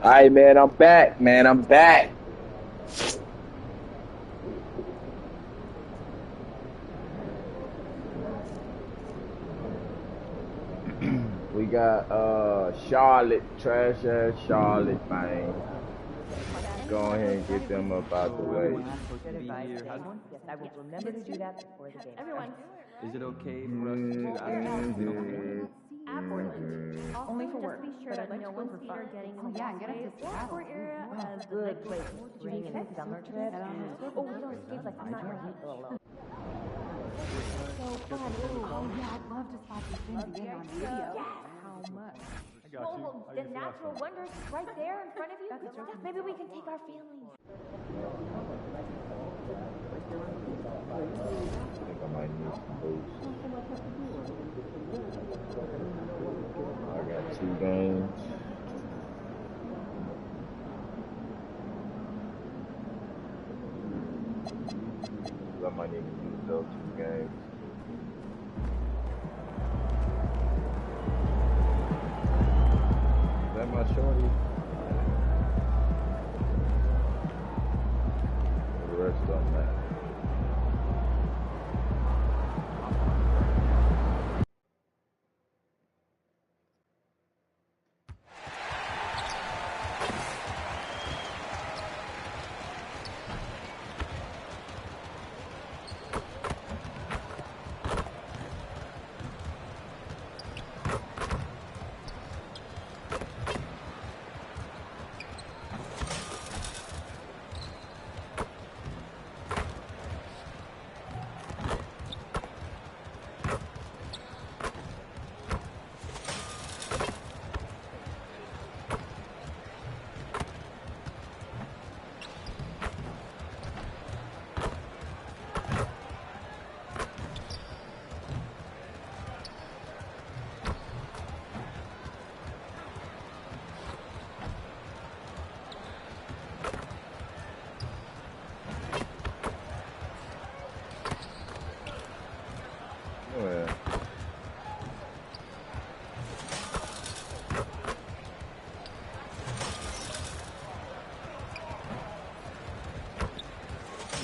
All right, man, I'm back, man. I'm back. We got Charlotte, trash ass Charlotte, man. Go ahead and get them up out the way. Yes, I will remember to do that before the game. Everyone. Is it okay for us to ask? Only for work. Be sure that no one's feet are getting in the or area of the Wait, bring in a summer trip? Oh, we don't escape like I'm not gonna leave her alone. So fun. Oh, yeah, I'd love to spot these things again on video. How much? Oh, the natural wonders right there in front of you. Maybe we can take our families. I think I might need some boots. I got 2 games. I might need to use those 2 games. Is that my shorty? The rest don't matter.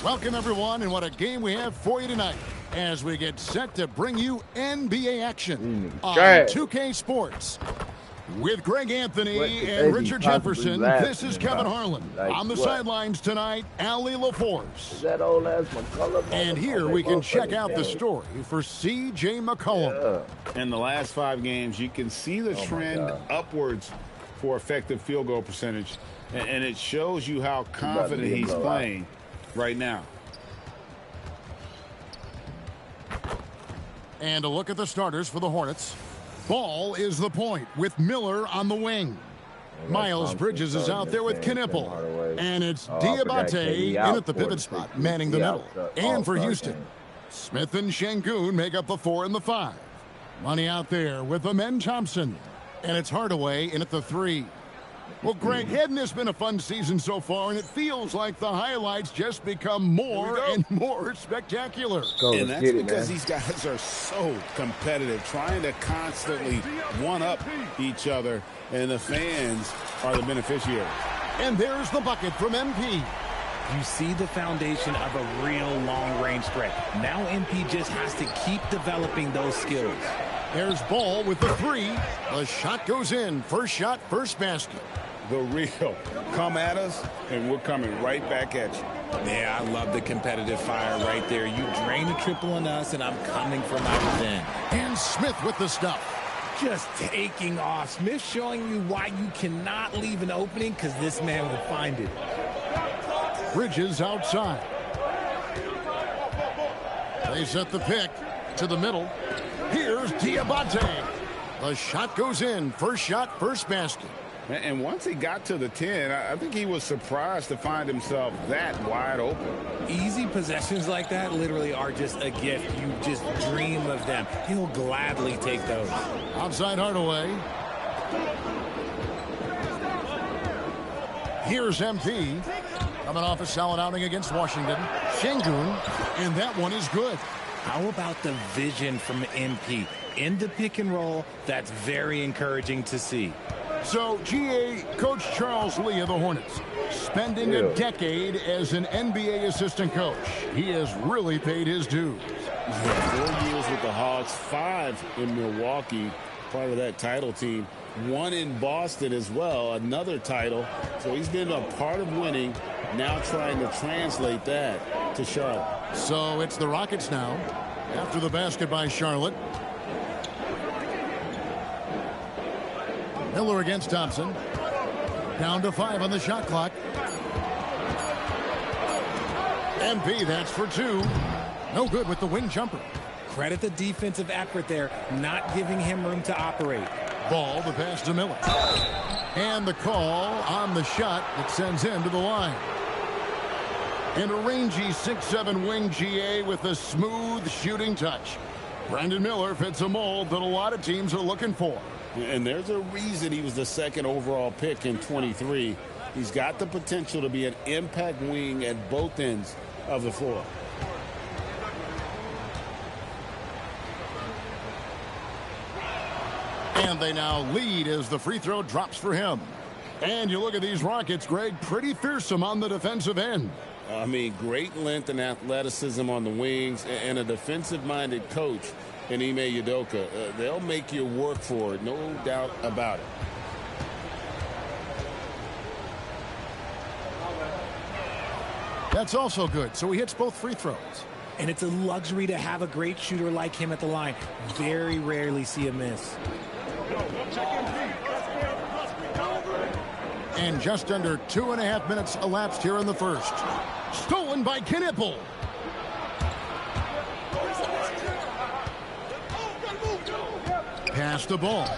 Welcome, everyone, and what a game we have for you tonight as we get set to bring you NBA action on 2K Sports. With Greg Anthony and Richard Jefferson, this is Kevin Harlan. On the sidelines tonight, Allie LaForce. Is that old ass McCullum? And here we can check out the story for C.J. McCollum. In the last 5 games, you can see the trend upwards for effective field goal percentage, and it shows you how confident he's playing right now. And a look at the starters for the Hornets. Ball is the point with Miller on the wing. Miles Bridges is out there with Knipple. And it's Diabate in at the pivot spot, manning the middle. And for Houston, Smith and Şengün make up the 4 and the 5. Money out there with Amen Thompson. And it's Hardaway in at the 3. Well, Greg, hadn't this been a fun season so far? And it feels like the highlights just become more and more spectacular. And that's because these guys are so competitive, trying to constantly one-up each other, and the fans are the beneficiaries. And there's the bucket from MP. You see the foundation of a real long-range threat. Now MP just has to keep developing those skills. There's Ball with the 3. The shot goes in. First shot, first basket. The real. Come at us, and we're coming right back at you. Yeah, I love the competitive fire right there. You drain a triple on us, and I'm coming from out of then. And Smith with the stuff. Just taking off. Smith showing you why you cannot leave an opening, because this man will find it. Bridges outside. They set the pick to the middle. Here's Diabate. The shot goes in. First shot, first basket. And once he got to the 10, I think he was surprised to find himself that wide open. Easy possessions like that literally are just a gift. You just dream of them. He'll gladly take those. Outside Hardaway. Here's MP. Coming off a solid outing against Washington. Şengün, and that one is good. How about the vision from MP? In the pick and roll, that's very encouraging to see. So, GA, Coach Charles Lee of the Hornets, spending a decade as an NBA assistant coach. He has really paid his dues. Yeah, 4 years with the Hawks, 5 in Milwaukee, part of that title team. 1 in Boston as well, another title. So he's been a part of winning, now trying to translate that to Charlotte. So it's the Rockets now, after the basket by Charlotte. Miller against Thompson. Down to 5 on the shot clock. MP, that's for 2. No good with the wing jumper. Credit the defensive effort there, not giving him room to operate. Ball, the pass to Miller. And the call on the shot that sends him to the line. And a rangy 6'7" wing GA with a smooth shooting touch. Brandon Miller fits a mold that a lot of teams are looking for. And there's a reason he was the 2nd overall pick in 23. He's got the potential to be an impact wing at both ends of the floor. And they now lead as the free throw drops for him. And you look at these Rockets, Greg, pretty fearsome on the defensive end. I mean, great length and athleticism on the wings, and a defensive-minded coach in Ime Udoka. They'll make you work for it, no doubt about it. That's also good. So he hits both free throws. And it's a luxury to have a great shooter like him at the line. Very rarely see a miss. And just under 2.5 minutes elapsed here in the first. Stolen by Knipple. Pass the ball.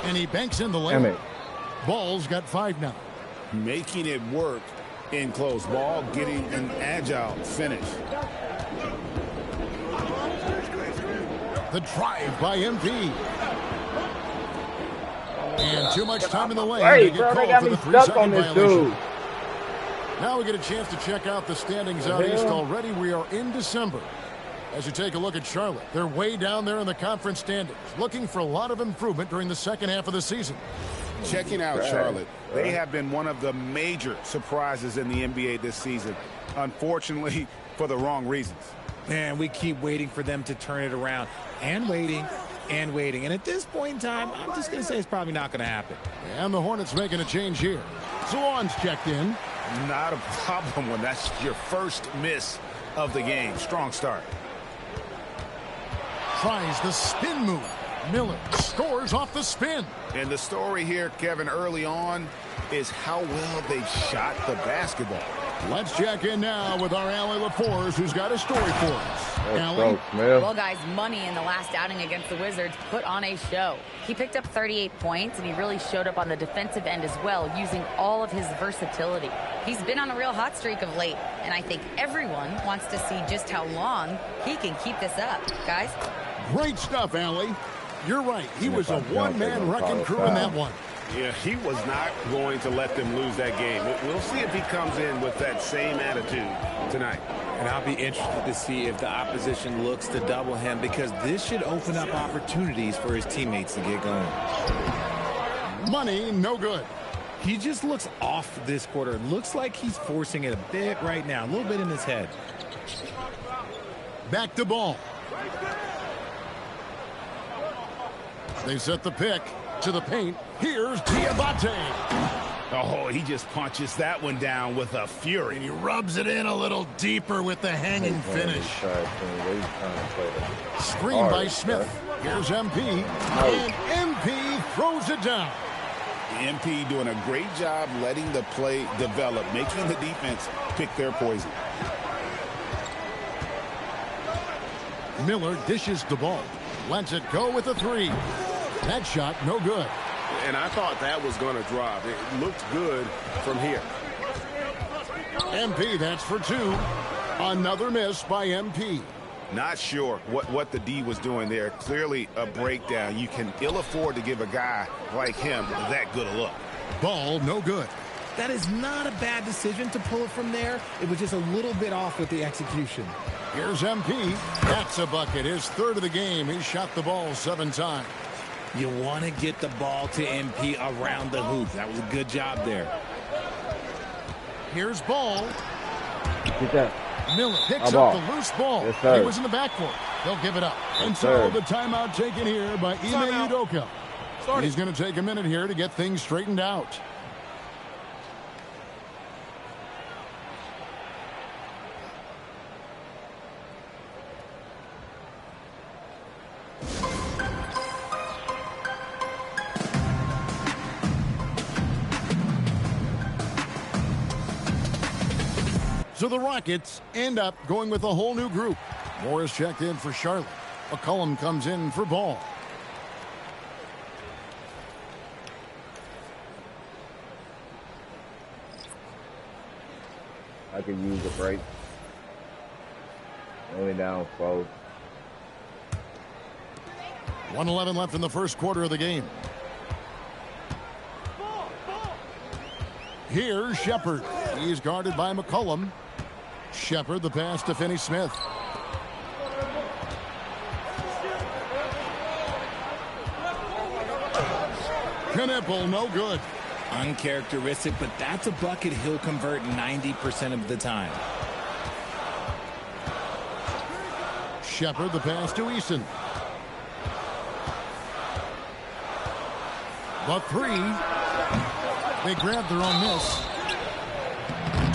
And he banks in the lane. Ball's got 5 now. Making it work in close ball, getting an agile finish. The drive by MP. And too much time in the lane. Hey, bro, they got me stuck on this dude. Now we get a chance to check out the standings out east already. We are in December. As you take a look at Charlotte, they're way down there in the conference standings, looking for a lot of improvement during the second half of the season. Checking out Charlotte, they have been one of the major surprises in the NBA this season, unfortunately for the wrong reasons. Man, we keep waiting for them to turn it around, and waiting and waiting. And at this point in time, I'm just going to say it's probably not going to happen. And the Hornets making a change here. Zawan's checked in. Not a problem when that's your first miss of the game. Strong start. Tries the spin move. Miller scores off the spin. And the story here, Kevin, early on is how well they shot the basketball. Let's check in now with our Allie LaForce, who's got a story for us. Allie? Well, guys, Money in the last outing against the Wizards put on a show. He picked up 38 points, and he really showed up on the defensive end as well, using all of his versatility. He's been on a real hot streak of late, and I think everyone wants to see just how long he can keep this up. Guys? Great stuff, Allie. You're right. He was a one-man wrecking crew in that one. Yeah, he was not going to let them lose that game. We'll see if he comes in with that same attitude tonight. And I'll be interested to see if the opposition looks to double him, because this should open up opportunities for his teammates to get going. Money, no good. He just looks off this quarter. Looks like he's forcing it a bit right now, a little bit in his head. Back to ball. They set the pick to the paint. Here's Diabate. Oh, he just punches that one down with a fury. And he rubs it in a little deeper with the hanging finish. Screen by Smith. Here's MP. And MP throws it down. MP doing a great job letting the play develop, making the defense pick their poison. Miller dishes the ball. Lets it go with a 3. That shot, no good. And I thought that was going to drop. It looked good from here. MP, that's for 2. Another miss by MP. Not sure what the D was doing there. Clearly a breakdown. You can ill afford to give a guy like him that good a look. Ball, no good. That is not a bad decision to pull it from there. It was just a little bit off with the execution. Here's MP. That's a bucket. His third of the game. He shot the ball 7 times. You want to get the ball to MP around the hoop. That was a good job there. Here's Ball. Get that. Miller picks up the loose ball. Yes, sir. He was in the backcourt. They'll give it up. Yes, and sir. so the timeout taken here by Ime Udoka. He's going to take a minute here to get things straightened out. So the Rockets end up going with a whole new group. Morris checked in for Charlotte. McCollum comes in for Ball. I could use a break. Only down 4. 1:11 left in the first quarter of the game. Here's Shepard. He's guarded by McCollum. Shepard, the pass to Finney-Smith. Knipple, no good. Uncharacteristic, but that's a bucket he'll convert 90% of the time. Shepard, the pass to Eason. The 3. They grab their own miss.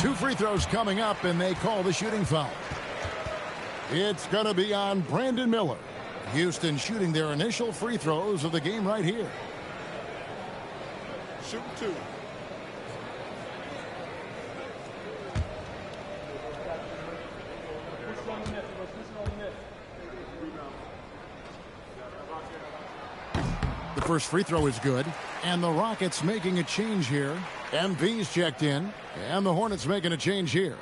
2 free throws coming up, and they call the shooting foul. It's going to be on Brandon Miller. Houston shooting their initial free throws of the game right here. Shoot 2. The first free throw is good, and the Rockets making a change here. MV's checked in, and the Hornets making a change here.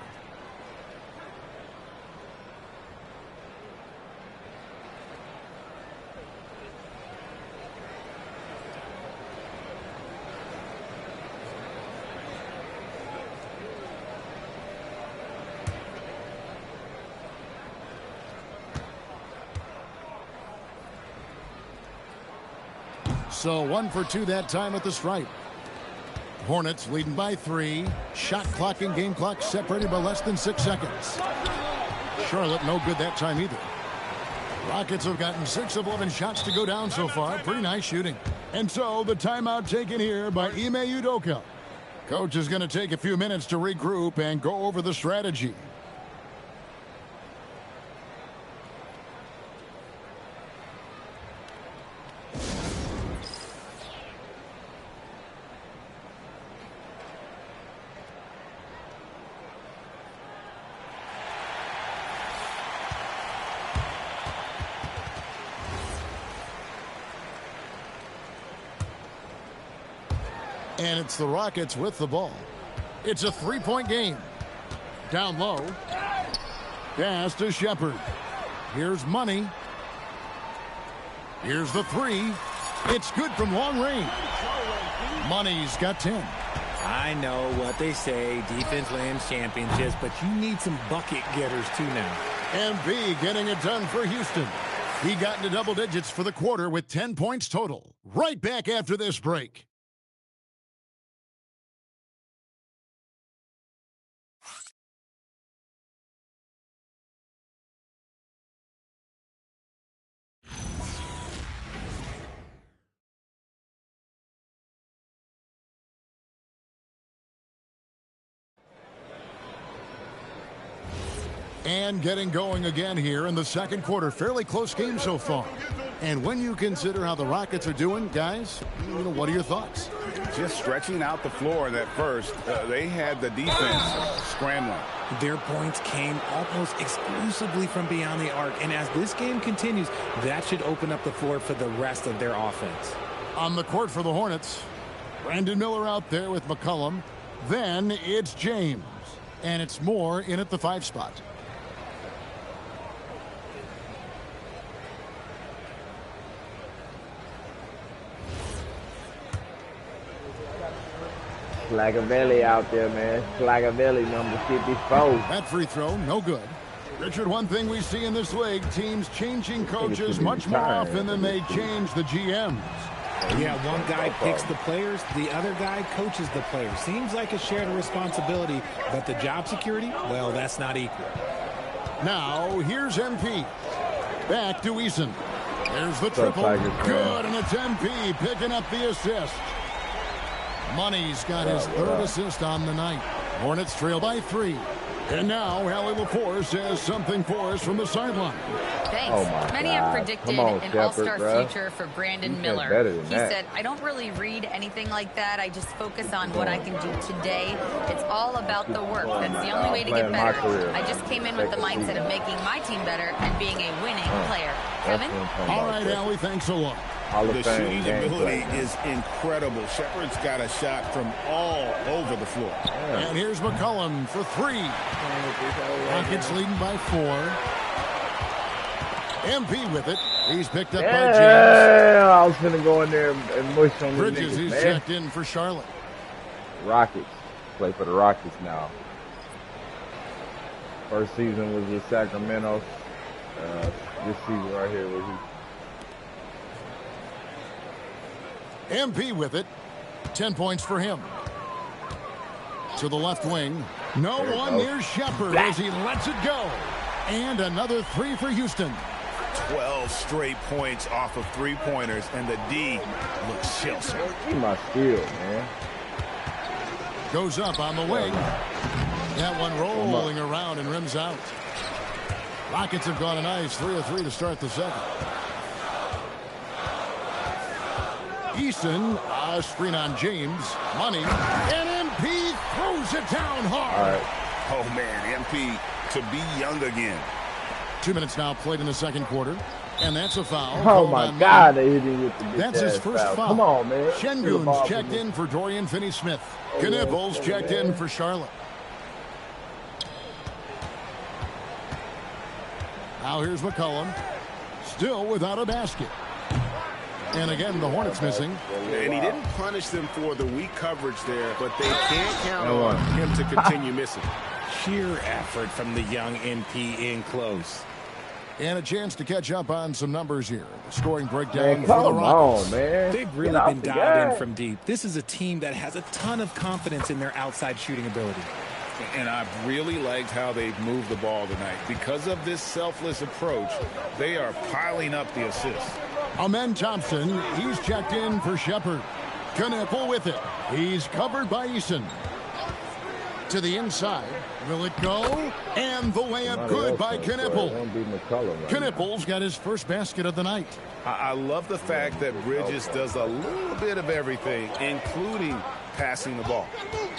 So 1 for 2 that time at the stripe. Hornets leading by 3. Shot clock and game clock separated by less than 6 seconds. Charlotte no good that time either. Rockets have gotten 6 of 11 shots to go down so far. Pretty nice shooting. And so the timeout taken here by Ime Udoka. Coach is going to take a few minutes to regroup and go over the strategy. And it's the Rockets with the ball. It's a 3-point game. Down low. Pass to Shepard. Here's Money. Here's the 3. It's good from long range. Money's got 10. I know what they say, defense wins championships, but you need some bucket getters too now. MB getting it done for Houston. He got into double digits for the quarter with 10 points total. Right back after this break. And getting going again here in the second quarter. Fairly close game so far. And when you consider how the Rockets are doing, guys, what are your thoughts? Just stretching out the floor that first. They had the defense scrambling. Their points came almost exclusively from beyond the arc. And as this game continues, that should open up the floor for the rest of their offense. On the court for the Hornets, Brandon Miller out there with McCollum. Then it's James. And it's Moore in at the 5 spot. Flagavelli out there, man. Flagavelli, number 54. That free throw, no good. Richard, one thing we see in this league, teams changing coaches much more often than they change the GMs. Yeah, one guy picks the players, the other guy coaches the players. Seems like a shared responsibility, but the job security, well, that's not equal. Now, here's MP. Back to Eason. There's the triple. Good, and it's MP picking up the assist. Money's got his third assist on the night. Hornets trail by 3. And now, Allie LaForce has something for us from the sideline. Thanks. Many have predicted an all-star future for Brandon Miller. He said, I don't really read anything like that. I just focus on what I can do today. It's all about the work. That's the only way to get better. I just came in with the mindset of making my team better and being a winning player. Kevin? All right, Allie, thanks a lot. The shooting ability is incredible. Shepard's got a shot from all over the floor. And here's McCollum for 3. Rockets leading by 4. MP with it. He's picked up by James. I was going to go in there and mush on the Bridges, he's checked in for Charlotte. Rockets. Play for the Rockets now. First season was with Sacramento. This season right here was MP with it. 10 points for him. To the left wing. No one near Shepard as he lets it go. And another 3 for Houston. 12 straight points off of 3-pointers, and the D looks shell-shocked. He my steal, man. Goes up on the wing. That one rolling around and rims out. Rockets have gone a nice 3 of 3 to start the second. Eason, a screen on James. Money. And MP throws it down hard. Oh, man, MP to be young again. 2 minutes now played in the second quarter. And that's a foul. Oh, my God. They hit him with the That's his first foul. Come on, man. Şengün's checked in for Dorian Finney-Smith. Knipples checked in for Charlotte. Now here's McCollum. Still without a basket. And again, the Hornets missing. And he didn't punish them for the weak coverage there, but they can't count on him to continue missing. Sheer effort from the young MP in close. And a chance to catch up on some numbers here. The scoring breakdown for the Rockets. Man. They've really been dialed in from deep. This is a team that has a ton of confidence in their outside shooting ability. And I've really liked how they've moved the ball tonight. Because of this selfless approach, they are piling up the assists. Amen Thompson, he's checked in for Shepard. Knippel with it. He's covered by Eason. To the inside. Will it go? And the layup good by Knippel. Knippel's got his first basket of the night. I love the fact that Bridges does a little bit of everything, including passing the ball.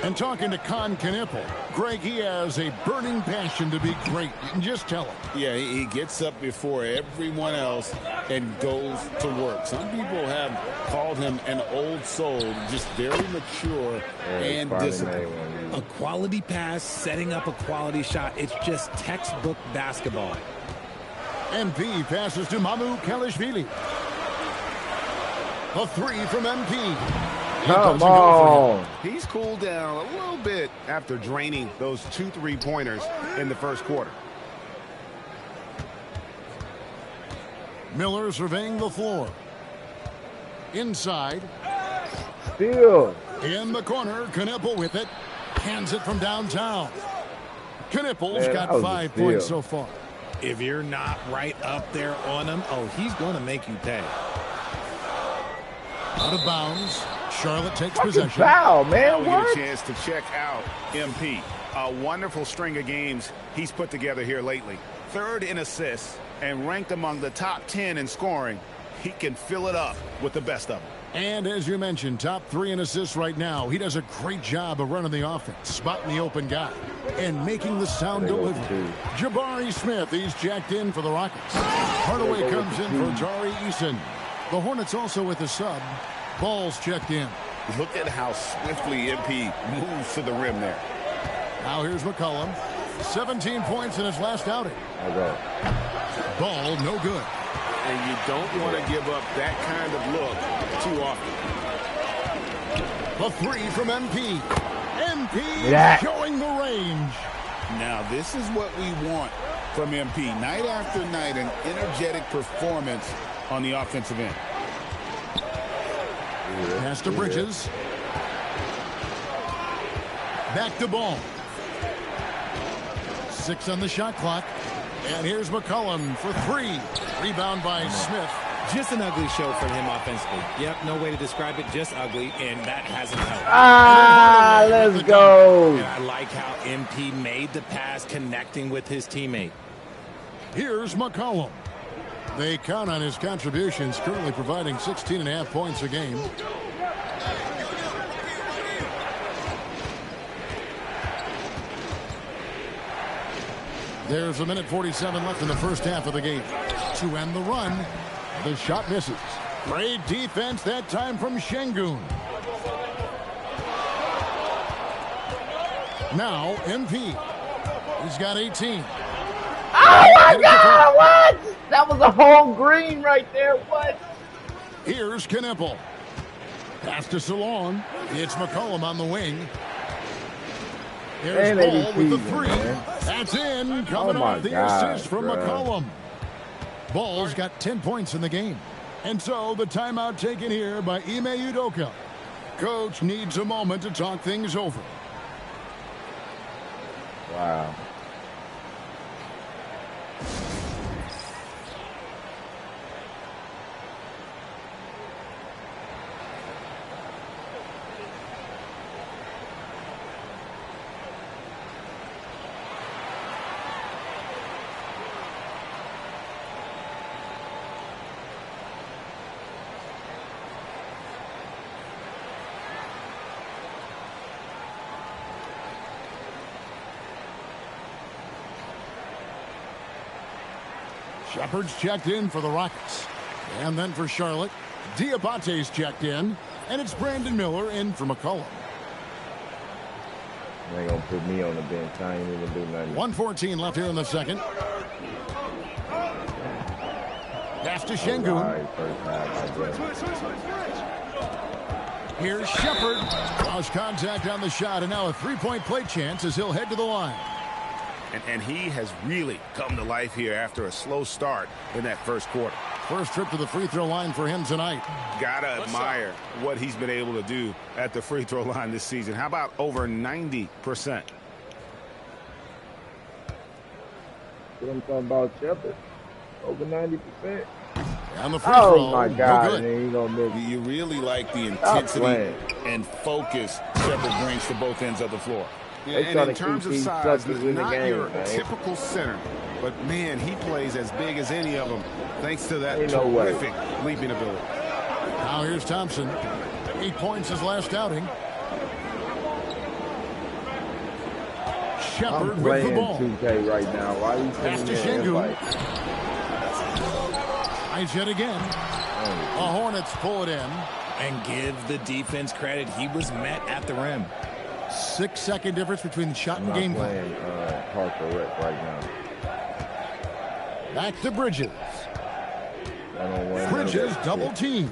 And talking to Knippel, Greg, he has a burning passion to be great. You can just tell him. Yeah, he gets up before everyone else and goes to work. Some people have called him an old soul, just very mature and disciplined. A quality pass, setting up a quality shot. It's just textbook basketball. MP passes to Mamu Kalishvili. A 3 from MP. Come on. He's cooled down a little bit after draining those 2 3-pointers in the first quarter. Miller surveying the floor. Inside. Steal. In the corner, Knippel with it. Hands it from downtown. Knippel's got 5 points so far. If you're not right up there on him, oh, he's going to make you pay. Out of bounds. Charlotte takes possession. Foul, man. Now we get a chance to check out MP. A wonderful string of games he's put together here lately. 3rd in assists and ranked among the top 10 in scoring. He can fill it up with the best of them. And as you mentioned, top 3 in assists right now. He does a great job of running the offense, spotting the open guy, and making the sound delivery. Jabari Smith, he's jacked in for the Rockets. Hardaway comes in for Tari Eason. The Hornets also with a sub. Ball's checked in. Look at how swiftly MP moves to the rim there. Now here's McCollum. 17 points in his last outing. Ball no good. And you don't want to give up that kind of look too often. A 3 from MP. MP showing the range. Now this is what we want from MP. Night after night, an energetic performance on the offensive end. Pass to Bridges. Back to Ball. 6 on the shot clock. And here's McCollum for 3. Rebound by Smith. Just an ugly show for him offensively. Yep, no way to describe it, just ugly, and that hasn't helped. Ah, let's go. And I like how MP made the pass connecting with his teammate. Here's McCollum. They count on his contributions, currently providing 16.5 points a game. There's 1:47 left in the first half of the game. To end the run, the shot misses. Great defense that time from Şengün. Now, MP. He's got 18. Oh, my God, what? That was a whole green right there. What? Here's Knipple. Pass to Salon. It's McCollum on the wing. Here's Ball with the 3. Man. That's in. Coming off the assist from McCollum. Ball's got 10 points in the game. And so the timeout taken here by Ime Udoka. Coach needs a moment to talk things over. Wow. Shepard's checked in for the Rockets. And then for Charlotte, Diabate's checked in. And it's Brandon Miller in for McCollum. They gonna put me on the bench. I ain't even do nothing. 1:14 left here in the second. Pass to Şengün. Here's Shepard. Lost contact on the shot, and now a three-point play chance as he'll head to the line. And he has really come to life here after a slow start in that first quarter. First trip to the free throw line for him tonight. Gotta admire what he's been able to do at the free throw line this season. How about over 90%? What I'm talking about, Shepard. Over 90%. And the free throw. Oh, my God. Man, you really like the intensity and focus Shepard brings to both ends of the floor. Yeah, and in terms of size, not your typical center, but man, he plays as big as any of them thanks to that terrific leaping ability. Now here's Thompson. 8 points his last outing. Shepard with the ball. 2K right now. Why are you pass to Şengün. Nice hit again. The Hornets pull it in. And give the defense credit. He was met at the rim. 6-second difference between the shot and game play. Parker right now. Back to Bridges. Bridges double team.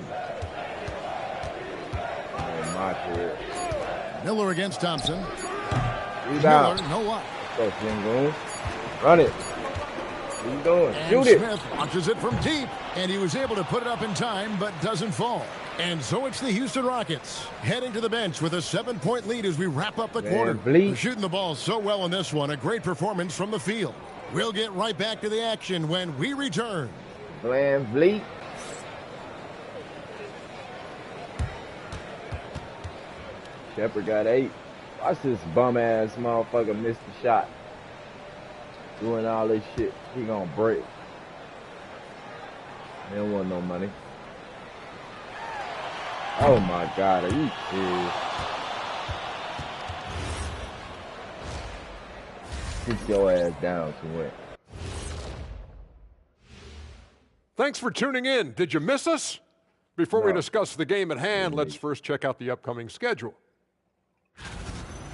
Mycareer. Miller against Thompson. Rebound. Miller, no luck. Run it. What are you doing? And Shoot it. Smith launches it from deep, and he was able to put it up in time, but doesn't fall. And so it's the Houston Rockets heading to the bench with a 7-point lead as we wrap up the quarter. They're shooting the ball so well in this one. A great performance from the field. We'll get right back to the action when we return. Van Vliet. Shepard got 8. Watch this bum-ass motherfucker miss the shot. Doing all this shit. He gonna break. They don't want no money. Oh my God, are you serious? Sit your ass down somewhere. Thanks for tuning in. Did you miss us? Before we discuss the game at hand, let's first check out the upcoming schedule.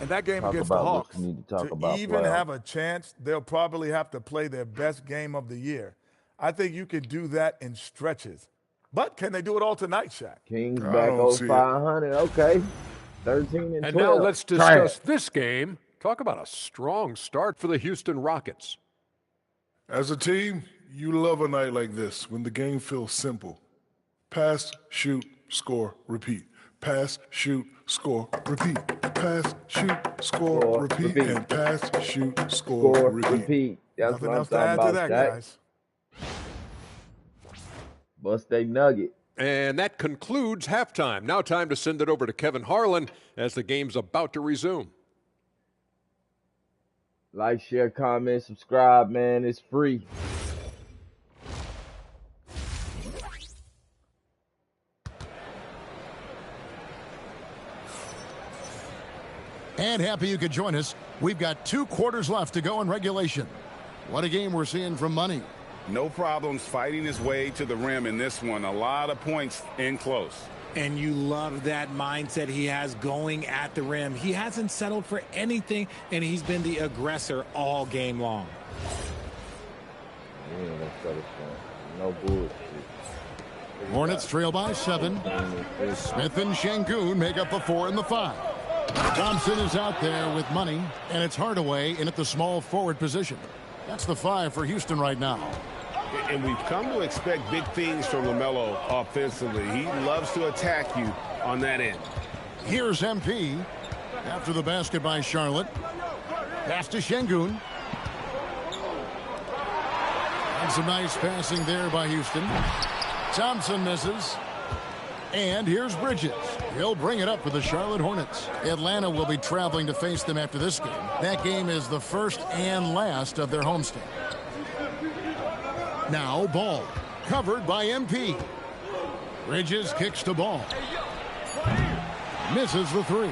And that game against the Hawks, to even have a chance, they'll probably have to play their best game of the year. I think you could do that in stretches. But can they do it all tonight, Shaq? Kings back over 500. Okay. 13 and 12. And now let's discuss this game. Talk about a strong start for the Houston Rockets. As a team, you love a night like this when the game feels simple. Pass, shoot, score, repeat. Pass, shoot, score, repeat. Pass, shoot, score, repeat. And pass, shoot, score, repeat. That's Nothing what I'm else to talking add about, to that, Shaq. guys. Bust they nugget. And that concludes halftime. Now time to send it over to Kevin Harlan as the game's about to resume. Like, share, comment, subscribe, man. It's free. And happy you could join us. We've got 2 quarters left to go in regulation. What a game we're seeing from Money. No problems fighting his way to the rim in this one. A lot of points in close. And you love that mindset he has going at the rim. He hasn't settled for anything, and he's been the aggressor all game long. Yeah, that's got it. No bullshit. Hornets trail by 7. Smith and Şengün make up the 4 and the 5. Thompson is out there with Money, and it's Hardaway in at the small forward position. That's the 5 for Houston right now. And we've come to expect big things from LaMelo offensively. He loves to attack you on that end. Here's MP after the basket by Charlotte. Pass to Şengün. And some nice passing there by Houston. Thompson misses. And here's Bridges. He'll bring it up for the Charlotte Hornets. Atlanta will be traveling to face them after this game. That game is the first and last of their homestand. Now Ball, covered by MP. Bridges kicks to Ball. Misses the 3.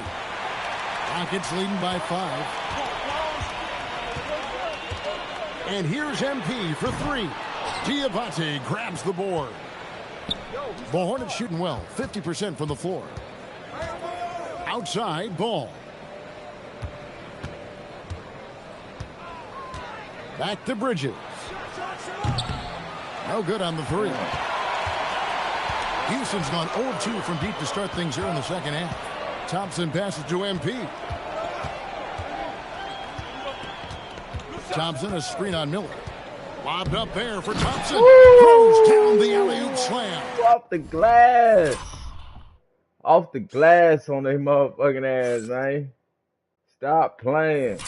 Rockets leading by 5. And here's MP for 3. Diabate grabs the board. The Hornets shooting well, 50% from the floor. Outside, Ball. Back to Bridges. No good on the 3. Houston's gone 0-2 from deep to start things here in the second half. Thompson passes to MP. Thompson, a screen on Miller. Lobbed up there for Thompson. Throws down the alley-oop slam. Off the glass. Off the glass on their motherfucking ass, man. Stop playing.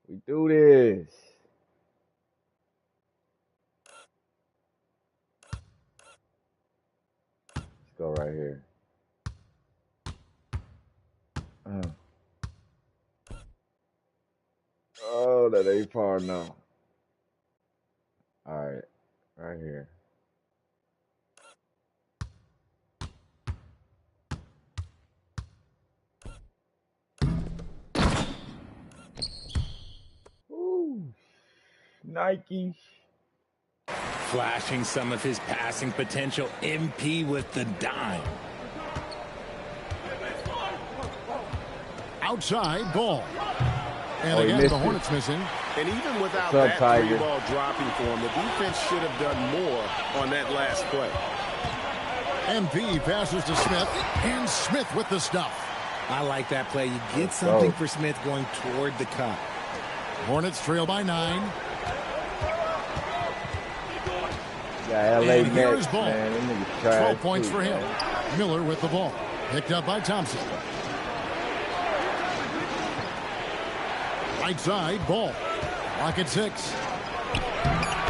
We do this. Let's go right here. Oh, that ain't far enough. All right, right here. Ooh, Nike. Flashing some of his passing potential. MP with the dime. Outside, Ball. And again, the Hornets missing. And even without that 3-ball dropping for him, the defense should have done more on that last play. MP passes to Smith, and Smith with the stuff. I like that play. You get something for Smith going toward the cup. Hornets trail by 9. Yeah, LA and here's Ball. 12 points for him. Miller with the ball. Picked up by Thompson. Right side, Ball. Rocket 6.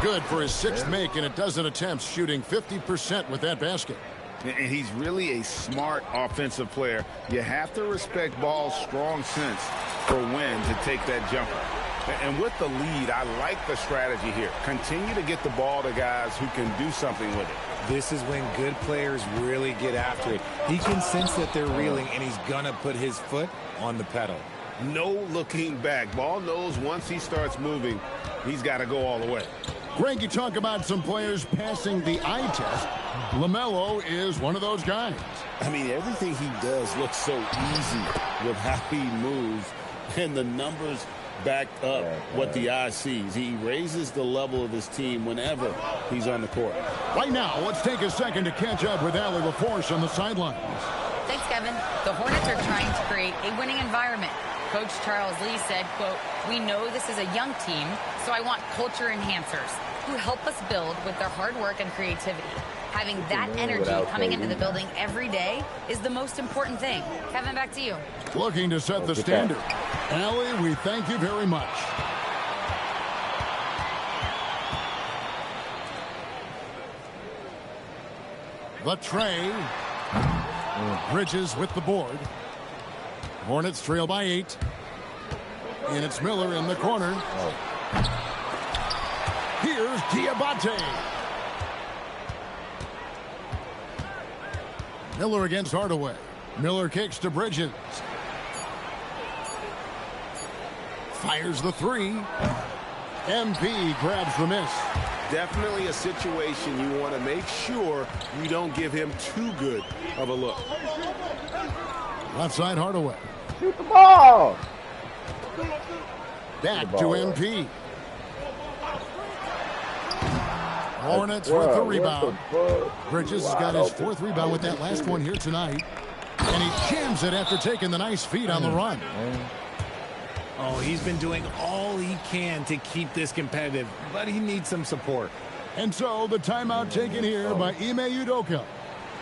Good for his 6th make and a dozen attempts, shooting 50% with that basket. And he's really a smart offensive player. You have to respect Ball's strong sense for when to take that jumper. And with the lead, I like the strategy here. Continue to get the ball to guys who can do something with it. This is when good players really get after it. He can sense that they're reeling, and he's going to put his foot on the pedal. No looking back. Ball knows once he starts moving, he's got to go all the way. Greg, you talk about some players passing the eye test. LaMelo is one of those guys. I mean, everything he does looks so easy with how he moves, and the numbers back up what the eye sees. He raises the level of his team whenever he's on the court. Right now, let's take a second to catch up with Allie LaForce on the sidelines. Thanks, Kevin. The Hornets are trying to create a winning environment. Coach Charles Lee said, quote, "We know this is a young team, so I want culture enhancers who help us build with their hard work and creativity. Having that energy coming into the building every day is the most important thing." Kevin, back to you. Looking to set the standard. Allie, we thank you very much. The tray. Bridges with the board. Hornets trail by 8. And it's Miller in the corner. Here's Diabate. Miller against Hardaway. Miller kicks to Bridges. Fires the 3. MP grabs the miss. Definitely a situation you want to make sure you don't give him too good of a look. Left side Hardaway. Shoot the ball. Back to MP. Hornets with the rebound. Bridges has got his 4th rebound with that last one here tonight. And he jams it after taking the nice feed on the run. Oh, he's been doing all he can to keep this competitive, but he needs some support. And so the timeout taken here by Ime Udoka.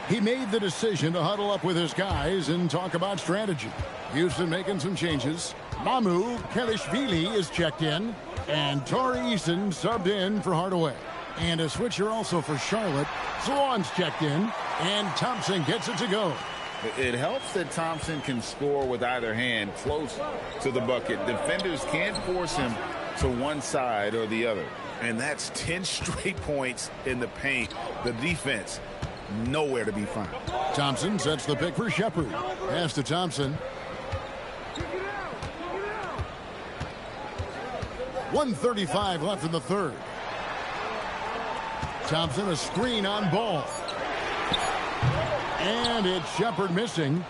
He made the decision to huddle up with his guys and talk about strategy. Houston making some changes. Mamu Kelishvili is checked in. And Tori Eason subbed in for Hardaway. And a switcher also for Charlotte. Swan's checked in. And Thompson gets it to go. It helps that Thompson can score with either hand close to the bucket. Defenders can't force him to one side or the other. And that's 10 straight points in the paint. The defense, nowhere to be found. Thompson sets the pick for Shepherd. Pass to Thompson. 1:35 left in the 3rd. Thompson a screen on Ball. And it's Shepherd missing.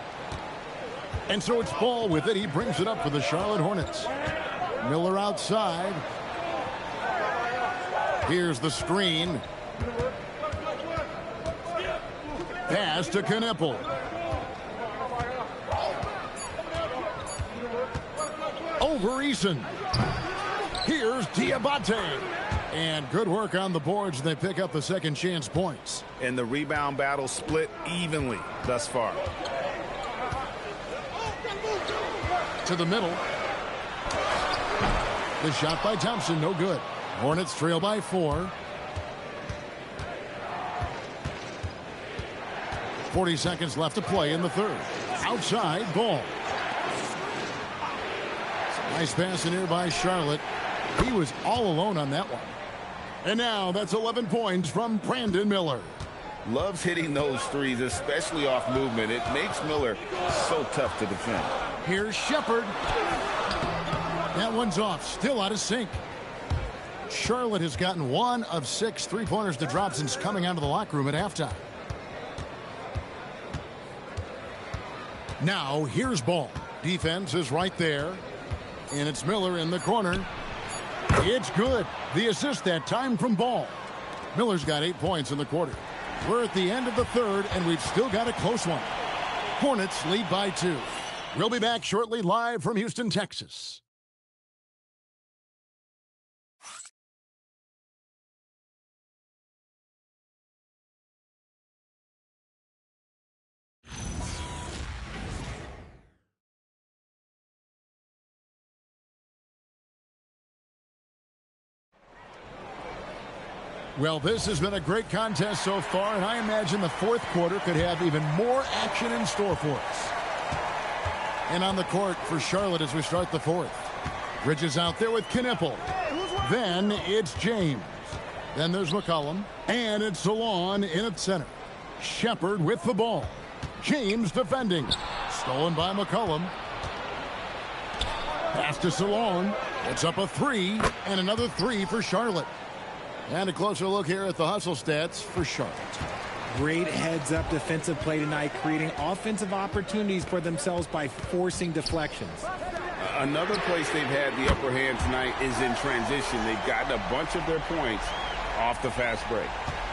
And so it's Ball with it. He brings it up for the Charlotte Hornets. Miller outside. Here's the screen. Pass to Knipple. Over Eason. Here's Diabate. And good work on the boards. They pick up the second chance points. And the rebound battle split evenly thus far. To the middle. The shot by Thompson, no good. Hornets trail by 4. 40 seconds left to play in the 3rd. Outside, Ball. Nice pass in here by Charlotte. He was all alone on that one. And now that's 11 points from Brandon Miller. Loves hitting those threes, especially off movement. It makes Miller so tough to defend. Here's Shepherd. That one's off, still out of sync. Charlotte has gotten 1 of 6 3-pointers to drop since coming out of the locker room at halftime. Now here's Ball. Defense is right there. And it's Miller in the corner. It's good. The assist that time from Ball. Miller's got 8 points in the quarter. We're at the end of the 3rd, and we've still got a close one. Hornets lead by 2. We'll be back shortly live from Houston, Texas. Well, this has been a great contest so far, and I imagine the 4th quarter could have even more action in store for us. And on the court for Charlotte as we start the 4th. Bridges out there with Knipple. Then it's James. Then there's McCollum. And it's Salon in at center. Shepherd with the ball. James defending. Stolen by McCollum. Pass to Salon. It's up a 3, and another 3 for Charlotte. And a closer look here at the hustle stats for Charlotte. Great heads-up defensive play tonight, creating offensive opportunities for themselves by forcing deflections. Another place they've had the upper hand tonight is in transition. They've gotten a bunch of their points off the fast break.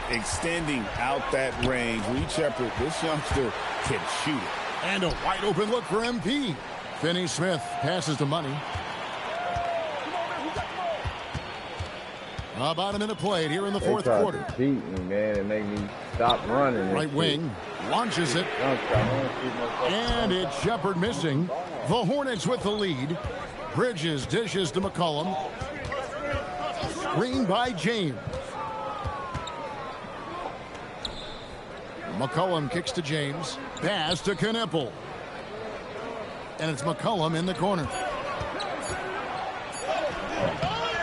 Extending out that range. Reed Shepherd, this youngster can shoot it. And a wide open look for MP. Finney-Smith passes to Money. About a minute played here in the fourth quarter. They tried to beat me, man, and make me stop running. Right wing launches it. And it's Shepard missing. The Hornets with the lead. Bridges dishes to McCollum. Screen by James. McCollum kicks to James. Pass to Knipple. And it's McCollum in the corner.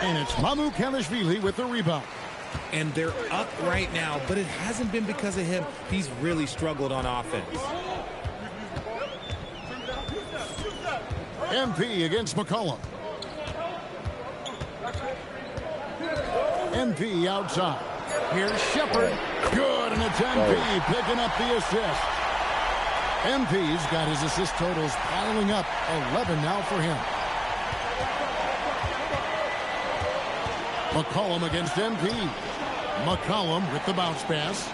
And it's Mamu Kalashvili with the rebound. And they're up right now, but it hasn't been because of him. He's really struggled on offense. MP against McCollum. MP outside. Here's Shepard. Good, and it's MP picking up the assist. MP's got his assist totals piling up. 11 now for him. McCollum against MP. McCollum with the bounce pass.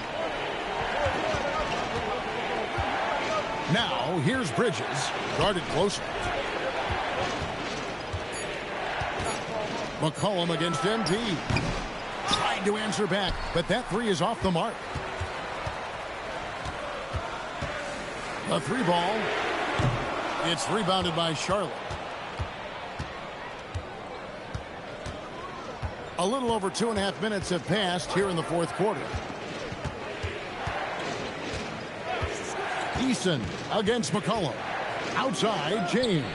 Now, here's Bridges. Guarded closer. McCollum against MP. Tried to answer back, but that three is off the mark. The three ball. It's rebounded by Charlotte. A little over 2.5 minutes have passed here in the fourth quarter. Eason against McCollum. Outside, James.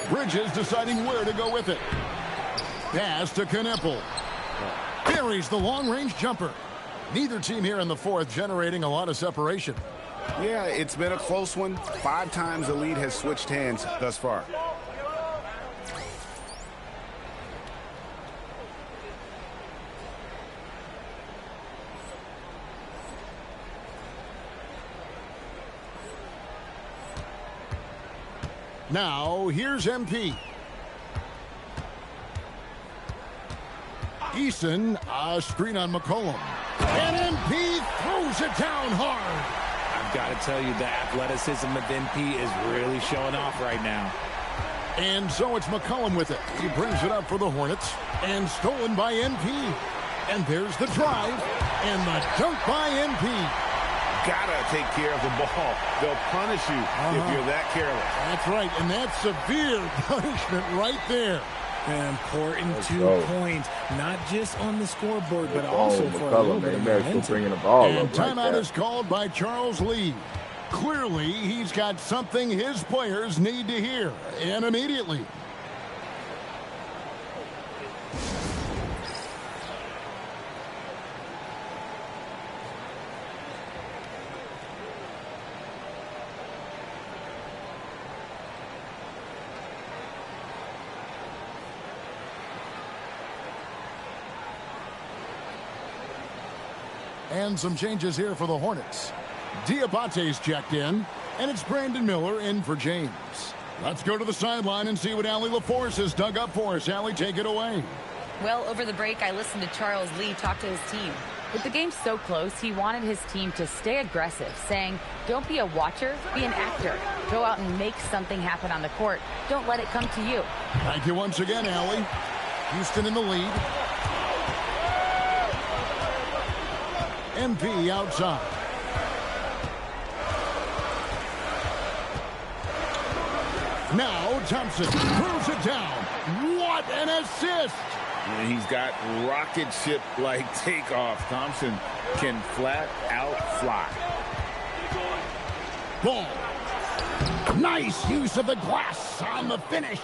Bridges deciding where to go with it. Pass to Knipple. Buries the long-range jumper. Neither team here in the fourth generating a lot of separation. Yeah, it's been a close one. 5 times the lead has switched hands thus far. Now, here's MP. Eason, a screen on McCollum. And MP throws it down hard. I've got to tell you, the athleticism of MP is really showing off right now. And so it's McCollum with it. He brings it up for the Hornets. And stolen by MP. And there's the drive. And the dunk by MP. Gotta take care of the ball. They'll punish you if you're that careless. That's right, and that's severe punishment right there. An important 2 points, not just on the scoreboard, but also for a little bit of momentum. And timeout is called by Charles Lee. Clearly, he's got something his players need to hear, and immediately. And some changes here for the Hornets. Diabate's checked in, and it's Brandon Miller in for James. Let's go to the sideline and see what Allie LaForce has dug up for us. Allie, take it away. Well, over the break, I listened to Charles Lee talk to his team. With the game so close, he wanted his team to stay aggressive, saying, don't be a watcher, be an actor. Go out and make something happen on the court. Don't let it come to you. Thank you once again, Allie. Houston in the lead. MP outside. Now Thompson throws it down. What an assist! And he's got rocket ship-like takeoff. Thompson can flat out fly. Ball. Nice use of the glass on the finish.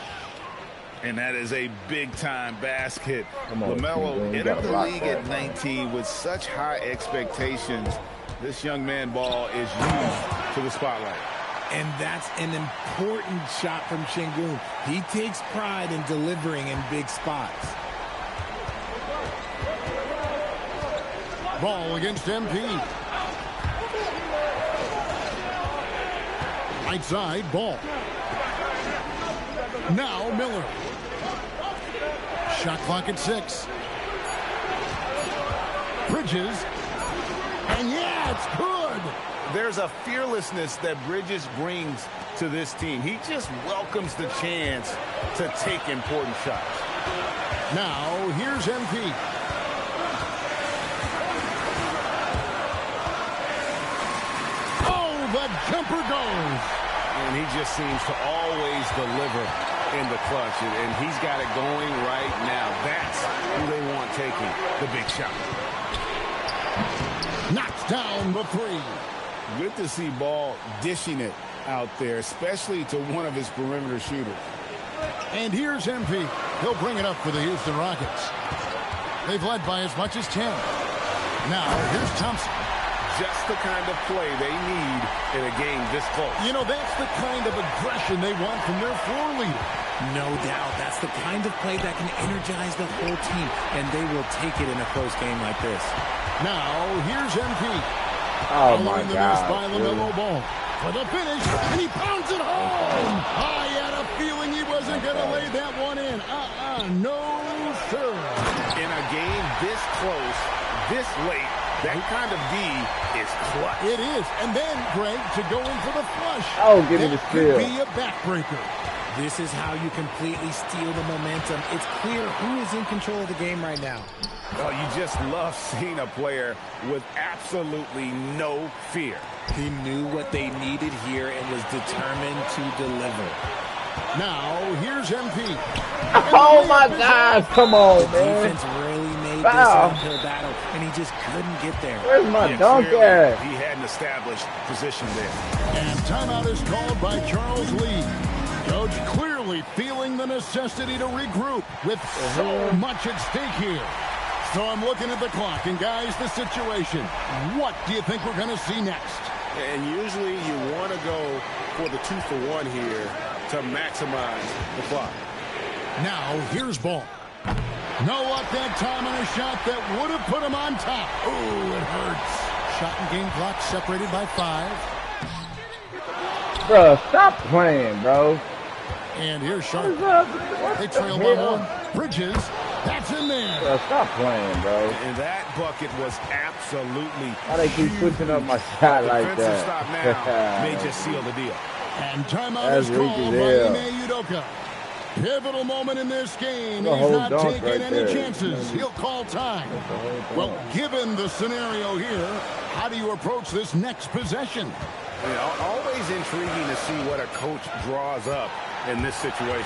And that is a big-time basket. LaMelo entered the league at 19 with such high expectations. This young man ball is used to the spotlight. And that's an important shot from Şengün. He takes pride in delivering in big spots. Ball against MP. Right side, ball. Now Miller. Shot clock at 6. Bridges. And yeah, it's good. There's a fearlessness that Bridges brings to this team. He just welcomes the chance to take important shots. Now, here's MP. Oh, the jumper goes. And he just seems to always deliver in the clutch, and he's got it going right now. That's who they want taking the big shot. Knocks down the three. Good to see Ball dishing it out there, especially to one of his perimeter shooters. And here's MP. He'll bring it up for the Houston Rockets. They've led by as much as 10. Now, here's Thompson. Just the kind of play they need in a game this close. You know, that's the kind of aggression they want from their floor leader. No doubt. That's the kind of play that can energize the whole team, and they will take it in a close game like this. Now, here's MP. Oh, my God. The miss by LaMelo Ball for the finish, and he pounds it home. I had a feeling he wasn't going to lay that one in. No, sir. In a game this close, this late, that kind of D is clutch. It is. And then, Greg, to go in for the flush. Oh, give me the steal. Could be a backbreaker. This is how you completely steal the momentum. It's clear who is in control of the game right now. Oh, you just love seeing a player with absolutely no fear. He knew what they needed here and was determined to deliver. Now, here's MP. Oh, my gosh. Come on, the man. Defense really made this an uphill battle, and he just couldn't get there. Where's my dunk at? He hadn't established position there. And timeout is called by Charles Lee. Coach clearly feeling the necessity to regroup with so much at stake here. So I'm looking at the clock, and guys, the situation. What do you think we're going to see next? And usually you want to go for the 2-for-1 here to maximize the clock. Now, here's Ball. No luck that time on a shot that would have put him on top. Ooh, it hurts. Shot and game clock separated by 5. Bro, stop playing, bro. And here's Sharp. They trail by 1. Bridges, that's in there. Bro, stop playing, bro. And that bucket was absolutely Why they keep switching up my shot like defensive that? stop now may just seal the deal. And timeout is called by Ime Udoka. Pivotal moment in this game. He's not taking any chances. He'll call time. Well, given the scenario here, how do you approach this next possession? You know, always intriguing to see what a coach draws up in this situation.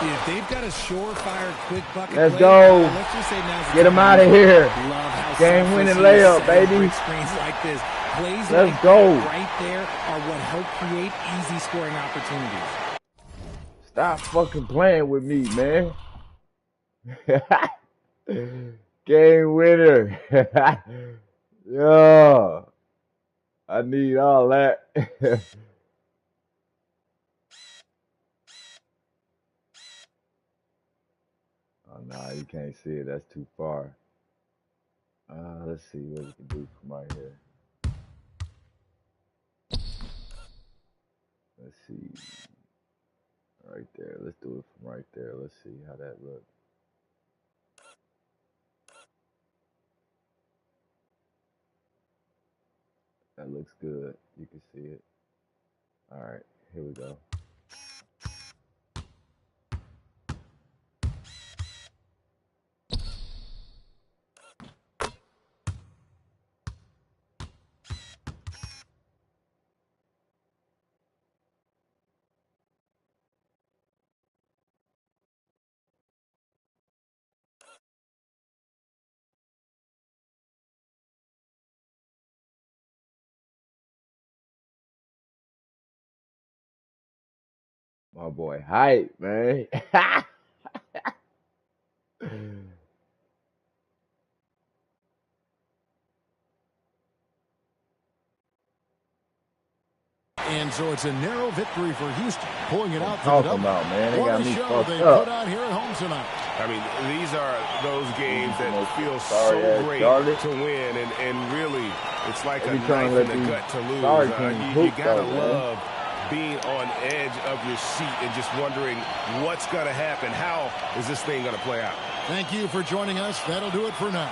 If they've got a surefire quick bucket, let's go. Let's just say now's get him out of here. Love how game-winning layup, baby. Screens like this, plays let's like go. Right there are what help create easy scoring opportunities. Stop fucking playing with me, man. Game winner. Yeah. I need all that. Oh, no, you can't see it. That's too far. Let's see what we can do from right here. Let's see. Right there. Let's do it from right there. Let's see how that looks. That looks good. You can see it. All right, here we go. My boy hype, man. And so it's a narrow victory for Houston, pulling it out for the double. About, man. They got me fucked they up. put out here at home tonight. I mean, these are those games that feel so great to win, and really, it's like a knife in the gut to lose. You gotta love being on edge of your seat and just wondering what's going to happen. How is this thing going to play out? Thank you for joining us. That'll do it for now.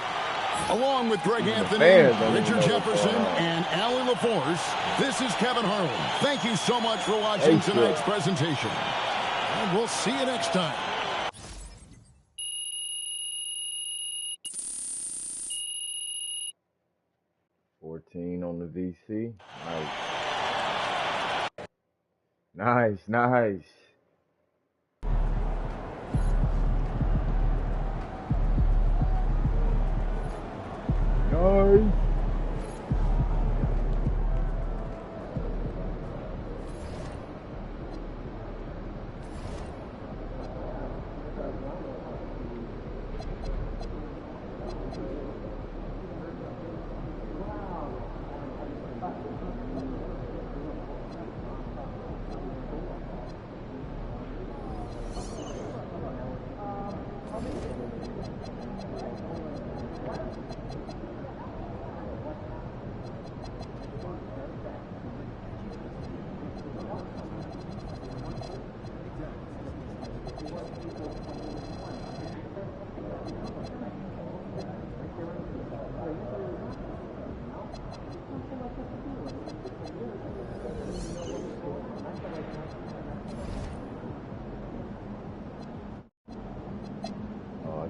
Along with Greg Anthony, Richard Jefferson, and Allie LaForce, this is Kevin Harlan. Thank you so much for watching tonight's presentation. And we'll see you next time. On the VC. Nice. Nice.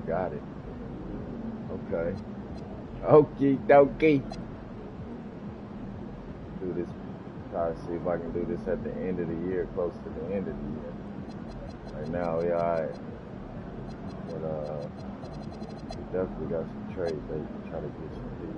Got it. Okay. Okie dokie. Do this. Try to see if I can do this at the end of the year, close to the end of the year. Right now, we alright. But we definitely got some trades. They try to get some deals.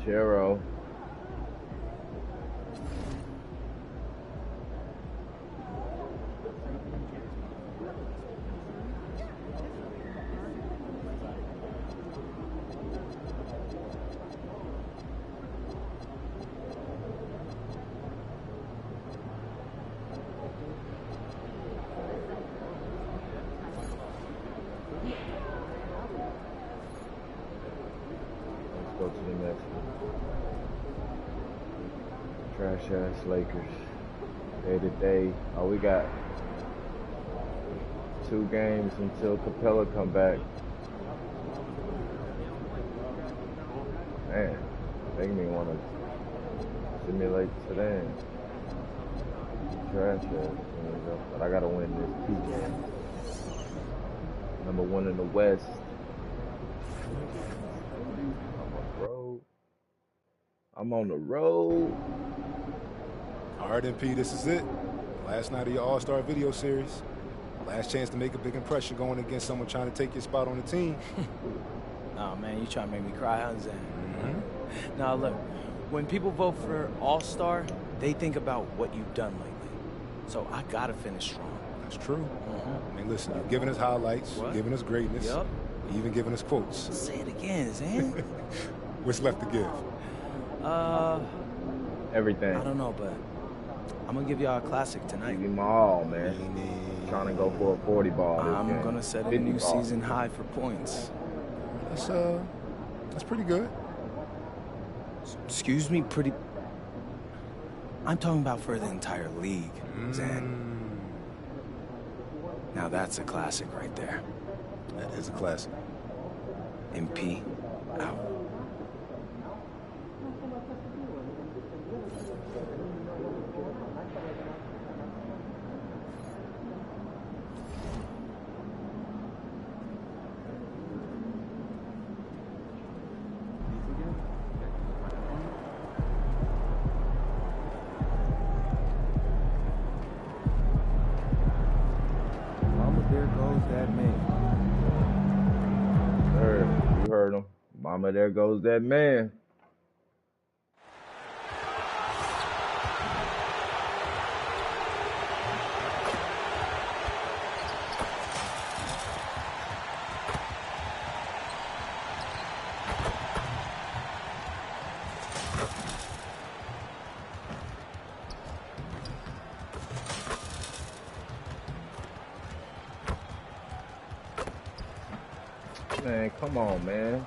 Chero. Let's go to the next one. Trash ass Lakers. Day to day. Oh, we got 2 games until Capella come back. Man, making me want to simulate today. Trash ass. But I gotta win this 2 game. Number 1 in the West. I'm on the road. All right, MP, this is it. Last night of your All-Star video series. Last chance to make a big impression going against someone trying to take your spot on the team. Nah, man, you trying to make me cry, huh, Zan? Nah, look, when people vote for All-Star, they think about what you've done lately. So I gotta finish strong. That's true. I mean, listen, you're giving us highlights, you're giving us greatness, you're even giving us quotes. Say it again, Zan. What's left to give? Everything. I don't know, but I'm gonna give y'all a classic tonight. Give me my all, man. Trying to go for a 40 ball. I'm gonna set a new season high for points. That's pretty good. Excuse me, pretty. I'm talking about for the entire league, Zan. Now that's a classic right there. That is a classic. MP out. You heard him. Mama, there goes that man. Man, come on, man.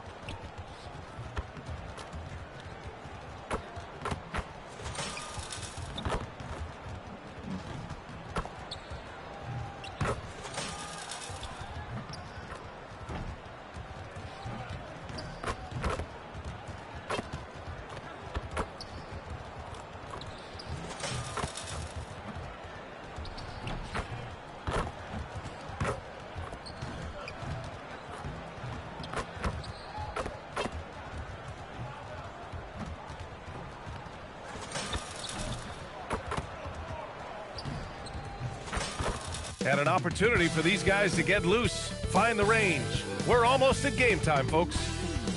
And an opportunity for these guys to get loose, find the range. We're almost at game time, folks.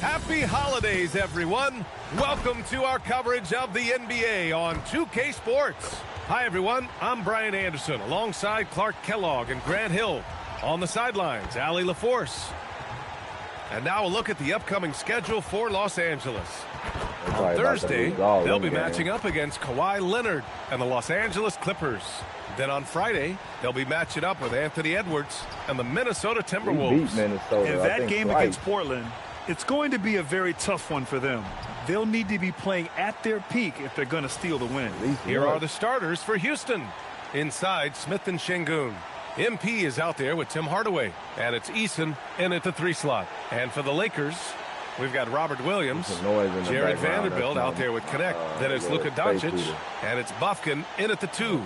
Happy holidays, everyone. Welcome to our coverage of the NBA on 2K Sports. Hi, everyone. I'm Brian Anderson, alongside Clark Kellogg and Grant Hill. On the sidelines, Allie LaForce. And now a look at the upcoming schedule for Los Angeles. On Thursday, they'll be matching up against Kawhi Leonard and the Los Angeles Clippers. Then on Friday, they'll be matching up with Anthony Edwards and the Minnesota Timberwolves. In that game against Portland, it's going to be a very tough one for them. They'll need to be playing at their peak if they're going to steal the win. Here are the starters for Houston. Inside, Smith and Şengün. MP is out there with Tim Hardaway, and it's Eason in at the 3 slot. And for the Lakers, we've got Robert Williams, Jared Vanderbilt out there with Connect. Then it's Luka Doncic, and it's Bufkin in at the 2.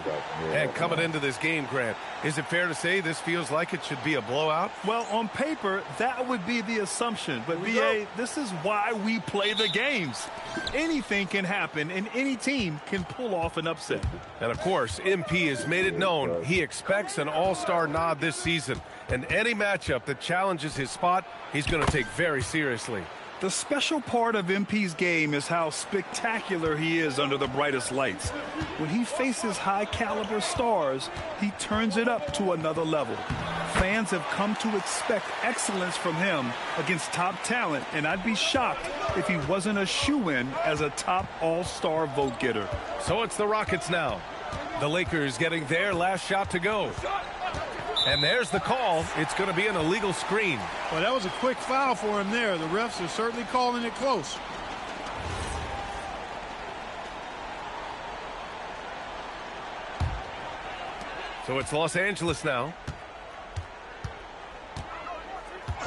And coming into this game, Grant, is it fair to say this feels like it should be a blowout? Well, on paper, that would be the assumption. But, B.A., this is why we play the games. Anything can happen, and any team can pull off an upset. And, of course, MP has made it known he expects an all-star nod this season. And any matchup that challenges his spot, he's going to take very seriously. The special part of MP's game is how spectacular he is under the brightest lights. When he faces high-caliber stars, he turns it up to another level. Fans have come to expect excellence from him against top talent, and I'd be shocked if he wasn't a shoo-in as a top all-star vote-getter. So it's the Rockets now. The Lakers getting their last shot to go. And there's the call. It's going to be an illegal screen. Well, that was a quick foul for him there. The refs are certainly calling it close. So it's Los Angeles now.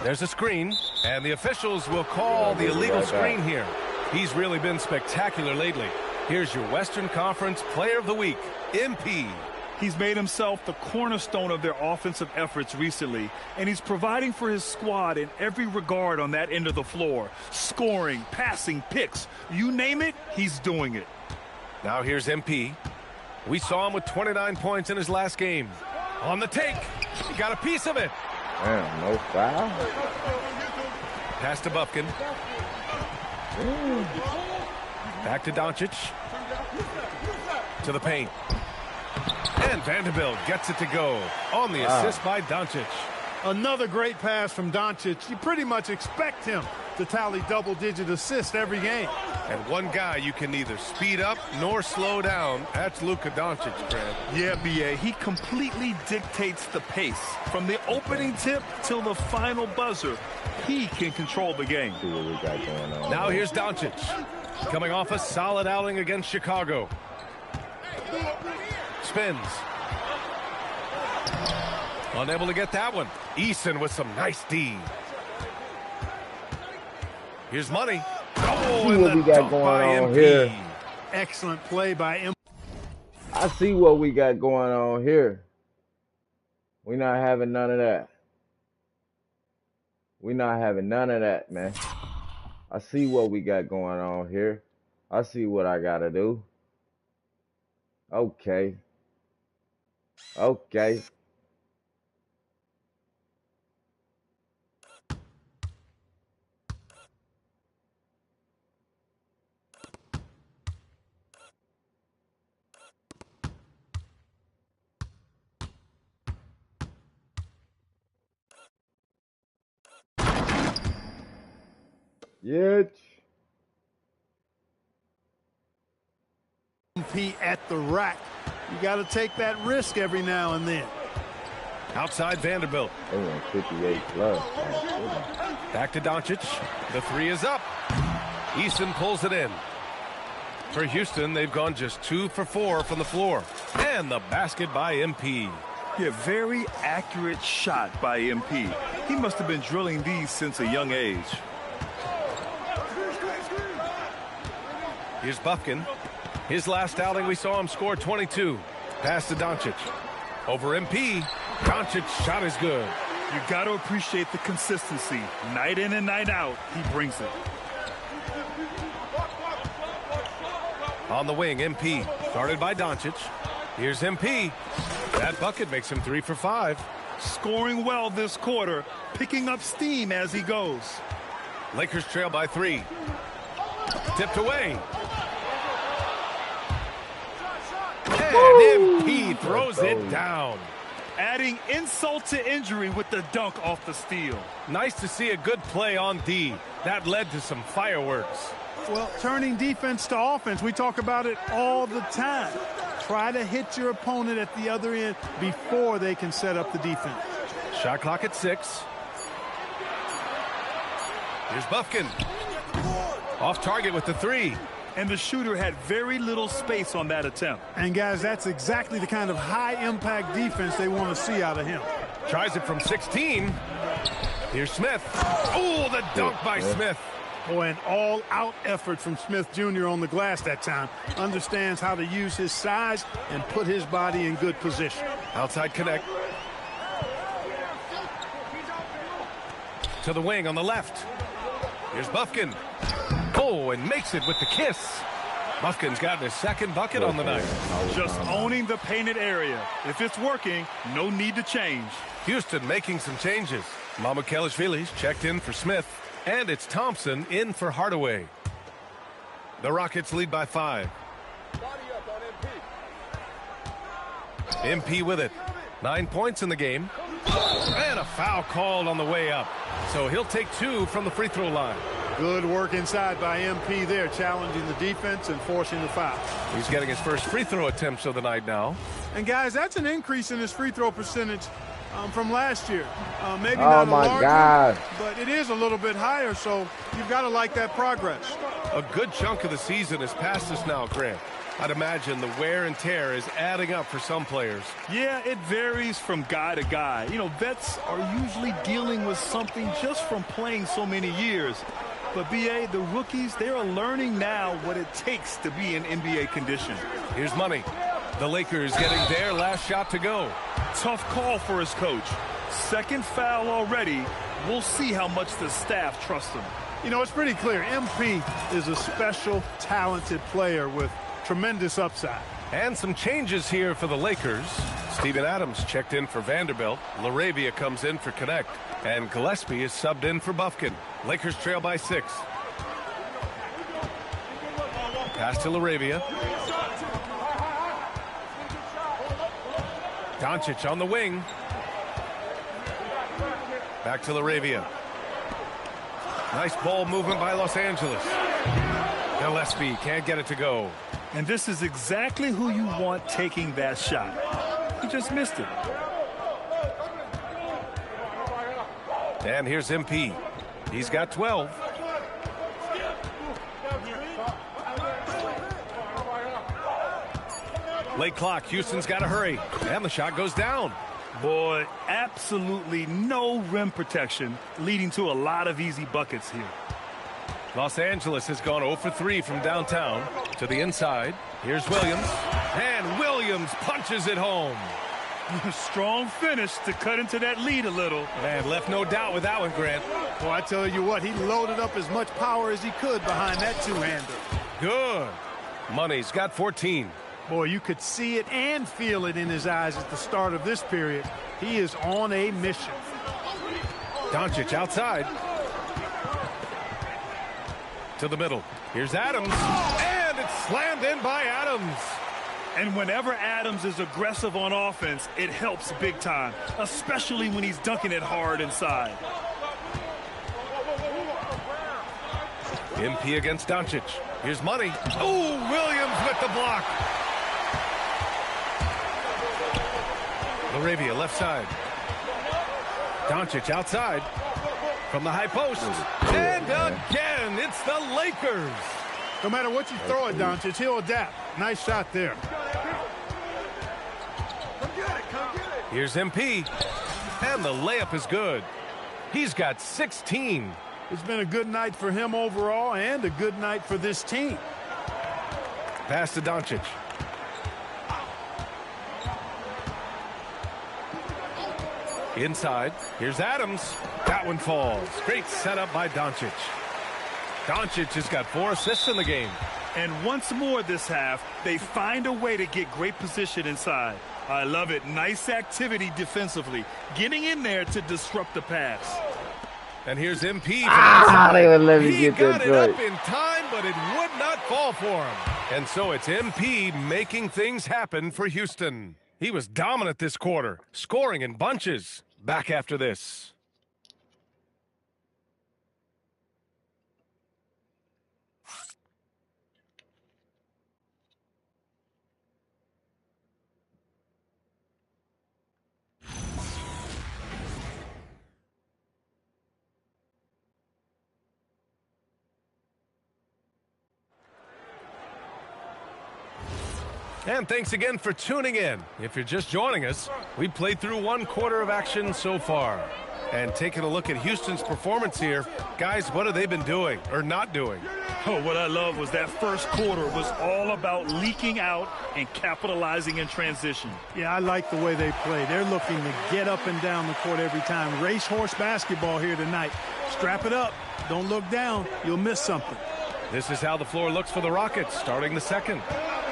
There's a screen, and the officials will call the illegal screen here. He's really been spectacular lately. Here's your Western Conference Player of the Week, MP. He's made himself the cornerstone of their offensive efforts recently, and he's providing for his squad in every regard on that end of the floor. Scoring, passing, picks, you name it, he's doing it. Now here's MP. We saw him with 29 points in his last game. On the take, he got a piece of it. Damn, no foul. Pass to Bufkin. Back to Doncic. To the paint. And Vanderbilt gets it to go on the assist by Doncic. Another great pass from Doncic. You pretty much expect him to tally double-digit assists every game. And one guy you can neither speed up nor slow down. That's Luka Doncic, Grant. Yeah, B.A. He completely dictates the pace. From the opening tip till the final buzzer, he can control the game. See what we got going on. Now here's Doncic. Coming off a solid outing against Chicago. Spins. Unable to get that one. Eason with some nice D. Here's money. Oh, see what we got going on here. Excellent play by MP. I see what we got going on here. We're not having none of that. We're not having none of that, man. I see what we got going on here. I see what I got to do. Okay. Okay. Yet. MP at the rack. You got to take that risk every now and then. Outside Vanderbilt. They went 58 plus. Back to Doncic. The three is up. Eason pulls it in. For Houston, they've gone just 2 for 4 from the floor. And the basket by MP. Yeah, very accurate shot by MP. He must have been drilling these since a young age. Here's Bufkin. His last outing, we saw him score 22. Pass to Doncic. Over MP. Doncic's shot is good. You got to appreciate the consistency. Night in and night out, he brings it. On the wing, MP. Started by Doncic. Here's MP. That bucket makes him 3 for 5. Scoring well this quarter, picking up steam as he goes. Lakers trail by 3. Tipped away. And MP throws it down. Adding insult to injury with the dunk off the steal. Nice to see a good play on D. That led to some fireworks. Well, turning defense to offense, we talk about it all the time. Try to hit your opponent at the other end before they can set up the defense. Shot clock at 6. Here's Bufkin. Off target with the 3. And the shooter had very little space on that attempt. And, guys, that's exactly the kind of high-impact defense they want to see out of him. Tries it from 16. Here's Smith. Oh, the dunk by Smith. Boy, an all-out effort from Smith Jr. on the glass that time. Understands how to use his size and put his body in good position. Outside connect. To the wing on the left. Here's Bufkin. Oh, and makes it with the kiss. Bufkin's gotten his second bucket on the night. Just owning the painted area. If it's working, no need to change. Houston making some changes. Mycareer's checked in for Smith. And it's Thompson in for Hardaway. The Rockets lead by 5. MP with it. 9 points in the game. And a foul called on the way up. So he'll take 2 from the free throw line. Good work inside by MP there, challenging the defense and forcing the foul. He's getting his first free throw attempts of the night now. And, guys, that's an increase in his free throw percentage from last year. Maybe not a large one, but it is a little bit higher, so you've got to like that progress. A good chunk of the season is past us now, Grant. I'd imagine the wear and tear is adding up for some players. Yeah, it varies from guy to guy. You know, vets are usually dealing with something just from playing so many years. But, B.A., the rookies, they're learning now what it takes to be in NBA condition. Here's Money. The Lakers getting their last shot to go. Tough call for his coach. Second foul already. We'll see how much the staff trusts him. You know, it's pretty clear. MP is a special, talented player with tremendous upside. And some changes here for the Lakers. Steven Adams checked in for Vanderbilt. LaRavia comes in for Connect. And Gillespie is subbed in for Bufkin. Lakers trail by 6. Pass to LaRavia. Doncic on the wing. Back to LaRavia. Nice ball movement by Los Angeles. Gillespie can't get it to go. And this is exactly who you want taking that shot. He just missed it. And here's MP. He's got 12. Late clock. Houston's got to hurry. And the shot goes down. Boy, absolutely no rim protection, leading to a lot of easy buckets here. Los Angeles has gone 0 for 3 from downtown to the inside. Here's Williams. And Williams punches it home. Strong finish to cut into that lead a little. And left no doubt with that one, Grant. Well, I tell you what, he loaded up as much power as he could behind that two-hander. Good. Money's got 14. Boy, you could see it and feel it in his eyes at the start of this period. He is on a mission. Doncic outside. To the middle. Here's Adams. And it's slammed in by Adams. And whenever Adams is aggressive on offense, it helps big time, especially when he's dunking it hard inside. MP against Doncic. Here's Money. Oh, Williams with the block. LaRavia left side. Doncic outside from the high post. And again, it's the Lakers. No matter what you throw at Doncic, he'll adapt. Nice shot there. Here's MP. And the layup is good. He's got 16. It's been a good night for him overall and a good night for this team. Pass to Doncic. Inside. Here's Adams. That one falls. Great setup by Doncic. Doncic has got 4 assists in the game. And once more this half, they find a way to get great position inside. I love it. Nice activity defensively. Getting in there to disrupt the pass. And here's MP. They would let me get that He got it up in time, but it would not fall for him. And so it's MP making things happen for Houston. He was dominant this quarter, scoring in bunches. Back after this. And thanks again for tuning in. If you're just joining us, we played through 1 quarter of action so far. And taking a look at Houston's performance here, guys, what have they been doing or not doing? Oh, what I love was that first quarter was all about leaking out and capitalizing in transition. Yeah, I like the way they play. They're looking to get up and down the court every time. Racehorse basketball here tonight. Strap it up. Don't look down. You'll miss something. This is how the floor looks for the Rockets starting the second.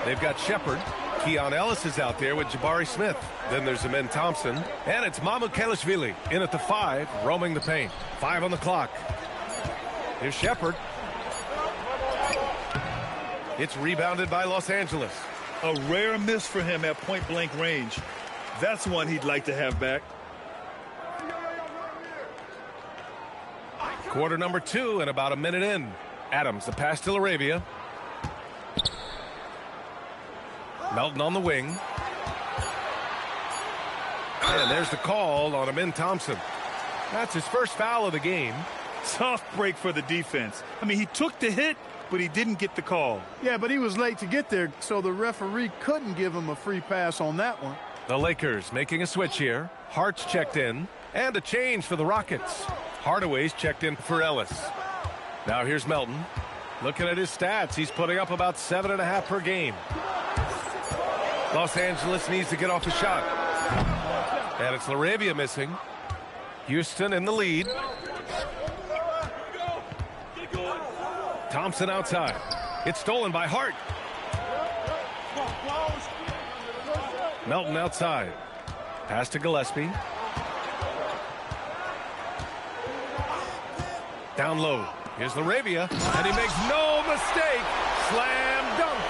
They've got Shepherd. Keon Ellis is out there with Jabari Smith. Then there's Amen Thompson. And it's Mycareer in at the 5, roaming the paint. 5 on the clock. Here's Shepherd. It's rebounded by Los Angeles. A rare miss for him at point-blank range. That's one he'd like to have back. Quarter number 2 and about a minute in. Adams, the pass to Laravia. Melton on the wing. And there's the call on Amen Thompson. That's his first foul of the game. Tough break for the defense. I mean, he took the hit, but he didn't get the call. Yeah, but he was late to get there, so the referee couldn't give him a free pass on that one. The Lakers making a switch here. Hart's checked in. And a change for the Rockets. Hardaway's checked in for Ellis. Now here's Melton. Looking at his stats, he's putting up about 7.5 per game. Los Angeles needs to get off a shot. And it's Laravia missing. Houston in the lead. Thompson outside. It's stolen by Hart. Melton outside. Pass to Gillespie. Down low. Here's Laravia. And he makes no mistake. Slam dunk.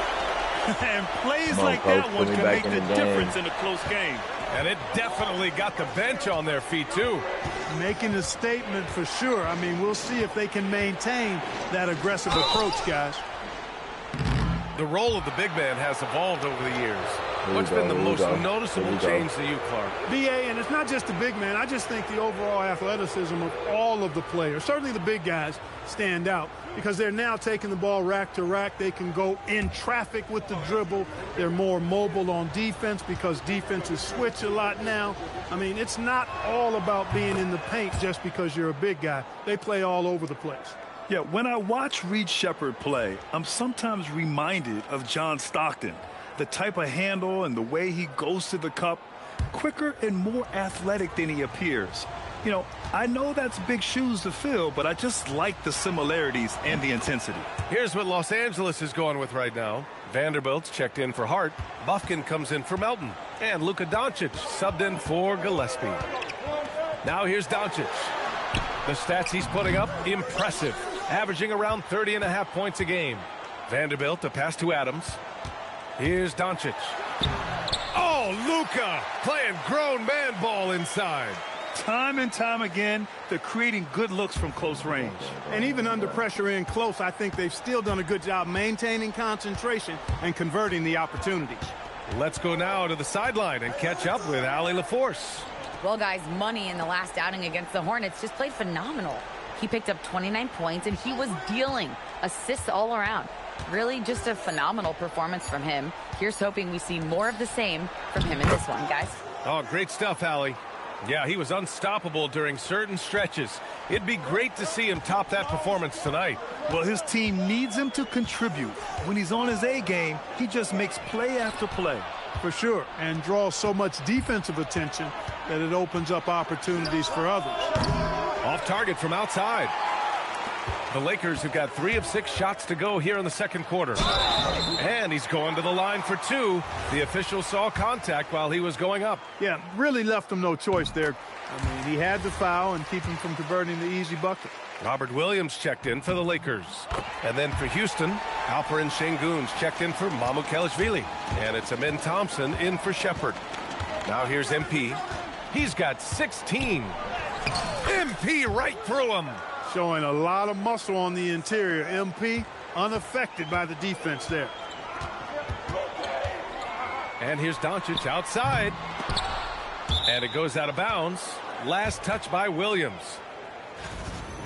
And plays like that one can make the difference in a close game. And it definitely got the bench on their feet, too. Making a statement for sure. I mean, we'll see if they can maintain that aggressive approach, guys. The role of the big man has evolved over the years. What's been the most noticeable change to you, Clark? B.A., and it's not just the big man. I just think the overall athleticism of all of the players, certainly the big guys, stand out because they're now taking the ball rack to rack. They can go in traffic with the dribble. They're more mobile on defense because defenses switch a lot now. I mean, it's not all about being in the paint just because you're a big guy. They play all over the place. Yeah, when I watch Reed Shepherd play, I'm sometimes reminded of John Stockton. The type of handle and the way he goes to the cup, quicker and more athletic than he appears. You know, I know that's big shoes to fill, but I just like the similarities and the intensity. Here's what Los Angeles is going with right now. Vanderbilt's checked in for Hart. Bufkin comes in for Melton. And Luka Doncic subbed in for Gillespie. Now here's Doncic. The stats he's putting up, impressive. Averaging around 30.5 points a game. Vanderbilt, a pass to Adams. Here's Doncic. Oh, Luka playing grown man ball inside. Time and time again, they're creating good looks from close range. And even under pressure in close, I think they've still done a good job maintaining concentration and converting the opportunities. Let's go now to the sideline and catch up with Allie LaForce. Well, guys, Money in the last outing against the Hornets just played phenomenal. He picked up 29 points, and he was dealing assists all around. Really just a phenomenal performance from him. Here's hoping we see more of the same from him in this one, guys. Oh, great stuff, Allie. Yeah, he was unstoppable during certain stretches. It'd be great to see him top that performance tonight. Well, his team needs him to contribute. When he's on his A game, he just makes play after play. For sure, and draws so much defensive attention that it opens up opportunities for others. Off target from outside. The Lakers have got 3 of 6 shots to go here in the second quarter. And he's going to the line for 2. The official saw contact while he was going up. Yeah, really left him no choice there. I mean, he had to foul and keep him from converting the easy bucket. Robert Williams checked in for the Lakers. And then for Houston, Alperen Şengün's checked in for Mycareer. And it's Amin Thompson in for Shepherd. Now here's MP. He's got 16. MP right through him. Showing a lot of muscle on the interior. MP unaffected by the defense there. And here's Doncic outside. And it goes out of bounds. Last touch by Williams.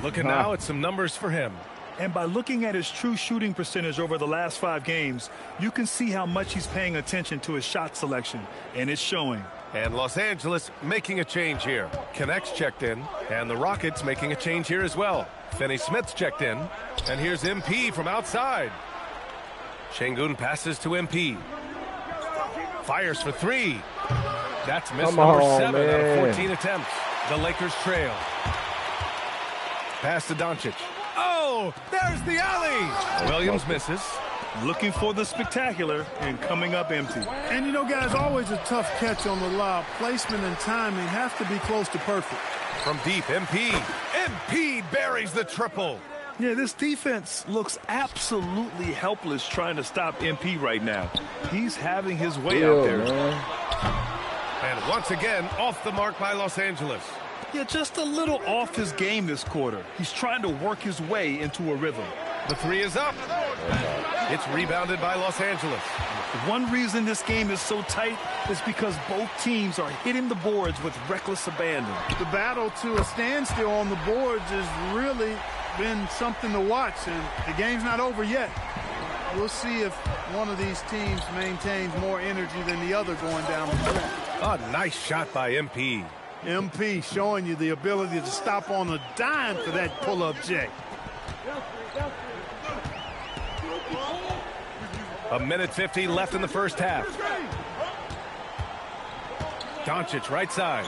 Looking now at some numbers for him. And by looking at his true shooting percentage over the last 5 games, you can see how much he's paying attention to his shot selection. And it's showing. And Los Angeles making a change here. Connects checked in, and the Rockets making a change here as well. Finney Smith's checked in, and here's MP from outside. Şengün passes to MP. Fires for 3. That's miss number 7 out of 14 attempts. The Lakers trail. Pass to Doncic. Oh, there's the alley. Williams misses. Looking for the spectacular and coming up empty. And you know, guys, always a tough catch on the lob. Placement and timing have to be close to perfect. From deep, MP. MP buries the triple. Yeah, this defense looks absolutely helpless trying to stop MP right now. He's having his way out there. Man. And once again, off the mark by Los Angeles. Yeah, just a little off his game this quarter. He's trying to work his way into a rhythm. The 3 is up. It's rebounded by Los Angeles. One reason this game is so tight is because both teams are hitting the boards with reckless abandon. The battle to a standstill on the boards has really been something to watch, and the game's not over yet. We'll see if one of these teams maintains more energy than the other going down the stretch. A nice shot by MP. MP showing you the ability to stop on a dime for that pull-up J. A minute 50 left in the first half. Doncic right side.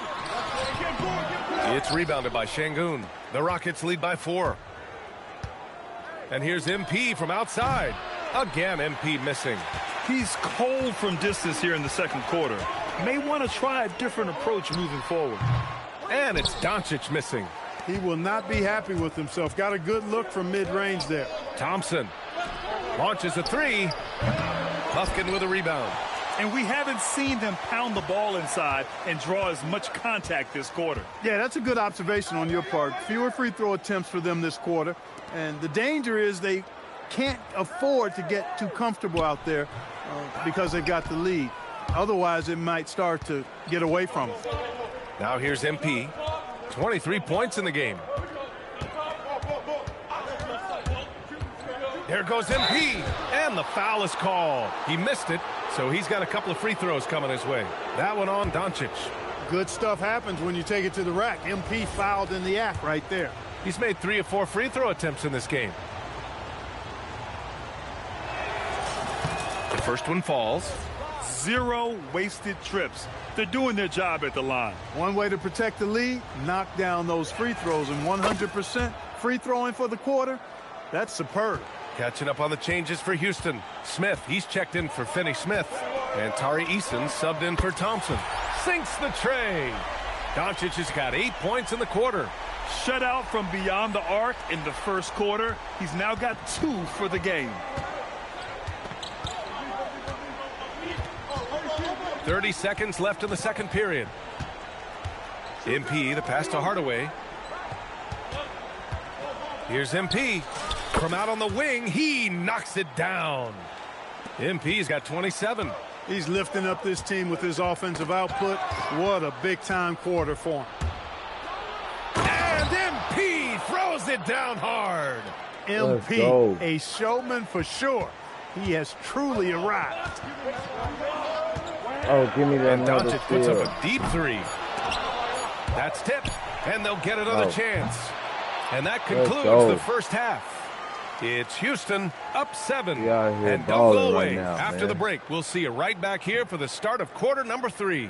It's rebounded by Şengün. The Rockets lead by 4. And here's MP from outside. Again, MP missing. He's cold from distance here in the second quarter. May want to try a different approach moving forward. And it's Doncic missing. He will not be happy with himself. Got a good look from mid-range there. Thompson launches a 3. Luskin with a rebound. And we haven't seen them pound the ball inside and draw as much contact this quarter. Yeah, that's a good observation on your part. Fewer free throw attempts for them this quarter. And the danger is they can't afford to get too comfortable out there because they've got the lead. Otherwise, it might start to get away from them. Now here's MP. 23 points in the game. There goes MP, and the foul is called. He missed it, so he's got a couple of free throws coming his way. That one on Doncic. Good stuff happens when you take it to the rack. MP fouled in the act right there. He's made 3 of 4 free throw attempts in this game. The first one falls. 0 wasted trips. They're doing their job at the line. One way to protect the lead, knock down those free throws, and 100% free throwing for the quarter, that's superb. Catching up on the changes for Houston. Smith, he's checked in for Finney Smith. And Tari Eason subbed in for Thompson. Sinks the tray. Doncic has got 8 points in the quarter. Shut out from beyond the arc in the first quarter. He's now got 2 for the game. 30 seconds left in the second period. MP, the pass to Hardaway. Here's MP. From out on the wing, he knocks it down. MP's got 27. He's lifting up this team with his offensive output. What a big-time quarter for him. And MP throws it down hard. MP, a showman for sure. He has truly arrived. Oh, give me that. And Doncic puts up a deep three. That's tipped, and they'll get another chance. And that concludes the first half. It's Houston up 7. And don't go away. After the break, we'll see you right back here for the start of quarter number 3.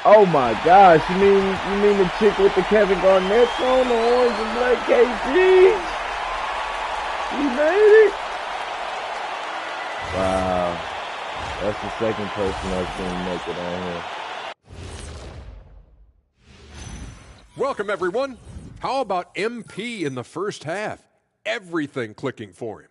Oh my gosh! You mean the chick with the Kevin Garnett on the orange and black KG? He made it! Wow, that's the second person I've seen make it on here. Welcome everyone. How about MP in the first half? Everything clicking for him.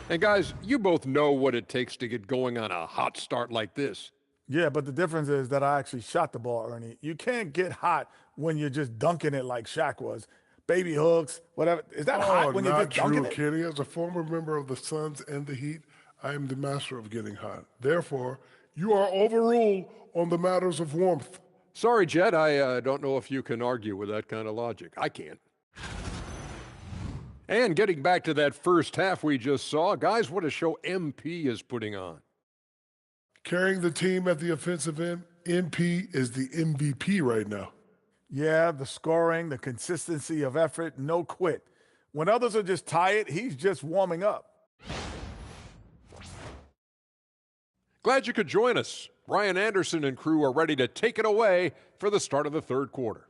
And guys, you both know what it takes to get going on a hot start like this. Yeah, but the difference is that I actually shot the ball, Ernie. You can't get hot when you're just dunking it like Shaq was. Baby hooks, whatever. Is that hot when you're just dunking it? Kenny. As a former member of the Suns and the Heat, I am the master of getting hot. Therefore, you are overruled on the matters of warmth. Sorry, Jed. I don't know if you can argue with that kind of logic. I can't. And getting back to that first half we just saw, guys, what a show MP is putting on. Carrying the team at the offensive end, MP is the MVP right now. Yeah, the scoring, the consistency of effort, no quit. When others are just tired, he's just warming up. Glad you could join us. Brian Anderson and crew are ready to take it away for the start of the third quarter.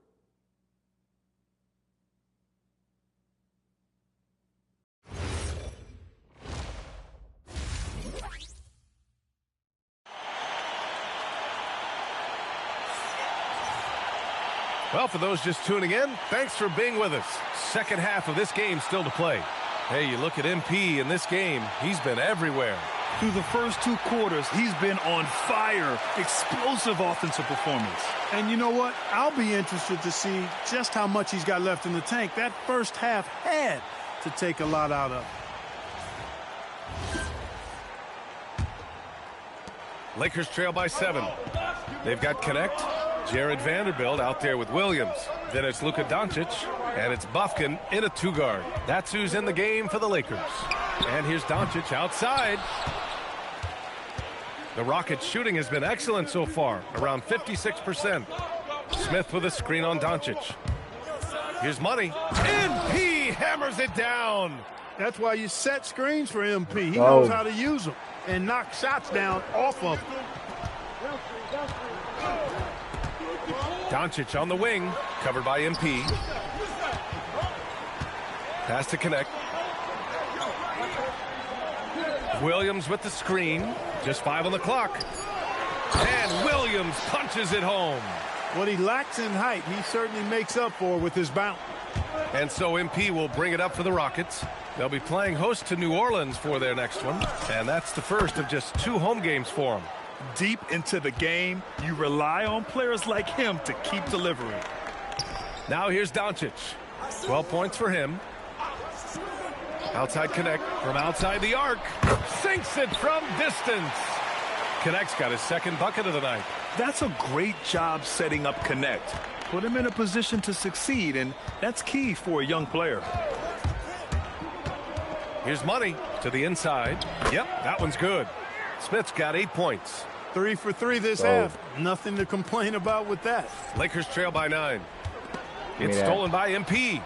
Well, for those just tuning in, thanks for being with us. Second half of this game still to play. Hey, you look at MP in this game, he's been everywhere. Through the first 2 quarters, he's been on fire. Explosive offensive performance. And you know what? I'll be interested to see just how much he's got left in the tank. That first half had to take a lot out of. Lakers trail by 7. They've got Connect. Jared Vanderbilt out there with Williams. Then it's Luka Doncic, and it's Bufkin in a 2-guard. That's who's in the game for the Lakers. And here's Doncic outside. The Rockets' shooting has been excellent so far, around 56%. Smith with a screen on Doncic. Here's Money. MP hammers it down. That's why you set screens for MP. He knows how to use them and knock shots down off of them. Doncic on the wing, covered by MP. Pass to Connect. Williams with the screen. Just 5 on the clock. And Williams punches it home. What he lacks in height, he certainly makes up for with his bounce. And so MP will bring it up for the Rockets. They'll be playing host to New Orleans for their next one. And that's the first of just 2 home games for them. Deep into the game, you rely on players like him to keep delivering. Now here's Doncic. 12 points for him. Outside Connect from outside the arc. Sinks it from distance. Connect's got his second bucket of the night. That's a great job setting up Connect. Put him in a position to succeed, and that's key for a young player. Here's Money to the inside. Yep, that one's good. Smith's got 8 points. 3 for 3 this half. Nothing to complain about with that. Lakers trail by 9. It's stolen by MP.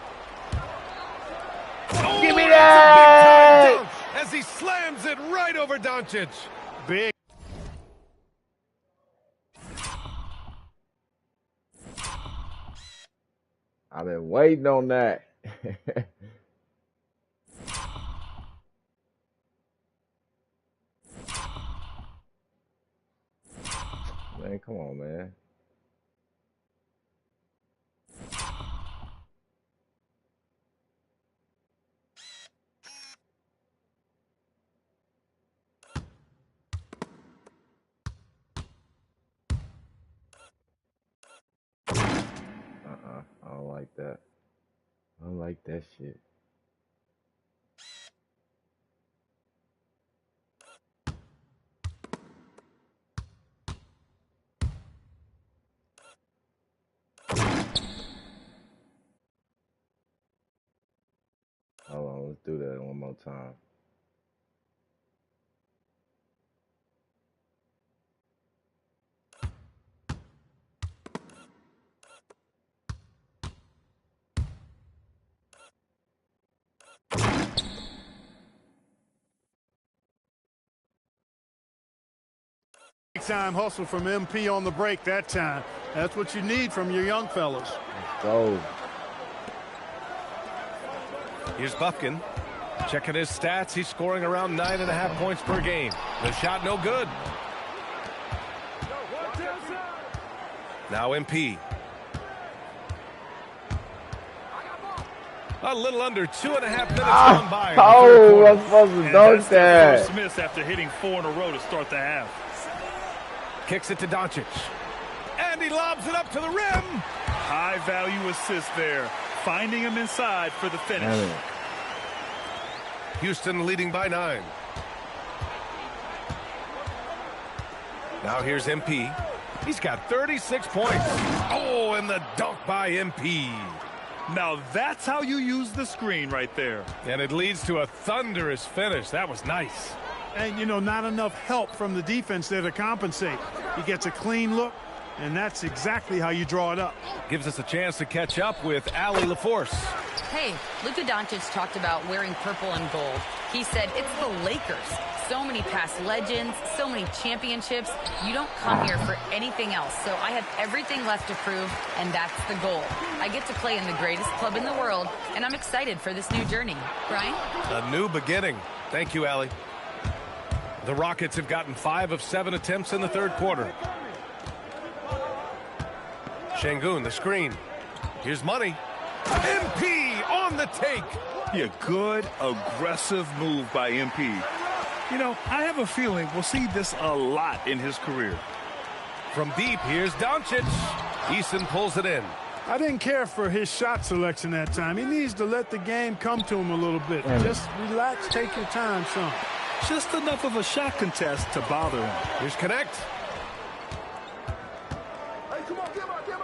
Oh, give me that! Big time dunk as he slams it right over Doncic. Big. I've been waiting on that. Man, come on, man. like that. I don't like that shit. Hold on, let's do that one more time. Time hustle from MP on the break that time. That's what you need from your young fellas. Let's go. Here's Buffkin. Checking his stats. He's scoring around 9.5 points per game. The shot no good. Now MP. A little under 2.5 minutes gone by. Oh, I'm supposed to dunk that. First miss after hitting 4 in a row to start the half. Kicks it to Doncic. And he lobs it up to the rim. High value assist there. Finding him inside for the finish. Houston leading by 9. Now here's MP. He's got 36 points. Oh, and the dunk by MP. Now that's how you use the screen right there. And it leads to a thunderous finish. That was nice. And, you know, not enough help from the defense there to compensate. He gets a clean look, and that's exactly how you draw it up. Gives us a chance to catch up with Allie LaForce. Hey, Luka Doncic talked about wearing purple and gold. He said it's the Lakers. So many past legends, so many championships. You don't come here for anything else. So I have everything left to prove, and that's the goal. I get to play in the greatest club in the world, and I'm excited for this new journey. Brian? A new beginning. Thank you, Allie. The Rockets have gotten 5 of 7 attempts in the third quarter. Şengün, the screen. Here's money. MP on the take. Yeah, good, aggressive move by MP. You know, I have a feeling we'll see this a lot in his career. From deep, here's Doncic. Eason pulls it in. I didn't care for his shot selection that time. He needs to let the game come to him a little bit. Just relax, take your time, son. Just enough of a shot contest to bother him. Here's Connect.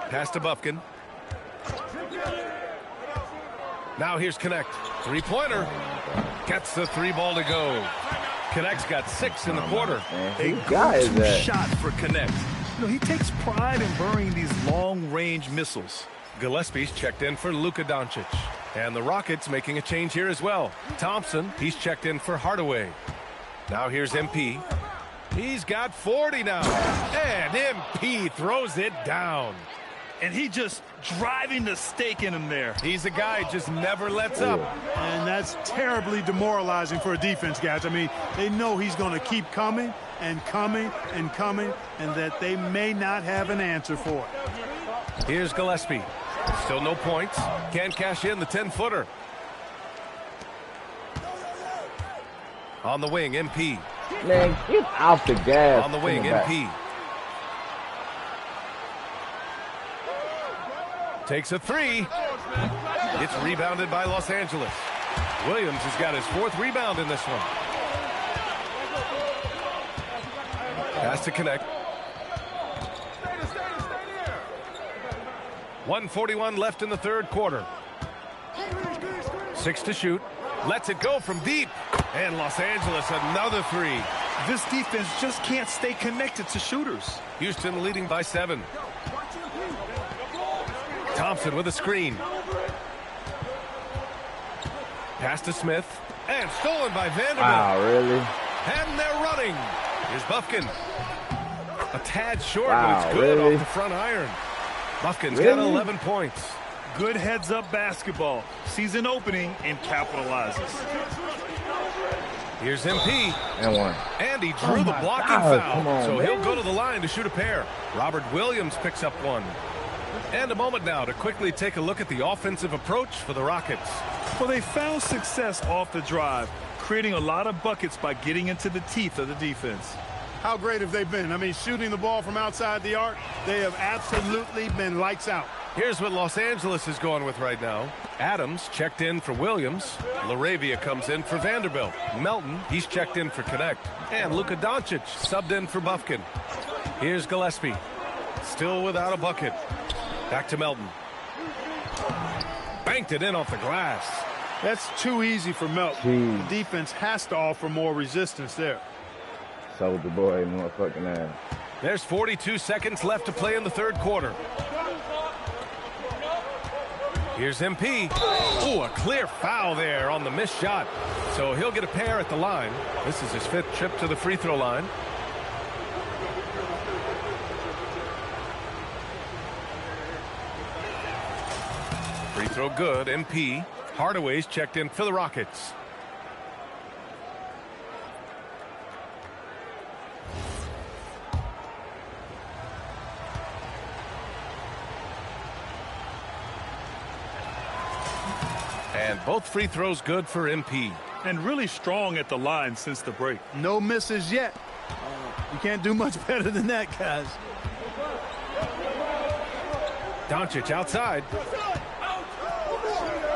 Pass to Buffkin. Now here's Connect. Three-pointer. Gets the 3-ball to go. Connect's got 6 in the quarter. A go-to shot for Connect. You know, he takes pride in burying these long-range missiles. Gillespie's checked in for Luka Doncic. And the Rockets making a change here as well. Thompson, he's checked in for Hardaway. Now here's MP. He's got 40 now. And MP throws it down. And he just driving the stake in him there. He's a guy who just never lets up. And that's terribly demoralizing for a defense, guys. I mean, they know he's going to keep coming and coming and coming, and that they may not have an answer for it. Here's Gillespie. Still no points. Can't cash in the 10-footer. On the wing, MP. Man, get off the gas. On the wing, MP. Takes a 3. It's rebounded by Los Angeles. Williams has got his 4th rebound in this one. Has to connect. 1:41 left in the third quarter. 6 to shoot. Lets it go from deep. And Los Angeles another 3. This defense just can't stay connected to shooters. Houston leading by 7. Thompson with a screen. Pass to Smith. And stolen by Vanderbilt. Wow, really? And they're running. Here's Buffkin. A tad short, wow, but it's good really? off the front iron. Buffkin's got 11 points. Good heads-up basketball. Sees an opening and capitalizes. Here's MP. And one. And he drew the blocking foul. So he'll go to the line to shoot a pair. Robert Williams picks up one. And a moment now to quickly take a look at the offensive approach for the Rockets. Well, they found success off the drive, creating a lot of buckets by getting into the teeth of the defense. How great have they been? I mean, shooting the ball from outside the arc, they have absolutely been lights out. Here's what Los Angeles is going with right now. Adams checked in for Williams. Laravia comes in for Vanderbilt. Melton, he's checked in for Connect. And Luka Doncic subbed in for Bufkin. Here's Gillespie. Still without a bucket. Back to Melton. Banked it in off the glass. That's too easy for Melton. The defense has to offer more resistance there. Soldier boy, motherfucking ass. There's 42 seconds left to play in the third quarter. Here's MP. Ooh, a clear foul there on the missed shot. So he'll get a pair at the line. This is his 5th trip to the free throw line. Free throw good, MP. Hardaway's checked in for the Rockets. And both free throws good for MP. And really strong at the line since the break. No misses yet. You can't do much better than that, guys. Doncic outside.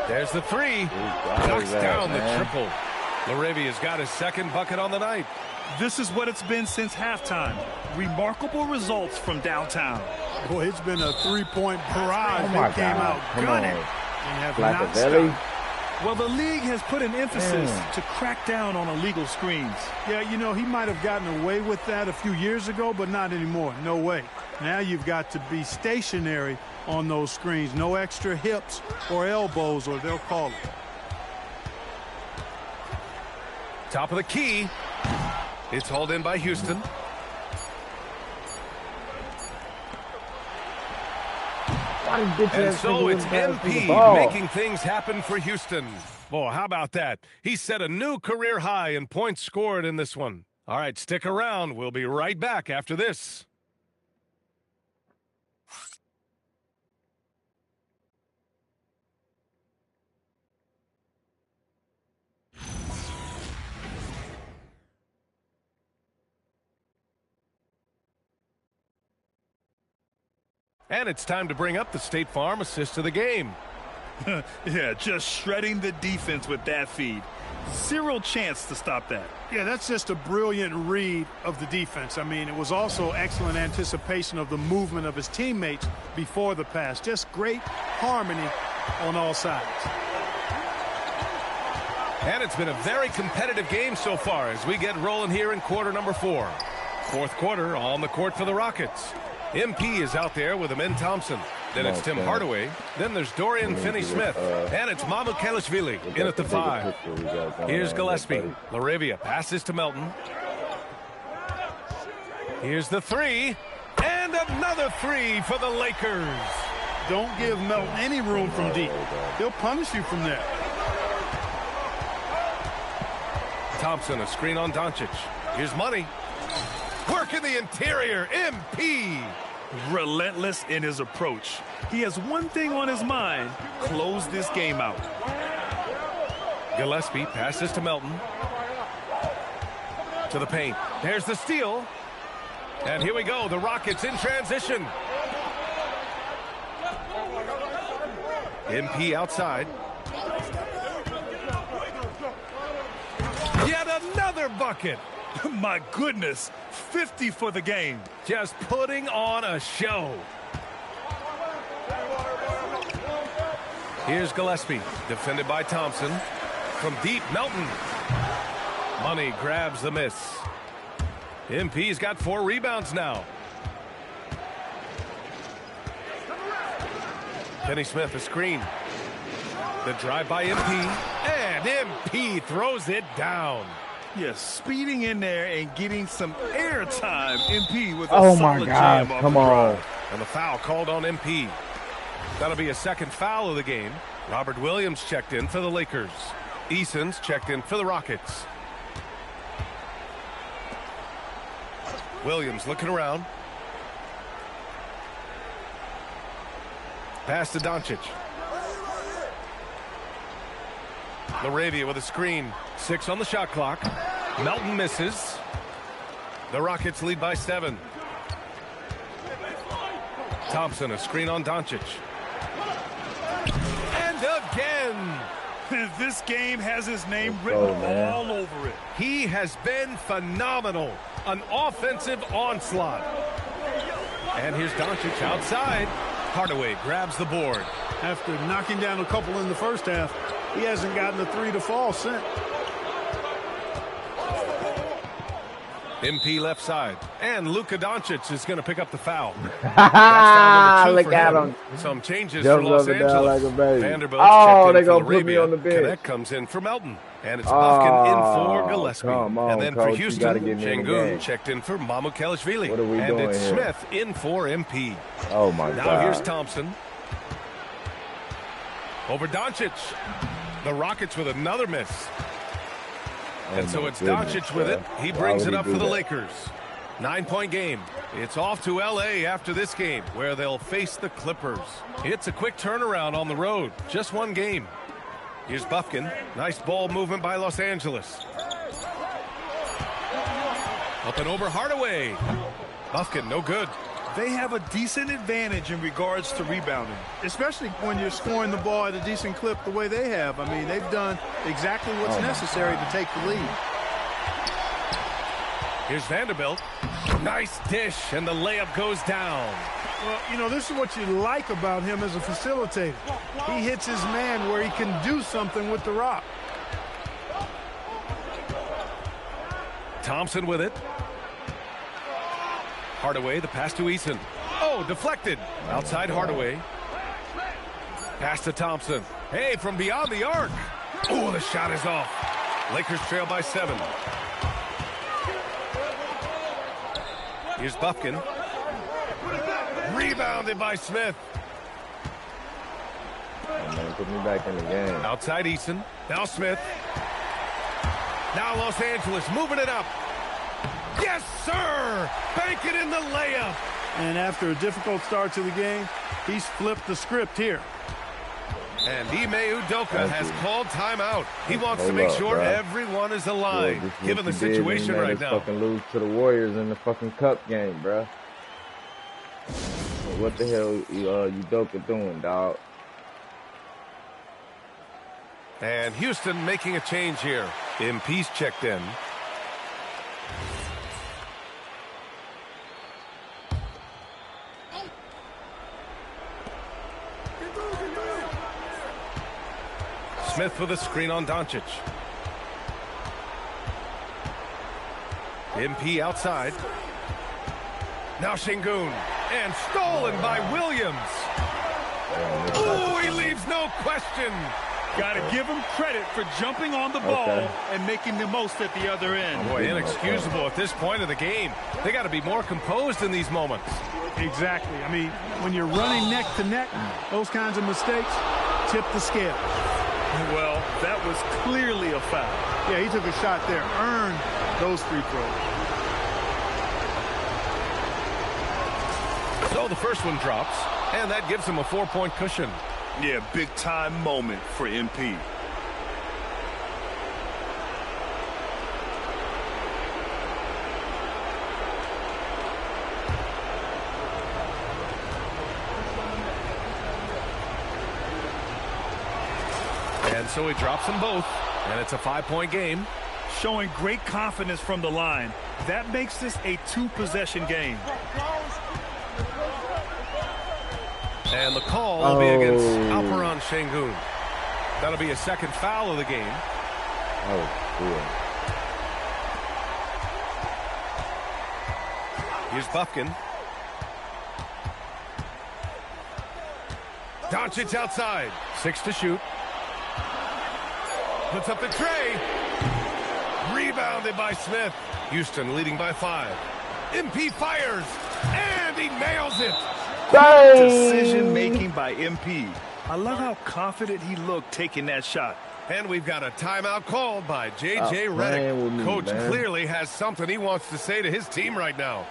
There's the 3. Knocks down the triple. Laravia's got his 2nd bucket on the night. This is what it's been since halftime. Remarkable results from downtown. Boy, it's been a 3-point barrage. They came out gunning and have not stopped. Well, the league has put an emphasis to crack down on illegal screens. Yeah, you know, he might have gotten away with that a few years ago, but not anymore. No way. Now you've got to be stationary on those screens. No extra hips or elbows, or they'll call it. Top of the key. It's hauled in by Houston. And so it's MP making things happen for Houston. Boy, how about that? He set a new career high in points scored in this one. All right, stick around. We'll be right back after this. And it's time to bring up the State Farm assist of the game. Yeah, just shredding the defense with that feed. Zero chance to stop that. Yeah, that's just a brilliant read of the defense. I mean, it was also excellent anticipation of the movement of his teammates before the pass. Just great harmony on all sides. And it's been a very competitive game so far as we get rolling here in quarter number 4. Fourth quarter on the court for the Rockets. MP is out there with Amin Thompson. Then it's Tim Hardaway. Then there's Dorian Finney-Smith. And it's Mamu Kelishvili in at the 5. Here's Gillespie. Laravia passes to Melton. Here's the 3. And another 3 for the Lakers. Don't give Melton any room from deep. He'll punish you from there. Thompson, a screen on Doncic. Here's Money. Work in the interior. MP. Relentless in his approach. He has one thing on his mind. Close this game out. Gillespie passes to Melton. To the paint. There's the steal. And here we go. The Rockets in transition. MP outside. Yet another bucket. My goodness, 50 for the game. Just putting on a show. Here's Gillespie, defended by Thompson. From deep, Melton. Money grabs the miss. MP's got 4 rebounds now. Finney-Smith, a screen. The drive by MP. And MP throws it down. Yes, speeding in there and getting some airtime. MP with a oh solid my God, jam come on. And the foul called on MP. That'll be a second foul of the game. Robert Williams checked in for the Lakers. Eason's checked in for the Rockets. Williams looking around. Pass to Doncic. Laravia with a screen. 6 on the shot clock. Melton misses. The Rockets lead by 7. Thompson, a screen on Doncic. This game has his name written all over it. He has been phenomenal. An offensive onslaught. And here's Doncic outside. Hardaway grabs the board. After knocking down a couple in the first half, he hasn't gotten a three to fall since. MP left side. And Luka Doncic is going to pick up the foul. Look at him. Some changes Jumps for Los up and down Angeles. like a baby. Vanderbilt Oh, they going to put me on the bench. Connect comes in for Melton. And it's Bufkin in for Gillespie. On, and then coach, for Houston, Şengün checked in for Mamukelashvili. What are we and doing it's here? Smith in for MP. Oh, my God. Now here's Thompson. Over Doncic. The Rockets with another miss. And so it's Doncic with it. He brings it up for the Lakers. 9-point game. It's off to L.A. after this game, where they'll face the Clippers. It's a quick turnaround on the road. Just one game. Here's Bufkin. Nice ball movement by Los Angeles. Up and over Hardaway. Bufkin, no good. They have a decent advantage in regards to rebounding. Especially when you're scoring the ball at a decent clip the way they have. I mean, they've done exactly what's necessary to take the lead. Here's Vanderbilt. Nice dish, and the layup goes down. Well, you know, this is what you like about him as a facilitator. He hits his man where he can do something with the rock. Thompson with it. Hardaway, the pass to Eason. Oh, deflected. Outside Hardaway. Pass to Thompson. Hey, from beyond the arc. Oh, the shot is off. Lakers trail by 7. Here's Bufkin. Rebounded by Smith. Oh, man, put me back in the game. Outside Eason. Now Smith. Now Los Angeles moving it up. Yes, sir! Banking in the layup. And after a difficult start to the game, he's flipped the script here. And Ime Udoka has called timeout. He wants to make sure everyone is aligned, given the situation right now. Fucking lose to the Warriors in the fucking cup game, bro. What the hell Udoka doing, dog? And Houston making a change here. MP's checked in. Smith with a screen on Doncic. MP outside. Now Şengün. And stolen by Williams. Oh, he leaves no question. Got to give him credit for jumping on the ball and making the most at the other end. Boy, inexcusable at this point of the game. They got to be more composed in these moments. Exactly. I mean, when you're running neck to neck, those kinds of mistakes tip the scale. Well, that was clearly a foul. Yeah, he took a shot there, earned those free throws. So the first one drops, and that gives him a 4-point cushion. Yeah, big-time moment for MP. And so he drops them both, and it's a 5-point game. Showing great confidence from the line. That makes this a 2-possession game. And the call will be against Alperen Şengün. That'll be a second foul of the game. Oh, cool. Here's Bufkin. Doncic outside. 6 to shoot. Puts up the tray. Rebounded by Smith. Houston leading by 5. MP fires. And he nails it. Decision-making by MP. I love how confident he looked taking that shot. And we've got a timeout called by J.J. Redick. Coach clearly has something he wants to say to his team right now.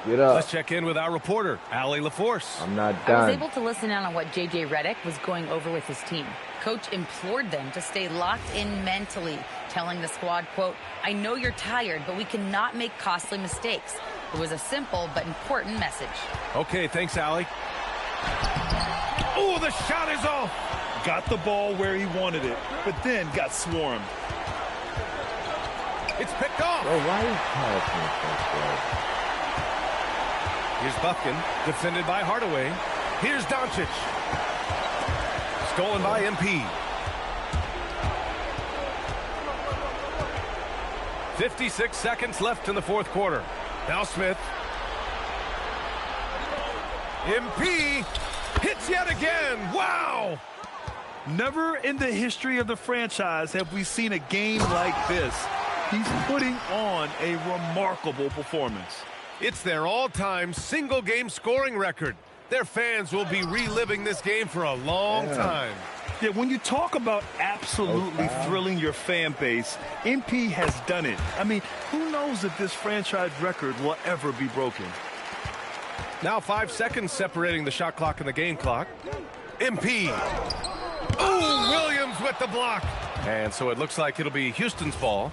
Get up. Let's check in with our reporter, Allie LaForce. I'm not done. I was able to listen in on what J.J. Redick was going over with his team. Coach implored them to stay locked in mentally, telling the squad, quote, "I know you're tired, but we cannot make costly mistakes. It was a simple but important message. Okay, thanks, Allie. Oh, the shot is off. Got the ball where he wanted it, but then got swarmed. It's picked off. Bro, why is passing Here's Buffkin, defended by Hardaway. Here's Doncic. Stolen by MP. 56 seconds left in the fourth quarter. Now Smith. MP hits yet again. Wow! Never in the history of the franchise have we seen a game like this. He's putting on a remarkable performance. It's their all-time single-game scoring record. Their fans will be reliving this game for a long time. Yeah, when you talk about absolutely thrilling your fan base, MP has done it. I mean, who knows if this franchise record will ever be broken? Now 5 seconds separating the shot clock and the game clock. MP. Oh, Williams with the block. And so it looks like it'll be Houston's ball.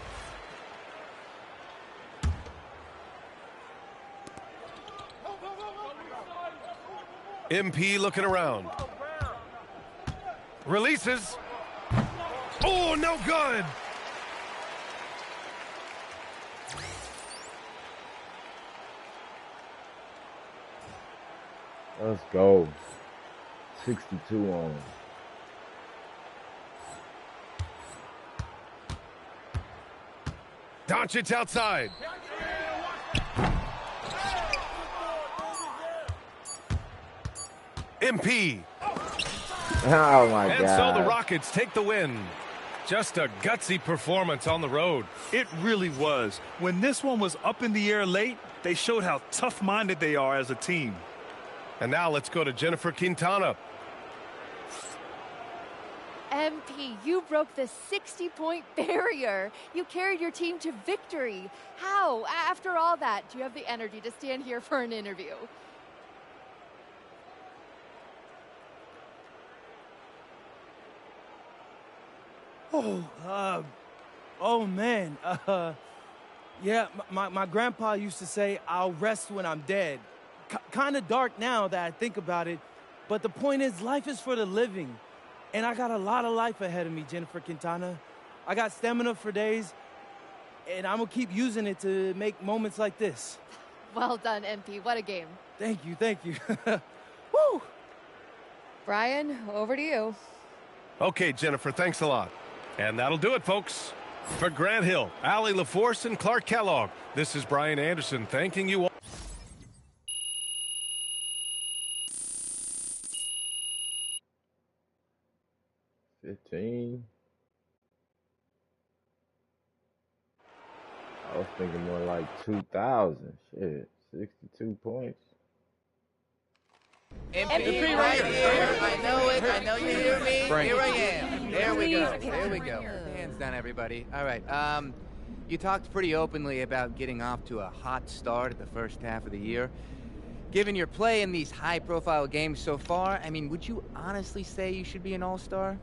MP looking around. Releases. Oh, no good. Let's go. 62 on. Doncic outside. MP. Oh, my God. And so the Rockets take the win. Just a gutsy performance on the road. It really was. When this one was up in the air late, they showed how tough-minded they are as a team. And now let's go to Jennifer Quintana. MP, you broke the 60-point barrier. You carried your team to victory. How? After all that, do you have the energy to stand here for an interview? Oh man. Yeah, my grandpa used to say, I'll rest when I'm dead. Kind of dark now that I think about it, but the point is, life is for the living. And I got a lot of life ahead of me, Jennifer Quintana. I got stamina for days, and I'm gonna keep using it to make moments like this. Well done, MP. What a game. Thank you, thank you. Woo! Brian, over to you. Okay, Jennifer, thanks a lot. And that'll do it, folks. For Grant Hill, Allie LaForce, and Clark Kellogg, this is Brian Anderson thanking you all. I was thinking more like 2,000. Shit, 62 points. MP right here. I know it. I know you hear me. Here I am. There we go. There we go. Hands down, everybody. All right. You talked pretty openly about getting off to a hot start at the first half of the year. Given your play in these high-profile games so far, I mean, would you honestly say you should be an all-star?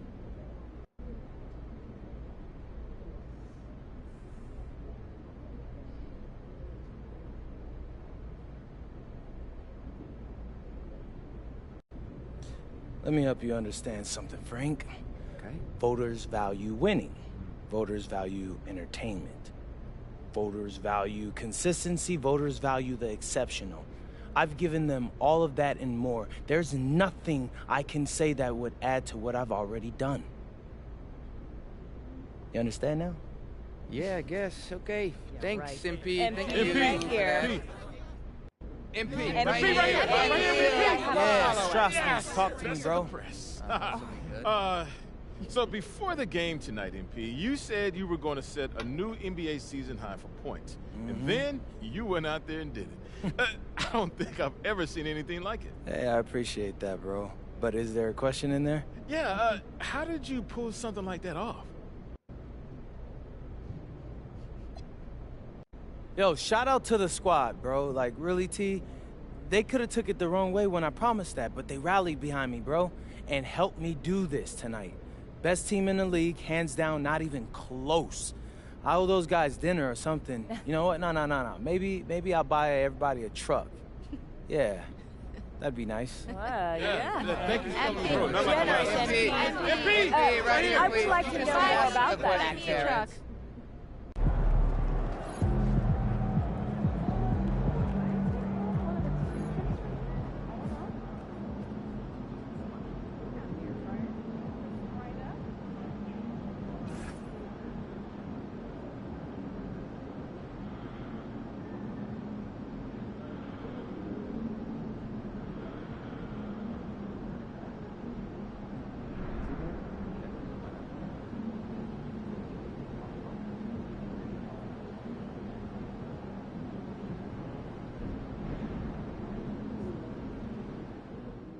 Let me help you understand something, Frank. Okay. Voters value winning. Voters value entertainment. Voters value consistency. Voters value the exceptional. I've given them all of that and more. There's nothing I can say that would add to what I've already done. You understand now? Yeah, I guess. Okay. Yeah, Thanks, right. MP. MP. Thank you. Right here. MP. MP Right here. Yes, trust me. Talk to me, bro. So before the game tonight, MP, you said you were going to set a new NBA season high for points. And then you went out there and did it. I don't think I've ever seen anything like it. Hey, I appreciate that, bro. But is there a question in there? Yeah, how did you pull something like that off? Yo, shout out to the squad, bro. Like, really, T? They could have took it the wrong way when I promised that, but they rallied behind me, bro, and helped me do this tonight. Best team in the league, hands down, not even close. I owe those guys dinner or something. You know what? No. Maybe I'll buy everybody a truck. Yeah, that'd be nice. Yeah. Thank you so much. MP, I would like to know more about that, actually.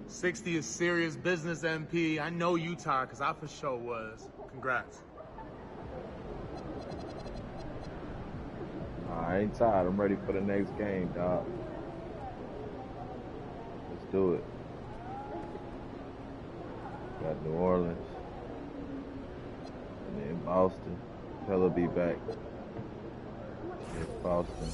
'60 is serious business, MP. I know you tired, because I for sure was. Congrats. I ain't tired. I'm ready for the next game, dog. Let's do it. Got New Orleans. And then Boston. Pella be back. It's Boston.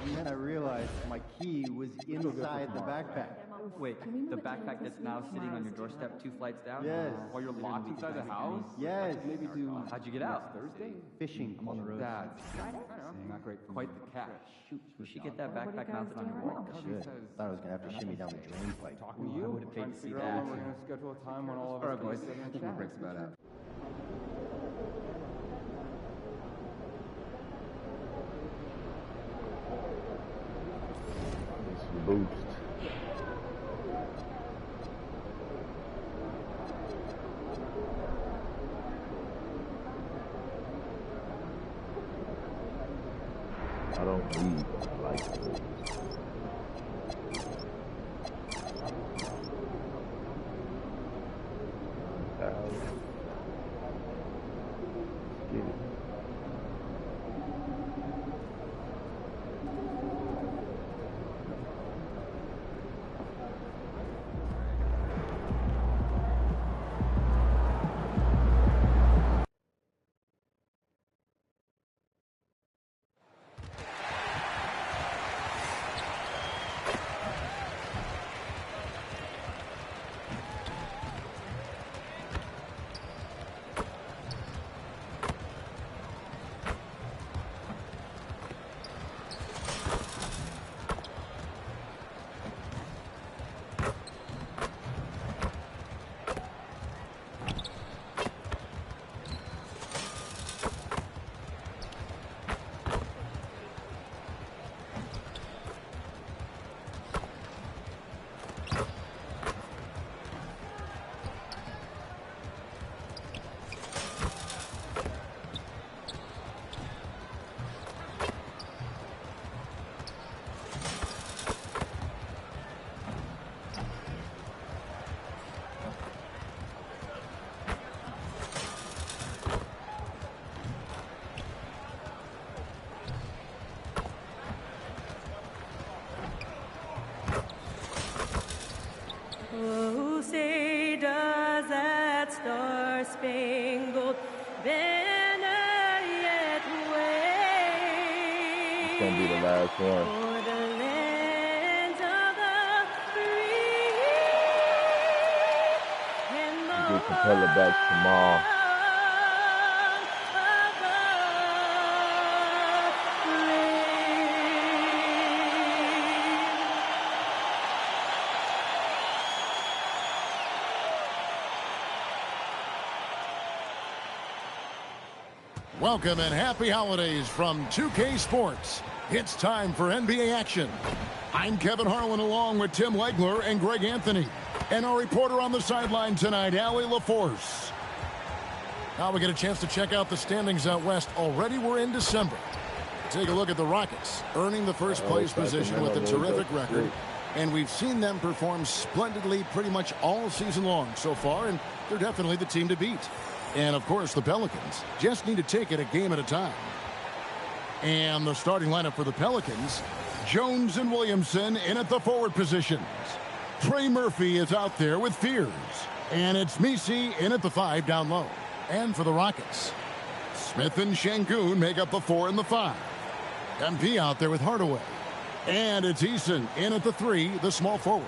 And then I realized my key was inside the backpack. Wait, the backpack that's now sitting on your doorstep 2 flights down? Yes. While you're locked inside the house? Yes. Maybe do. How'd you get out? Thursday? Fishing on the road. That's not great. Quite the catch. Shoot, we should get that backpack mounted on your wall. Shit. Thought I was gonna have to shimmy down the drain pipe. Talking to you? I would have paid to see that. We're gonna schedule a time when all of us. All right, boys. I think the break's about out. Boost. I don't need like this. Let's get it. Oh, say does that star-spangled banner yet wave? It's gonna be the last one. For the land of the free and the Get Capella back tomorrow. Welcome and happy holidays from 2K Sports. It's time for NBA action. I'm Kevin Harlan along with Tim Legler and Greg Anthony. And our reporter on the sideline tonight, Allie LaForce. Now we get a chance to check out the standings out west. Already we're in December. Take a look at the Rockets, earning the first place position with a terrific record. And we've seen them perform splendidly pretty much all season long so far, and they're definitely the team to beat. And, of course, the Pelicans just need to take it a game at a time. And the starting lineup for the Pelicans, Jones and Williamson in at the forward positions. Trey Murphy is out there with Fears. And it's Misi in at the 5 down low. And for the Rockets, Smith and Şengün make up the 4 and the 5. MP out there with Hardaway. And it's Eason in at the 3, the small forward.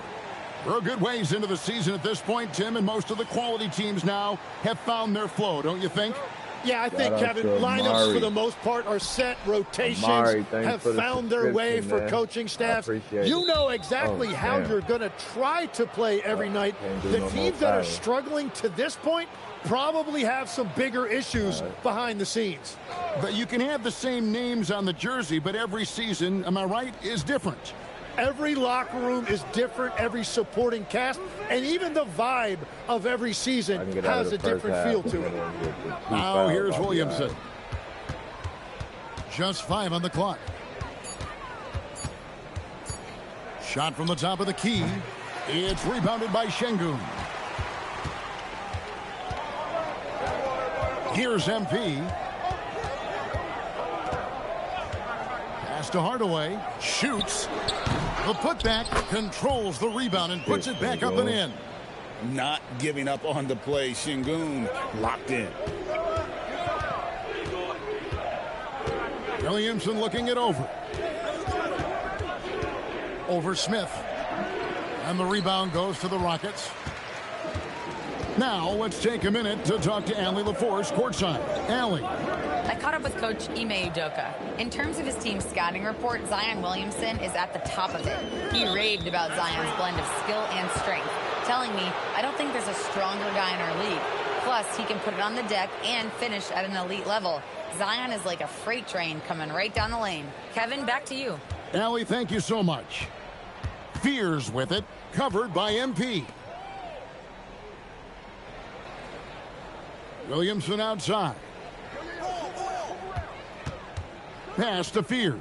We're a good ways into the season at this point, Tim, and most of the quality teams now have found their flow, don't you think? Yeah, I think, Kevin, lineups for the most part are set. Rotations have found their way for coaching staffs. You know exactly how you're going to try to play every night. The teams that are struggling to this point probably have some bigger issues behind the scenes. But you can have the same names on the jersey, but every season, am I right, is different. Every locker room is different, every supporting cast, and even the vibe of every season has a different feel to it. Now here's Williamson. Just 5 on the clock. Shot from the top of the key. It's rebounded by Şengün. Here's MP. Pass to Hardaway. Shoots. The putback controls the rebound and puts it back up and in. Not giving up on the play. Şengün locked in. Williamson looking it over. Over Smith. And the rebound goes to the Rockets. Now let's take a minute to talk to Allie LaForce courtside. Allie. I caught up with Coach Ime Udoka. In terms of his team's scouting report, Zion Williamson is at the top of it. He raved about Zion's blend of skill and strength, telling me, I don't think there's a stronger guy in our league. Plus, he can put it on the deck and finish at an elite level. Zion is like a freight train coming right down the lane. Kevin, back to you. Allie, thank you so much. Fears with it, covered by MP. Williamson outside. Pass to Fears.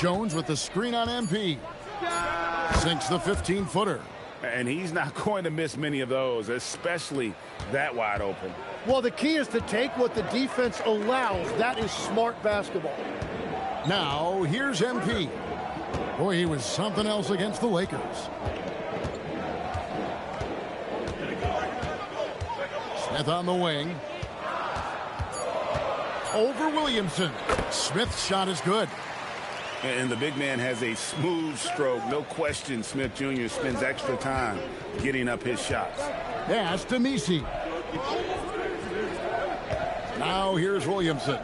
Jones with the screen on MP. Sinks the 15-footer. And he's not going to miss many of those, especially that wide open. Well, the key is to take what the defense allows. That is smart basketball. Now, here's MP. Boy, he was something else against the Lakers. Smith on the wing. Over Williamson. Smith's shot is good. And the big man has a smooth stroke. No question, Smith Jr. spends extra time getting up his shots. Pass to Misi. Now here's Williamson.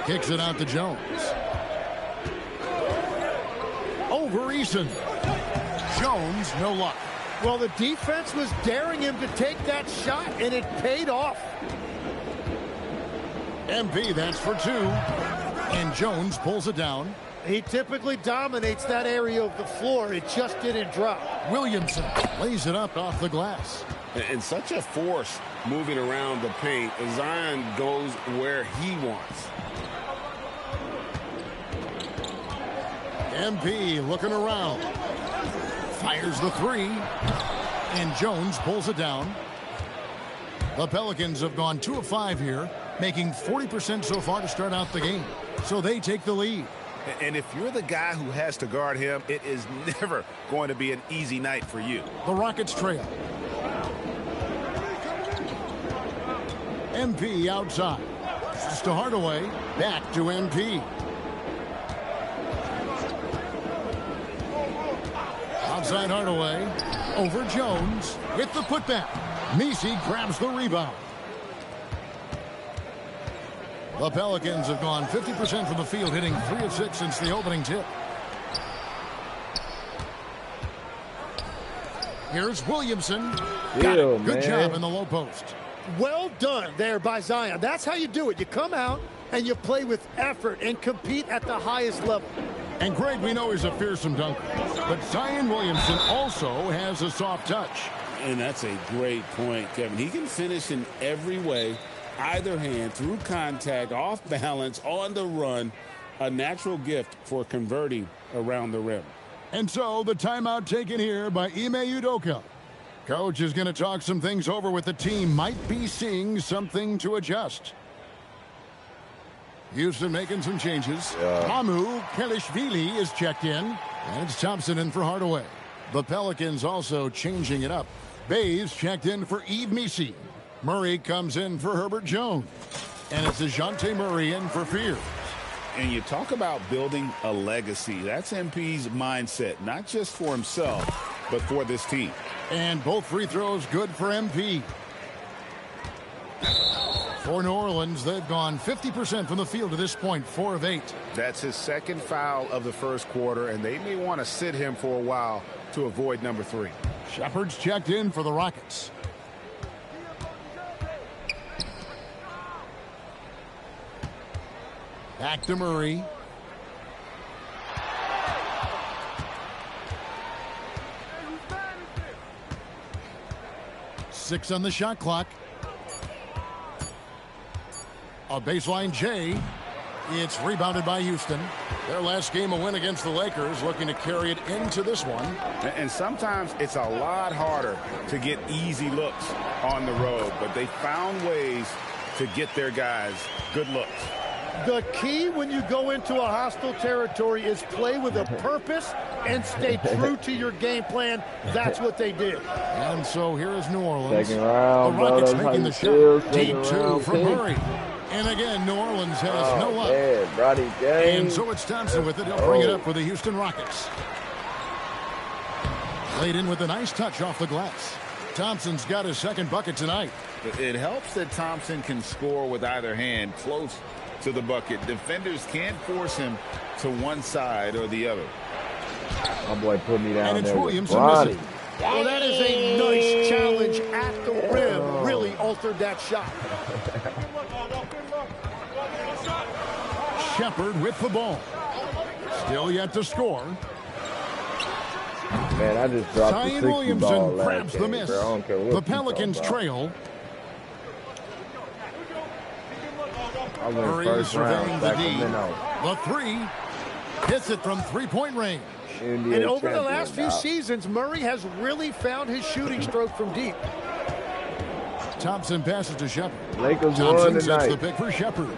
Kicks it out to Jones. Over Eason. Jones, no luck. Well, the defense was daring him to take that shot, and it paid off. MP, that's for 2. And Jones pulls it down. He typically dominates that area of the floor. It just didn't drop. Williamson lays it up off the glass. And such a force moving around the paint. Zion goes where he wants. MP looking around. Fires the 3. And Jones pulls it down. The Pelicans have gone 2 of 5 here, making 40% so far to start out the game. So they take the lead. And if you're the guy who has to guard him, it is never going to be an easy night for you. The Rockets trail. MP outside. Pass to Hardaway. Back to MP. Outside Hardaway. Over Jones. With the putback. Misi grabs the rebound. The Pelicans have gone 50% from the field, hitting 3 of 6 since the opening tip. Here's Williamson. Good job in the low post. Well done there by Zion. That's how you do it. You come out and you play with effort and compete at the highest level. And Greg, we know he's a fearsome dunker, but Zion Williamson also has a soft touch. And that's a great point, Kevin. He can finish in every way, either hand, through contact, off balance, on the run. A natural gift for converting around the rim. And so the timeout taken here by Ime Udoka. Coach is going to talk some things over with the team. Might be seeing something to adjust. Houston making some changes. Mamu Kelishvili is checked in. And it's Thompson in for Hardaway. The Pelicans also changing it up. Bays checked in for Yves Misi. Murray comes in for Herbert Jones. And it's DeJounte Murray in for Fears. And you talk about building a legacy. That's MP's mindset, not just for himself, but for this team. And both free throws good for MP. For New Orleans, they've gone 50% from the field to this point, 4 of 8. That's his second foul of the first quarter, and they may want to sit him for a while to avoid number 3. Shepard's checked in for the Rockets. Back to Murray. Six on the shot clock. A baseline J. It's rebounded by Houston. Their last game, a win against the Lakers, looking to carry it into this one. And sometimes it's a lot harder to get easy looks on the road, but they found ways to get their guys good looks. The key when you go into a hostile territory is play with a purpose and stay true to your game plan. That's what they did. And so here is New Orleans. Second round, the Rockets making the shot. Deep 2 from Murray. And again, New Orleans has no luck. And so it's Thompson with it. He'll bring it up for the Houston Rockets. Laid in with a nice touch off the glass. Thompson's got his second bucket tonight. It helps that Thompson can score with either hand close to the bucket. Defenders can't force him to one side or the other. My boy put me down and there it's with Williamson. Well, that is a nice challenge at the rim. Really altered that shot. Shepard with the ball. Still yet to score. Man, I just dropped the 60 Williamson ball grabs the miss. The Pelicans trail. Murray surveying the D. The 3 hits it from three-point range. And over the last few seasons, Murray has really found his shooting stroke from deep. Thompson passes to Shepard. Lakers Thompson sets the pick for Shepard.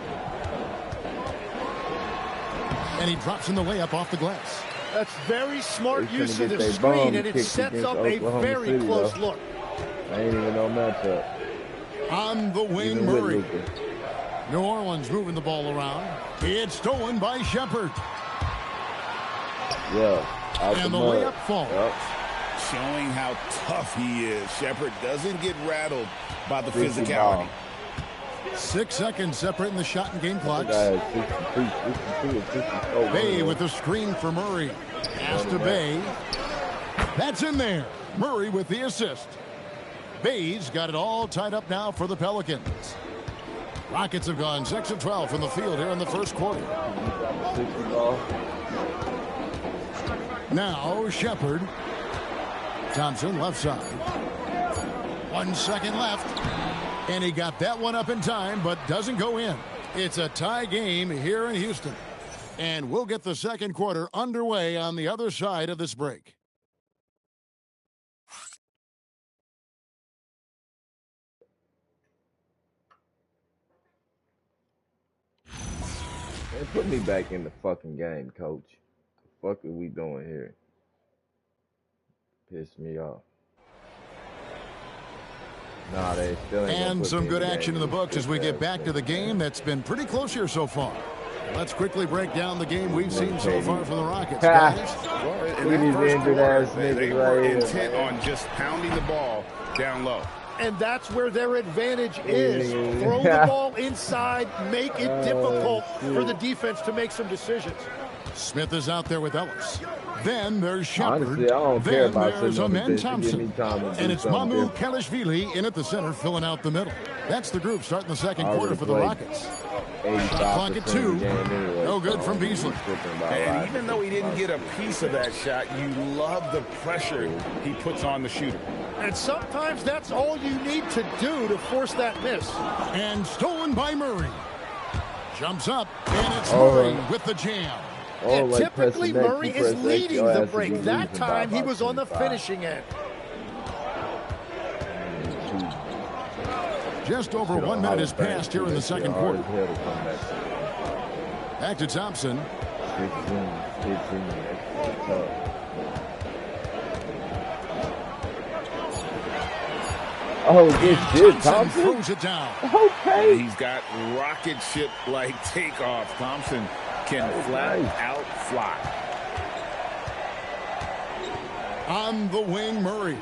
And he drops in the layup off the glass. That's very smart use of the screen, and it sets up a very close look. I ain't even no matchup. On the wing, Murray. New Orleans moving the ball around. It's stolen by Shepard. And the layup falls. Showing how tough he is. Shepard doesn't get rattled by the physicality. 6 seconds separating the shot and game clocks. Bay with the screen for Murray. Pass to Bay. That's in there. Murray with the assist. Bay's got it all tied up now for the Pelicans. Rockets have gone 6 of 12 from the field here in the first quarter. Now Shepard. Thompson left side. 1 second left. And he got that one up in time, but doesn't go in. It's a tie game here in Houston. And we'll get the second quarter underway on the other side of this break. Hey, put me back in the fucking game, coach. The fuck are we doing here? Piss me off. Nah, they still ain't and some good action in the books as we get back to the game that's been pretty close here so far. Let's quickly break down the game we've seen so far from the Rockets. They were intent on just pounding the ball down low. And that's where their advantage is. Throw the ball inside, make it difficult for the defense to make some decisions. Smith is out there with Ellis. Then there's Shepherd. Honestly, I don't care about there's sitting on the Amen bench. Thompson. Give me time to And do it's something Mamu different. Kelishvili in at the center, filling out the middle. That's the group starting the second quarter for the Rockets. 85% Shot clock at 2. Anyway, No good from Beasley. And even though he didn't get a piece of that shot, you love the pressure he puts on the shooter. And sometimes that's all you need to do to force that miss. And stolen by Murray. Jumps up, and it's Murray with the jam. And typically, Murray is leading the break. That time, he was on the finishing end. Just over 1 minute has passed here in the second quarter. Back to Thompson. 15. Oh, good shit, Thompson. Throws it down. Okay. He's got rocket ship-like takeoff. Thompson can flat out fly. On the wing, Murray.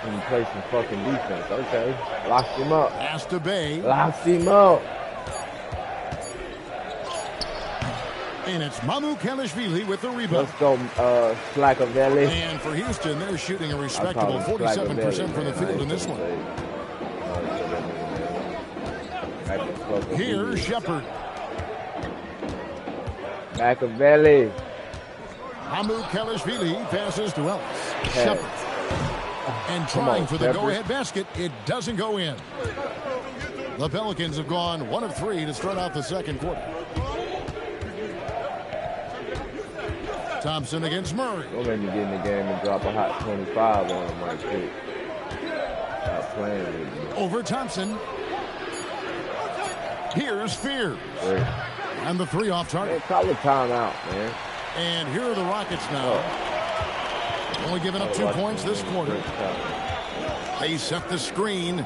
And play some fucking defense. Okay. Locked him up. Pass to Bay. Locked him up. And it's Mamu Kelishvili with the rebound. Let's go, Slackaveli. And for Houston, they're shooting a respectable 47% from the field in this one. Here's Shepherd. Machiavelli. Mamu Kelishvili passes to Ellis. Shepherd. And trying for the go-ahead basket, it doesn't go in. The Pelicans have gone 1 of 3 to start out the second quarter. Thompson against Murray. Don't make me get in the game and drop a hot 25 on him right quick. Stop playing with me. Over Thompson. Here's Fear. And the 3 off target. Call the timeout, man. And here are the Rockets now. Only giving up 2 points this quarter. They set the screen.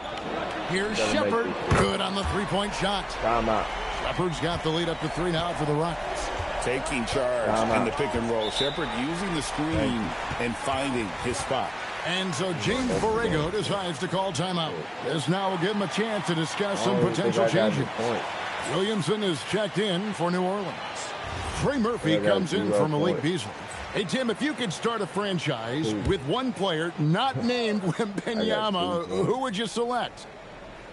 Here's Shepherd. Good on the 3-point shot. Timeout. Shepherd's got the lead up to 3 now for the Rockets. Taking charge in the pick and roll. Shepherd using the screen and finding his spot. And so James Borrego decides to call timeout. This now will give him a chance to discuss some potential changes. Williamson is checked in for New Orleans. Trey Murphy comes in for Malik Beasley. Hey, Tim, if you could start a franchise with one player not named Wembanyama, who would you select?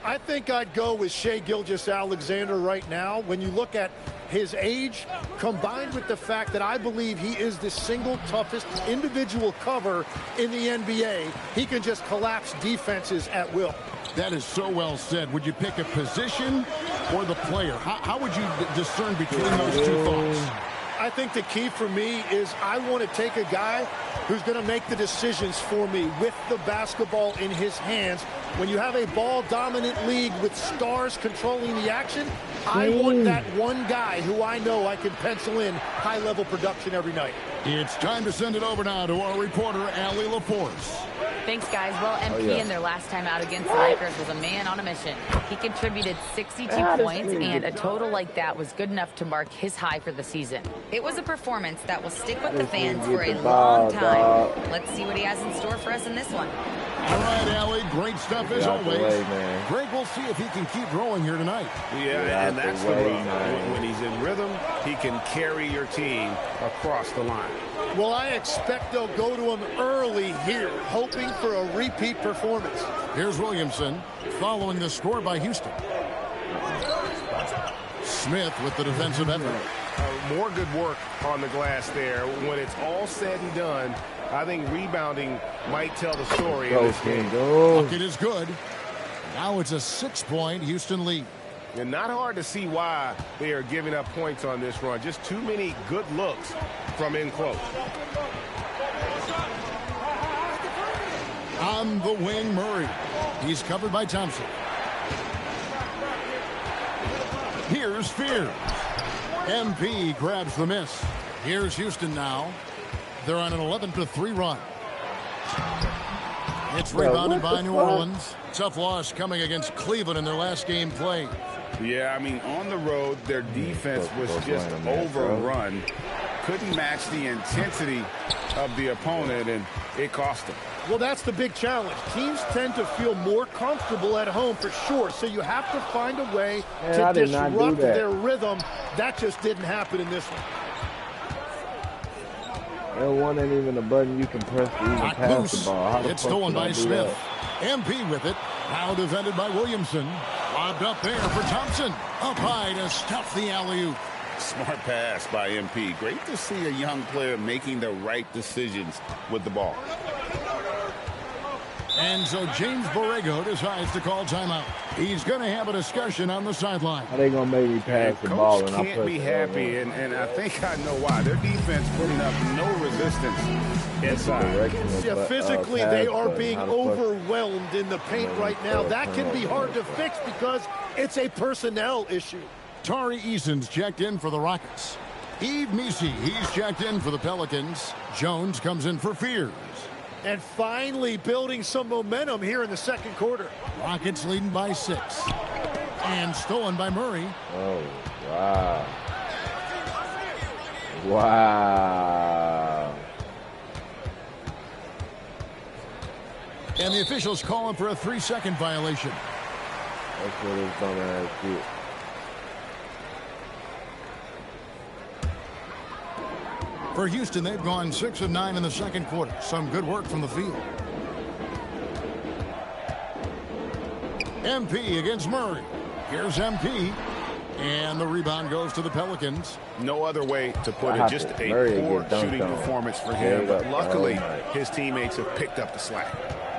I think I'd go with Shai Gilgeous-Alexander right now. When you look at his age, combined with the fact that I believe he is the single toughest individual cover in the NBA, he can just collapse defenses at will. That is so well said. Would you pick a position or the player? How would you discern between those two thoughts? I think the key for me is I want to take a guy who's going to make the decisions for me with the basketball in his hands. When you have a ball-dominant league with stars controlling the action, I want that one guy who I know I can pencil in high-level production every night. It's time to send it over now to our reporter, Allie LaForce. Thanks, guys. Well, MP in their last time out against the Lakers was a man on a mission. He contributed 62 points, and a total like that was good enough to mark his high for the season. It was a performance that will stick with the fans for a long time. Let's see what he has in store for us in this one. All right, Allie, great stuff as always. Greg, we'll see if he can keep rolling here tonight. Yeah, and that's the rub. When he's in rhythm, he can carry your team across the line. Well, I expect they'll go to him early here, hoping for a repeat performance. Here's Williamson following the score by Houston. Smith with the defensive effort. More good work on the glass there. When it's all said and done, I think rebounding might tell the story in this game. Bucket is good. Now it's a 6-point Houston lead. And not hard to see why they are giving up points on this run. Just too many good looks from in close. On the wing, Murray. He's covered by Thompson. Here's Fear. MP grabs the miss. Here's Houston now. They're on an 11-3 run. It's rebounded by New Orleans. Tough loss coming against Cleveland in their last game played. Yeah, I mean, on the road, their defense was just overrun. Couldn't match the intensity of the opponent, and it cost them. Well, that's the big challenge. Teams tend to feel more comfortable at home for sure, so you have to find a way to disrupt their rhythm. That just didn't happen in this one. That one ain't even a button you can press to even pass the ball. It's stolen by Smith. MP with it. Now defended by Williamson. Lobbed up there for Thompson. Up high to stuff the alley-oop. Smart pass by MP. Great to see a young player making the right decisions with the ball. And so James Borrego decides to call timeout. He's going to have a discussion on the sideline. How they going to make me pass the ball? Coach can't be happy, and I think I know why. Their defense putting up no resistance inside. Yeah, physically they are being overwhelmed in the paint right now. That can be hard to fix because it's a personnel issue. Tari Eason's checked in for the Rockets. Yves Missi, he's checked in for the Pelicans. Jones comes in for Fears. And finally building some momentum here in the second quarter. Rockets leading by 6. And stolen by Murray. Oh, wow. Wow. And the officials calling for a 3-second violation. That's what it's going to have to do. For Houston, they've gone 6 of 9 in the second quarter. Some good work from the field. MP against Murray. Here's MP. And the rebound goes to the Pelicans. No other way to put it. Just a poor shooting performance for him. But luckily, his teammates have picked up the slack.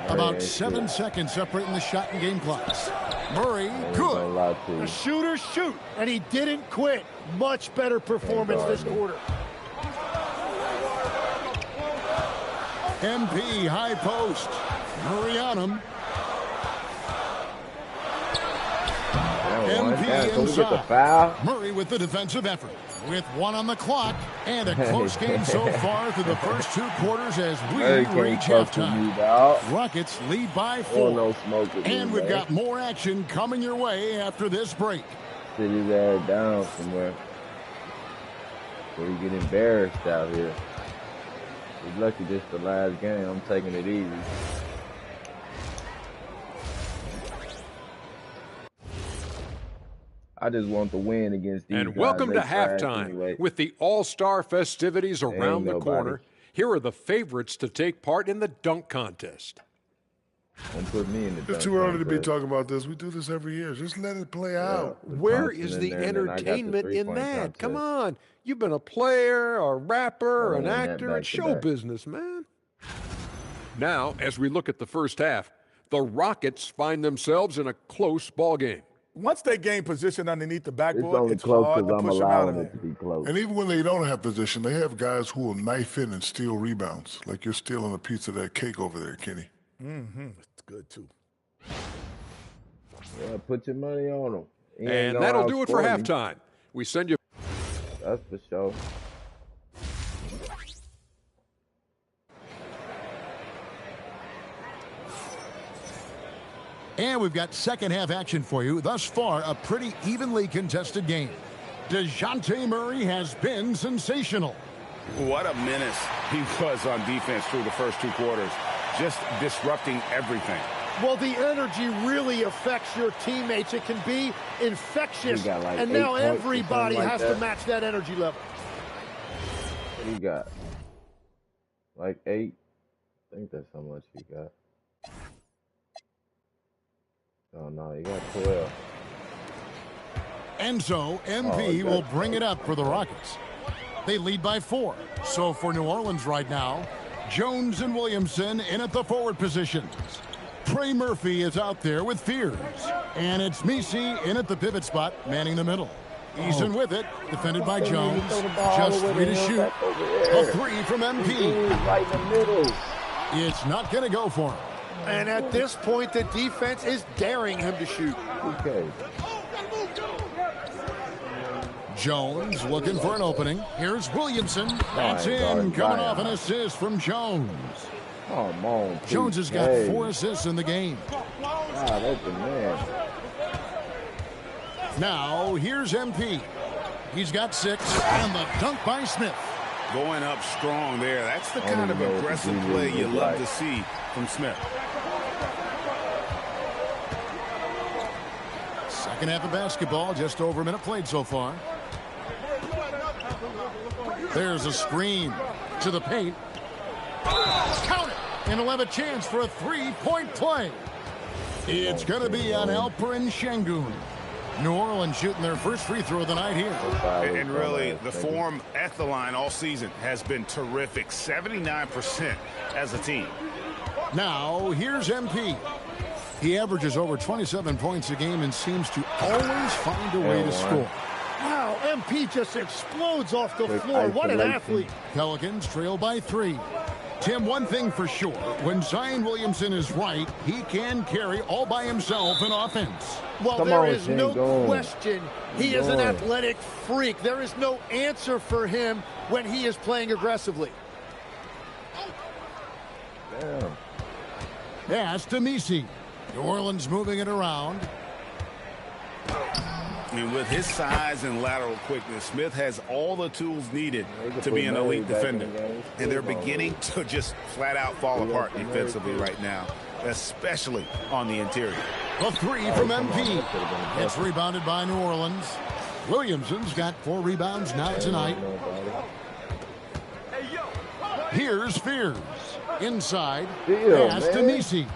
About 7 seconds separating the shot and game clocks. Murray, good. The shooters shoot, and he didn't quit. Much better performance this quarter. MP, high post. Murray on him. MP inside. Murray with the defensive effort. With 1 on the clock and a close game so far through the first 2 quarters as we reach halftime. Rockets lead by 4. And we've got more action coming your way after this break. Sit his ass down somewhere. So he get embarrassed out here. He's lucky this is the last game. I'm taking it easy. I just want to win against these guys. And welcome to halftime. Anyway. With the All-Star festivities around the corner, here are the favorites to take part in the dunk contest. Don't put me in the dunk It's too early to be talking about this. We do this every year. Just let it play out. Where is the entertainment in that? Come on. You've been a player, a rapper, an actor. It's show business, man. Now, as we look at the first half, the Rockets find themselves in a close ball game. Once they gain position underneath the backboard, it's hard to push them out of it. And even when they don't have position, they have guys who will knife in and steal rebounds. Like you're stealing a piece of that cake over there, Kenny. It's good, too. Yeah, put your money on them. And that'll do it for halftime. We send you. That's for sure. And we've got second half action for you. Thus far, a pretty evenly contested game. DeJounte Murray has been sensational. What a menace he was on defense through the first 2 quarters. Just disrupting everything. Well, the energy really affects your teammates. It can be infectious. And now everybody has to match that energy level. What do you got? Like 8? I think that's how much you got. Oh, no, you got 12. And so MP will bring it up for the Rockets. They lead by 4. So for New Orleans right now, Jones and Williamson in at the forward positions. Trey Murphy is out there with Fears. And it's Missi in at the pivot spot, manning the middle. Eason with it, defended by Jones. Just 3 to shoot. A 3 from MP. Right in the middle. It's not going to go for him. And at this point, the defense is daring him to shoot. Okay. Jones looking for an opening. Here's Williamson. That's in. Coming off an assist from Jones. Come on. Jones has got 4 assists in the game. That's the man. Now, here's MP. He's got 6. And the dunk by Smith. Going up strong there. That's the kind of aggressive play you love to see from Smith. Second half of basketball, just over a minute played so far. There's a screen to the paint. Count it! And he'll have a chance for a three-point play. It's going to be on Alperen Şengün. New Orleans shooting their first free throw of the night here. And really, the form at the line all season has been terrific. 79% as a team. Now, here's MP. He averages over 27 points a game and seems to always find a way to score. Wow, MP just explodes off the floor. What an athlete. Pelicans trail by 3. Tim, one thing for sure, when Zion Williamson is right, he can carry all by himself in offense. Well, there is no question he is an athletic freak. There is no answer for him when he is playing aggressively. Damn. Pass to Messi. New Orleans moving it around. And with his size and lateral quickness, Smith has all the tools needed to be an elite defender. And they're beginning to just flat out fall apart defensively right now, especially on the interior. A 3 from MP. It's rebounded by New Orleans. Williamson's got 4 rebounds now tonight. Here's Fears. Inside. Pass to Messi.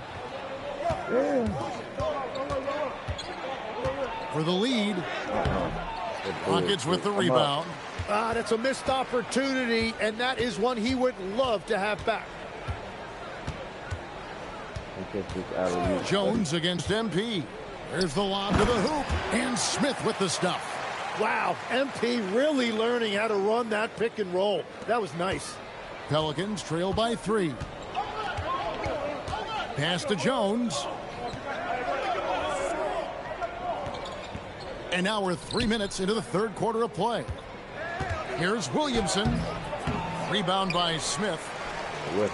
For the lead. Rockets with the rebound. That's a missed opportunity, and that is one he would love to have back. Jones against MP. There's the lob to the hoop, and Smith with the stuff. Wow, MP really learning how to run that pick and roll. That was nice. Pelicans trail by 3. Pass to Jones. And now we're 3 minutes into the third quarter of play. Here's Williamson. Rebound by Smith.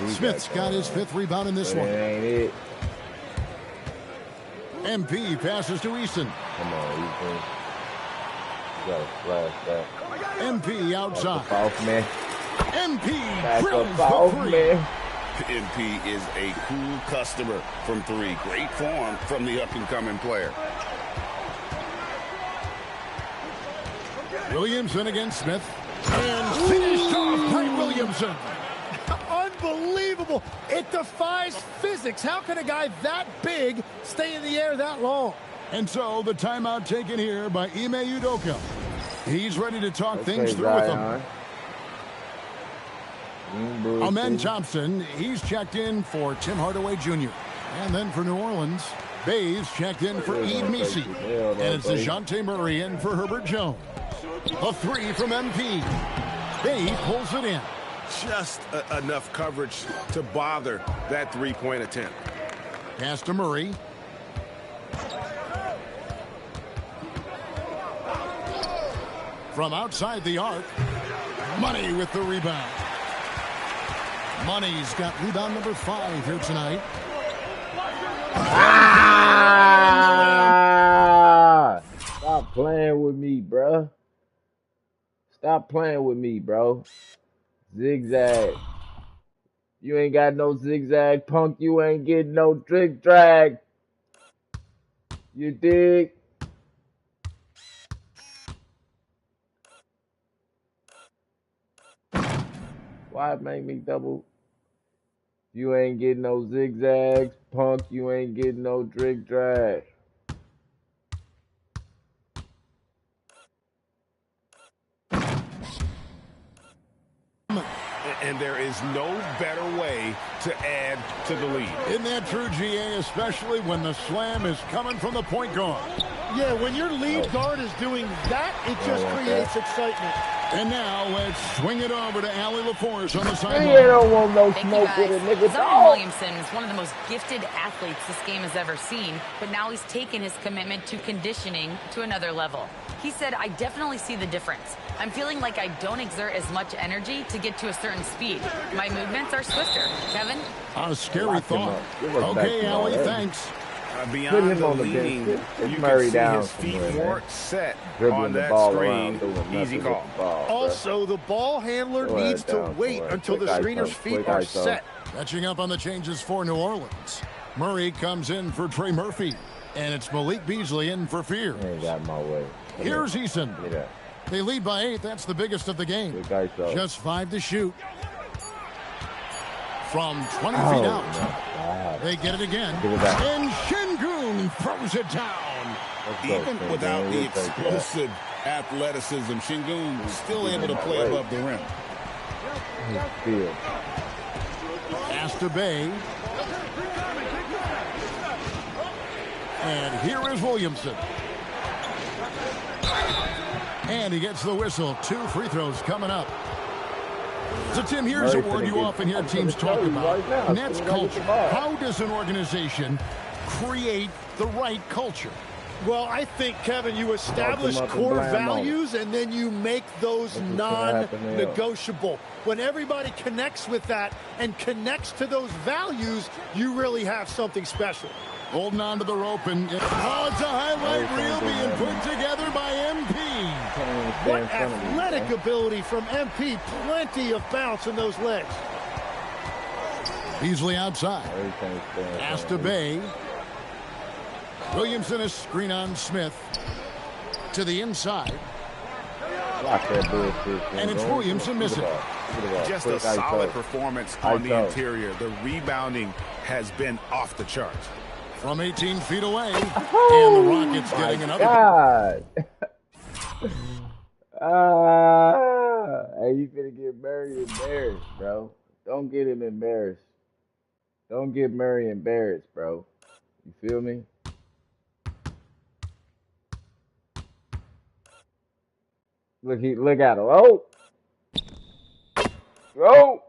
Smith's got his 5th rebound in this one. MP passes to Easton. Come on, Easton. You gotta flash that. MP outside. Man. MP drills the 3. MP is a cool customer from 3. Great form from the up-and-coming player. Williamson against Smith. And finished off by Williamson. Unbelievable. It defies physics. How can a guy that big stay in the air that long? And so the timeout taken here by Ime Udoka. He's ready to talk things through with them. Amen Thompson, he's checked in for Tim Hardaway Jr. And then for New Orleans, Bays checked in for Yves Messi. And it's DeJounte Murray in for Herbert Jones. A 3 from MP. Bays pulls it in. Just enough coverage to bother that 3-point attempt. Pass to Murray. From outside the arc, Money with the rebound. Money's got rebound number 5 here tonight. Stop playing with me, bro. Stop playing with me, bro. Zigzag. You ain't got no zigzag, punk. You ain't getting no trick drag. You dig? Why make me double? You ain't getting no zigzags, punk. You ain't getting no trick drag. And there is no better way to add to the lead. Isn't that true, GA, especially when the slam is coming from the point guard? Yeah, when your lead guard is doing that, it just creates excitement. And now let's swing it over to Allie LaForce on the sideline. You don't want no smoke with it, nigga. Zion Williamson is one of the most gifted athletes this game has ever seen, but now he's taken his commitment to conditioning to another level. He said, I definitely see the difference. I'm feeling like I don't exert as much energy to get to a certain speed. My movements are swifter. Kevin? A scary thought. Okay, Allie, thanks. Beyond the leaning, you can see his feet weren't set on that screen. Easy call. Also, the ball handler needs to wait until the screener's feet are set. Catching up on the changes for New Orleans. Murray comes in for Trey Murphy. And it's Malik Beasley in for Fear. Ain't got my way. Here's Eason. They lead by 8. That's the biggest of the game. Just 5 to shoot. From 20 feet out. They get it again. And Şengün throws it down. Even without the explosive athleticism, Şengün was still able to play above the rim. Pass to Bay. And here is Williamson. And he gets the whistle. 2 free throws coming up. So, Tim, here's a word you often hear teams talk about. And that's culture. How does an organization create the right culture? Well, I think, Kevin, you establish core values and then you make those non-negotiable. When everybody connects with that and connects to those values, you really have something special. Holding on to the rope, and it's a highlight reel being put together by MP. What athletic ability from MP. Plenty of bounce in those legs. Beasley outside. Pass to Bay. Williamson is screen on Smith. To the inside. And it's Williamson missing. Just a solid performance on the interior. The rebounding has been off the charts. From 18 feet away, and the Rockets getting another. God. Hey, you finna get Murray embarrassed, bro. Don't get him embarrassed. Don't get Murray embarrassed, bro. You feel me? Look at him. Oh! Oh!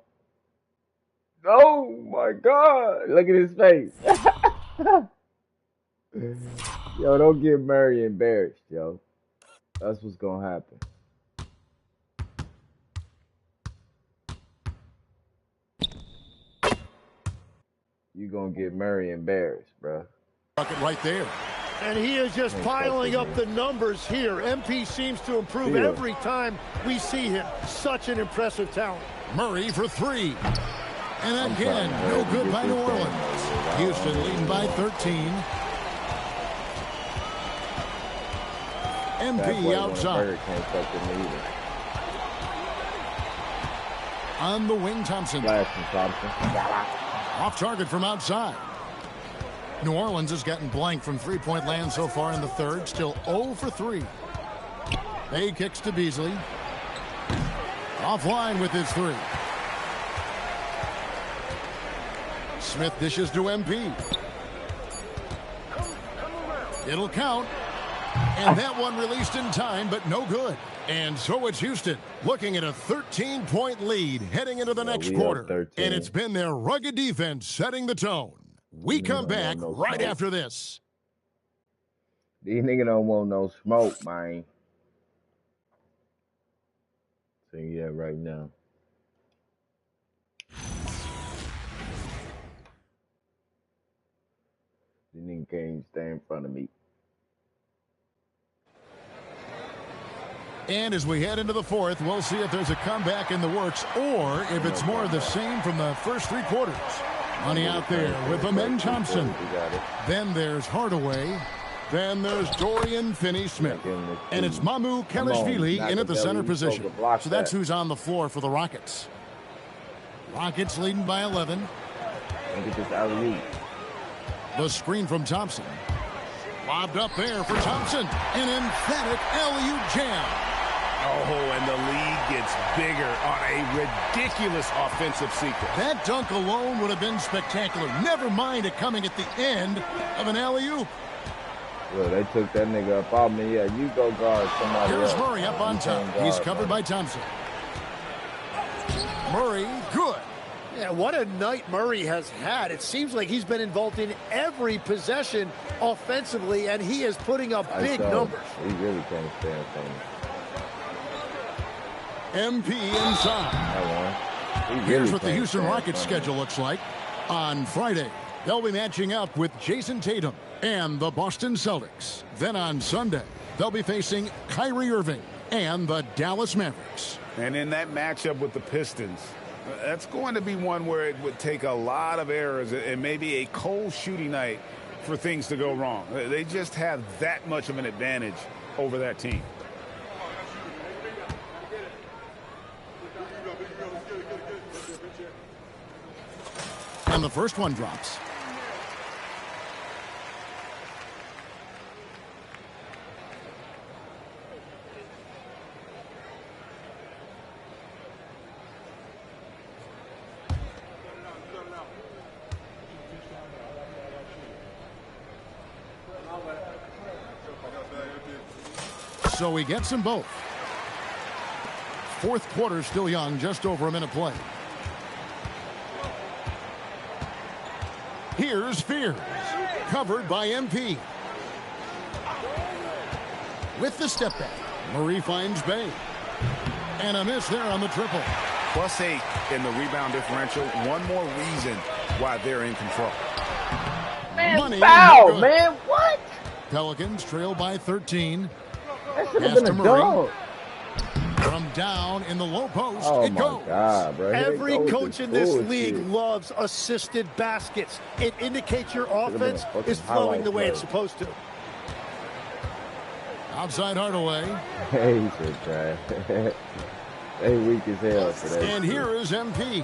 Oh my God! Look at his face. Yo, don't get Murray embarrassed, yo. That's what's gonna happen. You gonna get Murray embarrassed, bro. Right there. And he is just piling up the numbers here. MP seems to improve every time we see him. Such an impressive talent. Murray for 3. And again, no good by New Orleans. Houston leading by 13. MP outside. On the wing, Thompson. Off target from outside. New Orleans has gotten blank from three-point land so far in the third. Still 0 for 3. Bay kicks to Beasley. Offline with his 3. Smith dishes to MP. It'll count. And that one released in time, but no good. And so it's Houston looking at a 13-point lead heading into the next quarter. And it's been their rugged defense setting the tone. We come back right after this. These niggas don't want no smoke, man. Tell you that right now. These niggas can't even stay in front of me. And as we head into the fourth, we'll see if there's a comeback in the works or if it's more of the same from the first 3 quarters. Money out there with Amen Thompson. Then there's Hardaway. Then there's Dorian Finney-Smith. And it's Mamu Kelishvili in at the center position. So that's who's on the floor for the Rockets. Rockets leading by 11. Look at this alley-oop. The screen from Thompson. Lobbed up there for Thompson. An emphatic alley-oop jam. Oh, and the lead gets bigger on a ridiculous offensive sequence. That dunk alone would have been spectacular. Never mind it coming at the end of an alley-oop. Well, they took that nigga up on me. Yeah, you go guard somebody Here's else. Murray up on top. He's covered by Thompson. Murray, good. Yeah, what a night Murray has had. It seems like he's been involved in every possession offensively, and he is putting up big numbers. He really can't stand things. MP inside. Here's what the Houston Rockets schedule looks like on Friday. They'll be matching up with Jason Tatum and the Boston Celtics. Then on Sunday, they'll be facing Kyrie Irving and the Dallas Mavericks. And in that matchup with the Pistons, that's going to be one where it would take a lot of errors and maybe a cold shooting night for things to go wrong. They just have that much of an advantage over that team. And the first one drops. So he gets them both. Fourth quarter still young, just over a minute play. Here's Fears, covered by MP. With the step back, Murray finds Bay. And a miss there on the triple. +8 in the rebound differential. One more reason why they're in control. Man, Money foul, man, what? Pelicans trail by 13. That should have been a dunk. From down in the low post, oh it goes. My God, bro. Every coach in this league loves assisted baskets. It indicates your offense is flowing the way it's supposed to. Outside Hardaway. Hey, he's so trash. They weak as hell for that. And here is MP.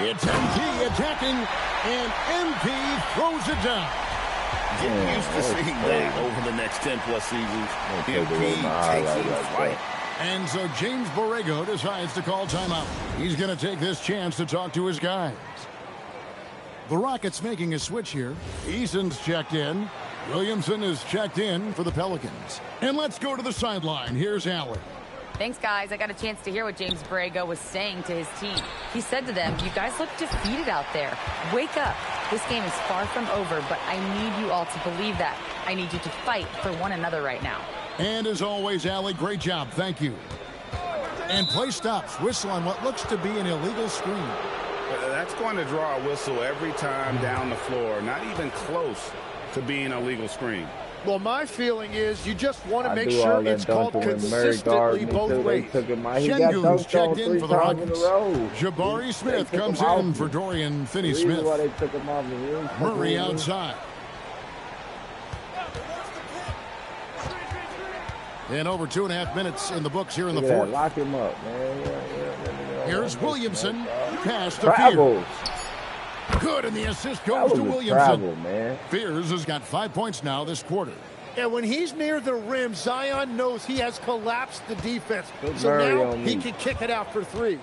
It's MP attacking, and MP throws it down. Get used to seeing that over the next 10-plus seasons. MP takes it flight. And so James Borrego decides to call timeout. He's going to take this chance to talk to his guys. The Rockets making a switch here. Eason's checked in. Williamson is checked in for the Pelicans. And let's go to the sideline. Here's Allen. Thanks, guys. I got a chance to hear what James Borrego was saying to his team. He said to them, you guys look defeated out there. Wake up. This game is far from over, but I need you all to believe that. I need you to fight for one another right now. And as always, Allie, great job. Thank you. And play stops. Whistle on what looks to be an illegal screen. That's going to draw a whistle every time down the floor. Not even close to being a legal screen. Well, my feeling is you just want to make sure it's called consistently both ways. Shengun's checked in for the Rockets. Jabari Smith comes in for Dorian Finney-Smith. Murray outside. And over 2.5 minutes in the books here in the fourth. Lock him up, man. Here's Williamson. Pass to Fears. Good, and the assist goes to Williamson. Fears has got 5 points now this quarter. And when he's near the rim, Zion knows he has collapsed the defense. So now he can kick it out for three.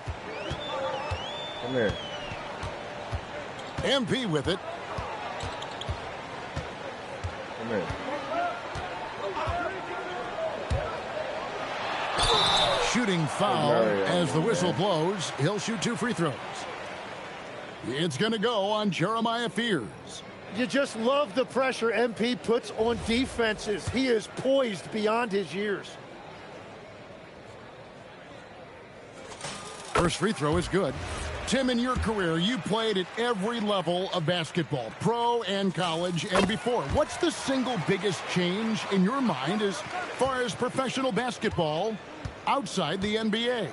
Come here. MP with it. Come here. Shooting foul as the whistle blows. He'll shoot 2 free throws. It's going to go on Jeremiah Fears. You just love the pressure MP puts on defenses. He is poised beyond his years. First free throw is good. Tim, in your career, you played at every level of basketball, pro and college and before. What's the single biggest change in your mind as far as professional basketball outside the NBA?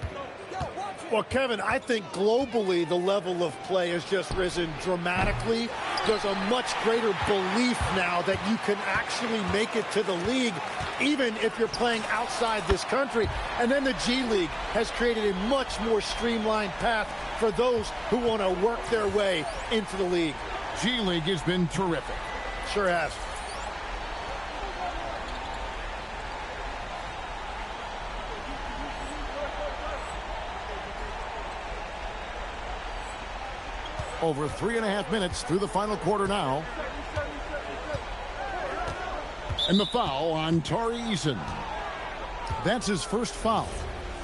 Well, Kevin, I think globally the level of play has just risen dramatically. There's a much greater belief now that you can actually make it to the league, even if you're playing outside this country. And then the G League has created a much more streamlined path for those who want to work their way into the league. G League has been terrific. Sure has. Over 3.5 minutes through the final quarter now. And the foul on Tari Eason. That's his first foul.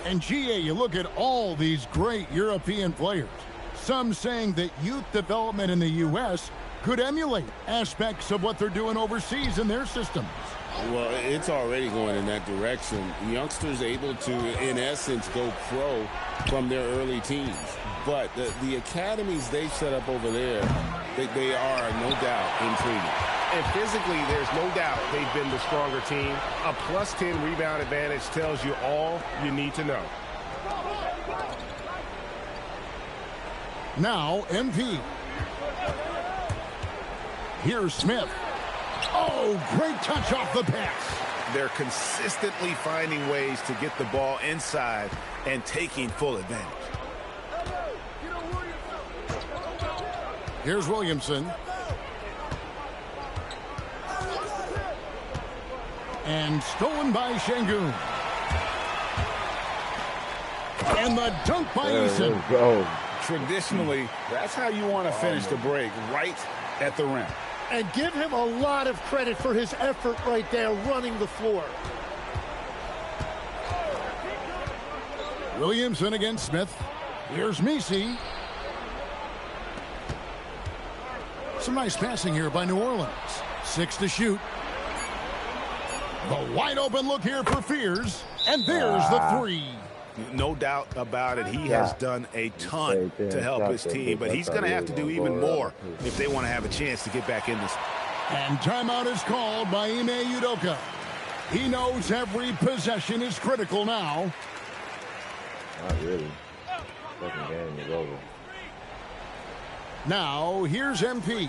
And GA, you look at all these great European players. Some saying that youth development in the U.S. could emulate aspects of what they're doing overseas in their systems. Well, it's already going in that direction. Youngsters able to, in essence, go pro from their early teens. But the academies they've set up over there, they are, no doubt, intriguing. And physically, there's no doubt they've been the stronger team. A plus 10 rebound advantage tells you all you need to know. Now, MP. Here's Smith. Oh, great touch off the pass. They're consistently finding ways to get the ball inside and taking full advantage. Here's Williamson. And stolen by Şengün. And the dunk by Eason. Traditionally, that's how you want to finish the break, right at the rim. And give him a lot of credit for his effort right there running the floor. Williamson against Smith. Here's Messi. Some nice passing here by New Orleans. 6 to shoot. The wide open look here for Fears. And there's the 3. No doubt about it. He has done a ton to help his team, but he's going to have to do even more if they want to have a chance to get back in this. And timeout is called by Ime Udoka. He knows every possession is critical now. Not really. Second game is over. Now, here's MP.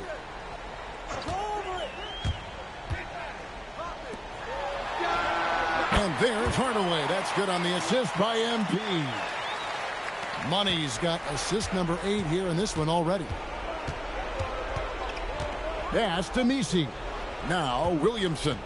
And there's Hardaway. That's good on the assist by MP. Money's got assist number 8 here in this one already. Pass to Messi. Now Williamson.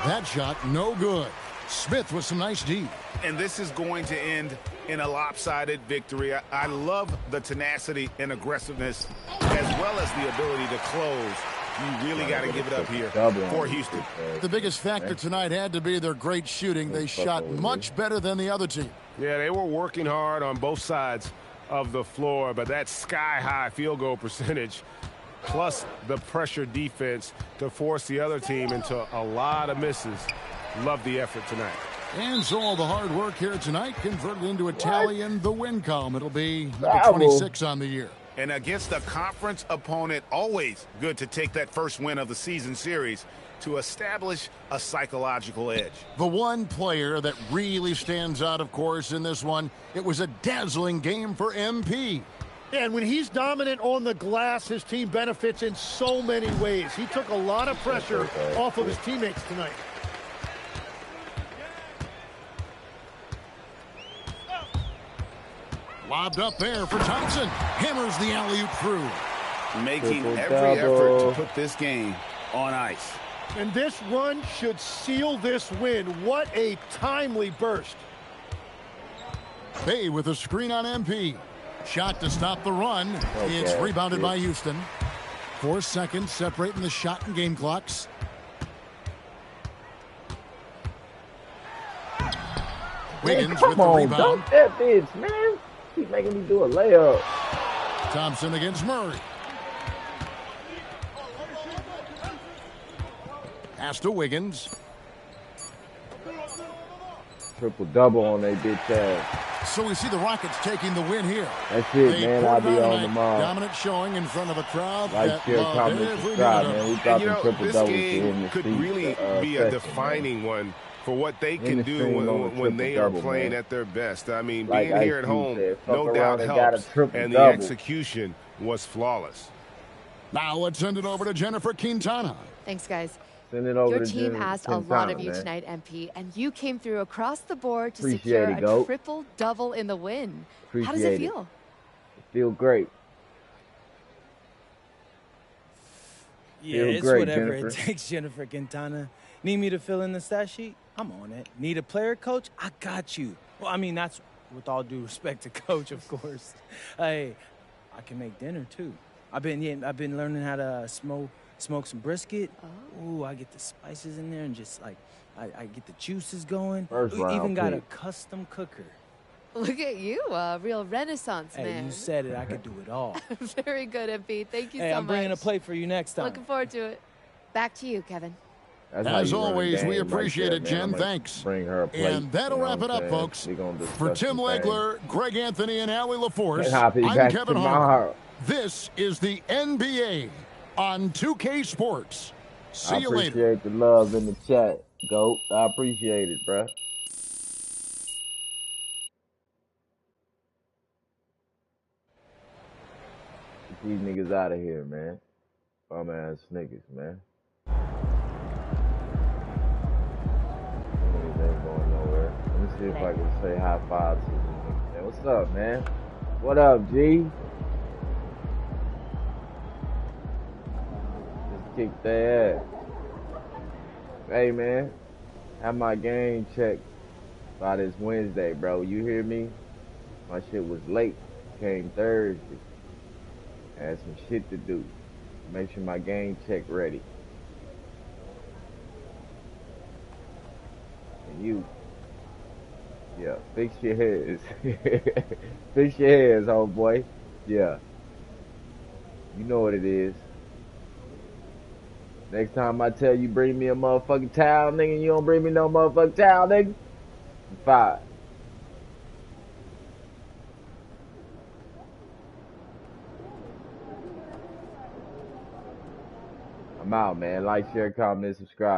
That shot no good. Smith with some nice D. And this is going to end in a lopsided victory. I love the tenacity and aggressiveness as well as the ability to close. You really got to give it up here for Houston. The biggest factor tonight had to be their great shooting. They shot much better than the other team. Yeah, they were working hard on both sides of the floor, but that sky-high field goal percentage plus the pressure defense to force the other team into a lot of misses. Love the effort tonight. And so all the hard work here tonight converted into a tally in the win column. It'll be number 26 on the year. And against a conference opponent, always good to take that first win of the season series to establish a psychological edge. The one player that really stands out, of course, in this one, it was a dazzling game for MP. Yeah, and when he's dominant on the glass, his team benefits in so many ways. He took a lot of pressure off of his teammates tonight. Lobbed up there for Thompson. Hammers the alley-oop through. Making every effort to put this game on ice. And this run should seal this win. What a timely burst. Bay with a screen on MP. Shot to stop the run. It's rebounded by Houston. 4 seconds separating the shot and game clocks. Wiggins with the rebound. Dunk that bitch, man. Keep making me do a layup. Thompson against Murray. Pass to Wiggins. Triple-double on their bitch ass. So we see the Rockets taking the win here. That's it, man. I'll be on tomorrow. Dominant showing in front of a crowd. Like, share, comment, subscribe, man. We dropping triple-doubles in this could really be a defining one for what they can do when they are playing at their best. I mean, being here at home, no doubt helps, and the execution was flawless. Now let's send it over to Jennifer Quintana. Thanks, guys. Send it over Your to team Jennifer asked Quintana, a lot of you man. tonight, MP, and you came through across the board to Appreciate secure it, a Goat. triple-double in the win. Appreciate How does it feel? It feel great. Yeah, it's great, whatever Jennifer. it takes, Jennifer Quintana. Need me to fill in the stat sheet? I'm on it. Need a player coach? I got you. Well, I mean, that's with all due respect to coach, of course. Hey, I can make dinner, too. I've been learning how to smoke some brisket. Oh. Ooh, I get the spices in there and just, like, I get the juices going. First round even got pick. a custom cooker. Look at you, a real Renaissance Hey, man. you said it. I could do it all. Very good, MP. Thank you Hey, so I'm bringing much. a plate for you next time. Looking forward to it. Back to you, Kevin. As always, we appreciate it, Jen. Thanks. Bring her a plate, and that'll wrap it up, folks. For Tim Legler, Greg Anthony, and Allie LaForce, I'm Kevin Harlan. This is the NBA on 2K Sports. See you later. I appreciate the love in the chat, GOAT. I appreciate it, bruh. Get these niggas out of here, man. Bum ass niggas, man. Niggas ain't going nowhere. Let me see if I can say high five to these niggas. Hey, what's up, man? What up, G? Just kick their ass. Hey, man. Have my game checked by this Wednesday, bro. You hear me? My shit was late. Came Thursday. Had some shit to do. Make sure my game check ready. And you, yeah, fix your heads. Fix your heads, homeboy. Yeah. You know what it is. Next time I tell you bring me a motherfucking towel, nigga, you don't bring me no motherfucking towel, nigga. I'm fired. I'm out, man. Like, share, comment, subscribe.